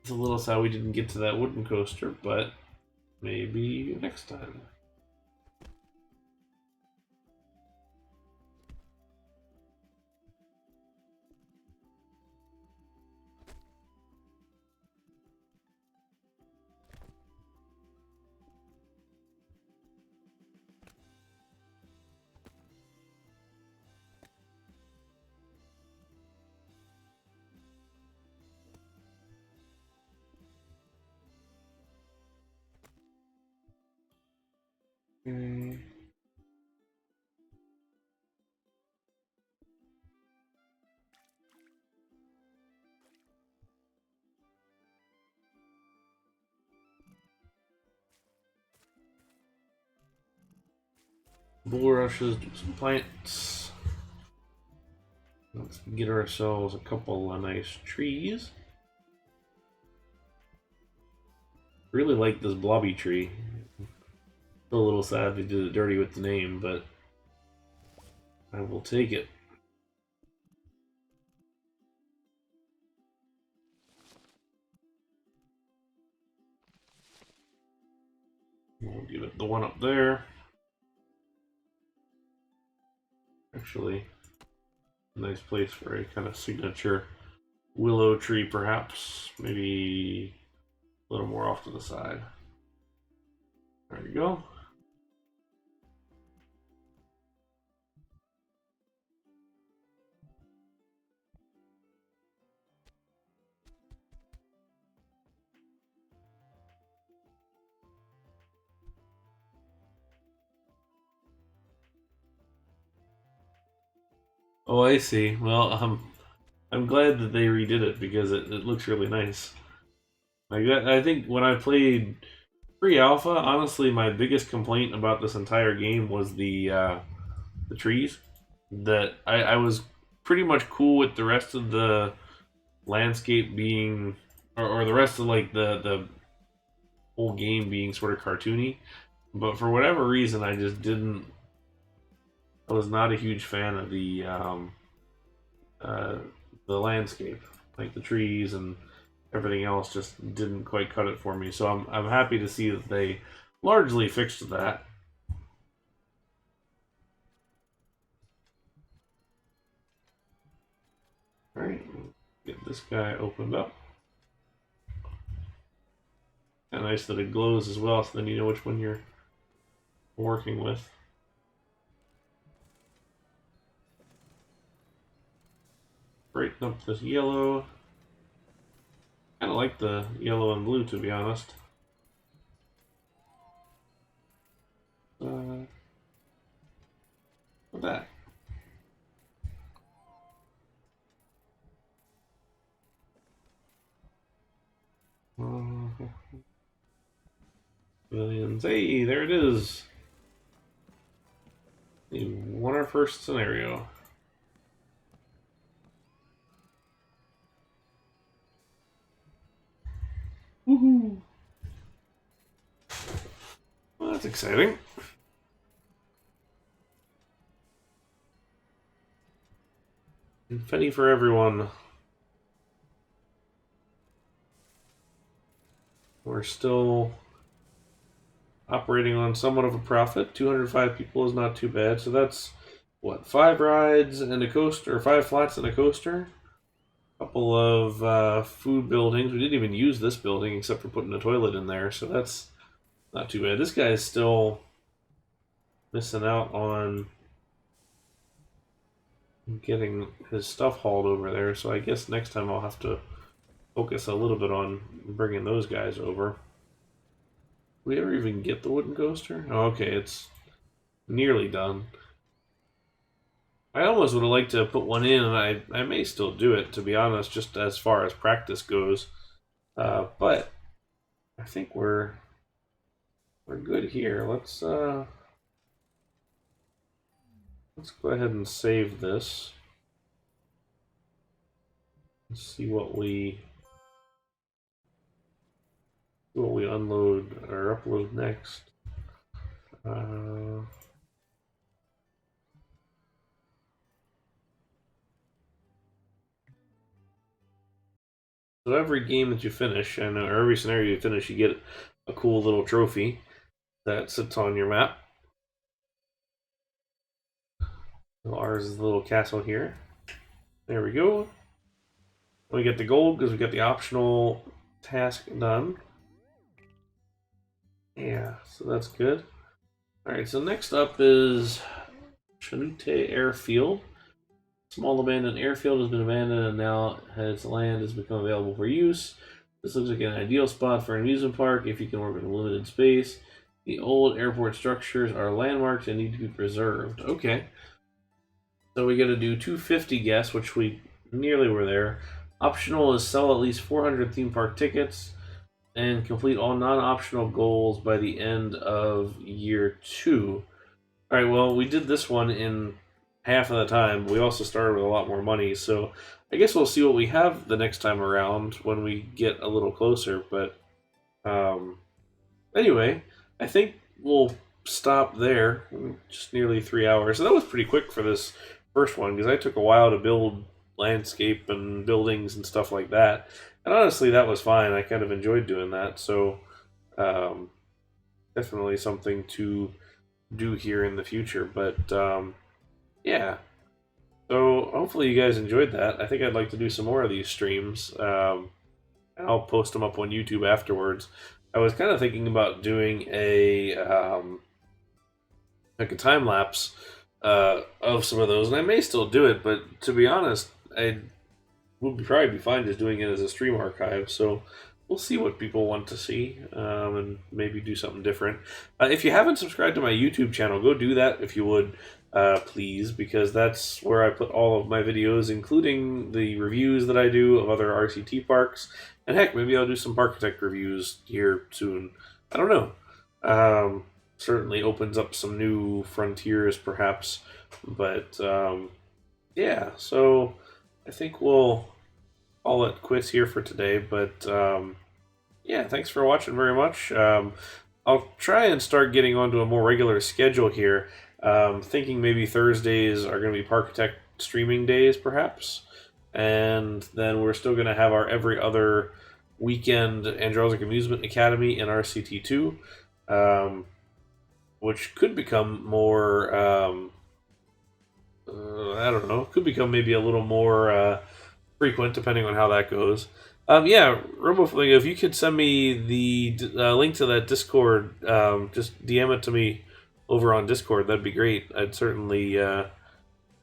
is a little sad we didn't get to that wooden coaster, but maybe next time. Okay. Bulrushes, do some plants. Let's get ourselves a couple of nice trees. Really like this blobby tree. Still a little sad they did it dirty with the name, but I will take it. We'll give it the one up there. Actually, a nice place for a kind of signature willow tree, perhaps. Maybe a little more off to the side. There we go. Oh, I see. Well, I'm glad that they redid it because it looks really nice. Like I think when I played pre-alpha, honestly, my biggest complaint about this entire game was the trees. That I was pretty much cool with the rest of the landscape being, or the rest of like the whole game being sort of cartoony. But for whatever reason, I just didn't. I was not a huge fan of uh, the landscape, like the trees and everything else. Just didn't quite cut it for me. So I'm happy to see that they largely fixed that. All right, get this guy opened up. And nice that it glows as well, so then you know which one you're working with. Brighten up this yellow. Kind of like the yellow and blue, to be honest. What that? Millions. Hey, there it is. We won our first scenario. Woohoo! Well, that's exciting. Confetti for everyone. We're still operating on somewhat of a profit. 205 people is not too bad. So that's what, 5 rides and a coaster, or 5 flats and a coaster. A couple of food buildings. We didn't even use this building except for putting a toilet in there, so that's not too bad. This guy is still missing out on getting his stuff hauled over there, so I guess next time I'll have to focus a little bit on bringing those guys over. Did we ever even get the wooden coaster? Oh, okay, it's nearly done. I almost would have liked to put one in, and I may still do it, to be honest, just as far as practice goes. But I think we're good here. Let's go ahead and save this. Let's see what we unload or upload next. So every game that you finish, and or every scenario you finish, you get a cool little trophy that sits on your map. So ours is the little castle here. There we go. We get the gold because we got the optional task done. Yeah, so that's good. Alright, so next up is Chalute Airfield. Small abandoned airfield has been abandoned and now its land has become available for use. This looks like an ideal spot for an amusement park if you can work with a limited space. The old airport structures are landmarks and need to be preserved. Okay. So we got to do 250 guests, which we nearly were there. Optional is sell at least 400 theme park tickets and complete all non-optional goals by the end of year 2. All right, well, we did this one in half of the time. We also started with a lot more money, so I guess we'll see what we have the next time around when we get a little closer. But anyway, I think we'll stop there. Just nearly 3 hours. So that was pretty quick for this first one because I took a while to build landscape and buildings and stuff like that. And honestly, that was fine. I kind of enjoyed doing that. So definitely something to do here in the future. But yeah. So hopefully you guys enjoyed that. I think I'd like to do some more of these streams. I'll post them up on YouTube afterwards. I was kind of thinking about doing a like a time lapse of some of those, and I may still do it. But to be honest, I would probably be fine just doing it as a stream archive. So we'll see what people want to see, and maybe do something different. If you haven't subscribed to my YouTube channel, go do that if you would. please, because that's where I put all of my videos, including the reviews that I do of other RCT parks. And heck, maybe I'll do some Parkitect reviews here soon. I don't know. Certainly opens up some new frontiers, perhaps. But yeah, so I think we'll call it quits here for today. But yeah, thanks for watching very much. I'll try and start getting onto a more regular schedule here. Thinking maybe Thursdays are going to be Parkitect streaming days, perhaps. And then we're still going to have our every other weekend Androsic Amusement Academy in RCT2, which could become more, I don't know, could become maybe a little more frequent depending on how that goes. Yeah, RoboFlamingo, if you could send me the link to that Discord, just DM it to me over on Discord, that'd be great. I'd certainly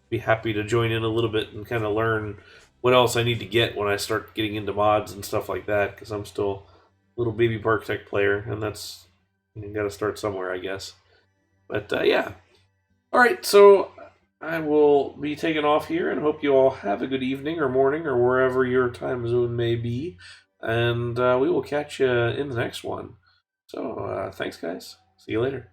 be happy to join in a little bit and kind of learn what else I need to get when I start getting into mods and stuff like that, because I'm still a little baby Parkitect player, and that's, you got to start somewhere, I guess. But yeah. Alright, so I will be taking off here, and hope you all have a good evening or morning or wherever your time zone may be. And we will catch you in the next one. So thanks, guys. See you later.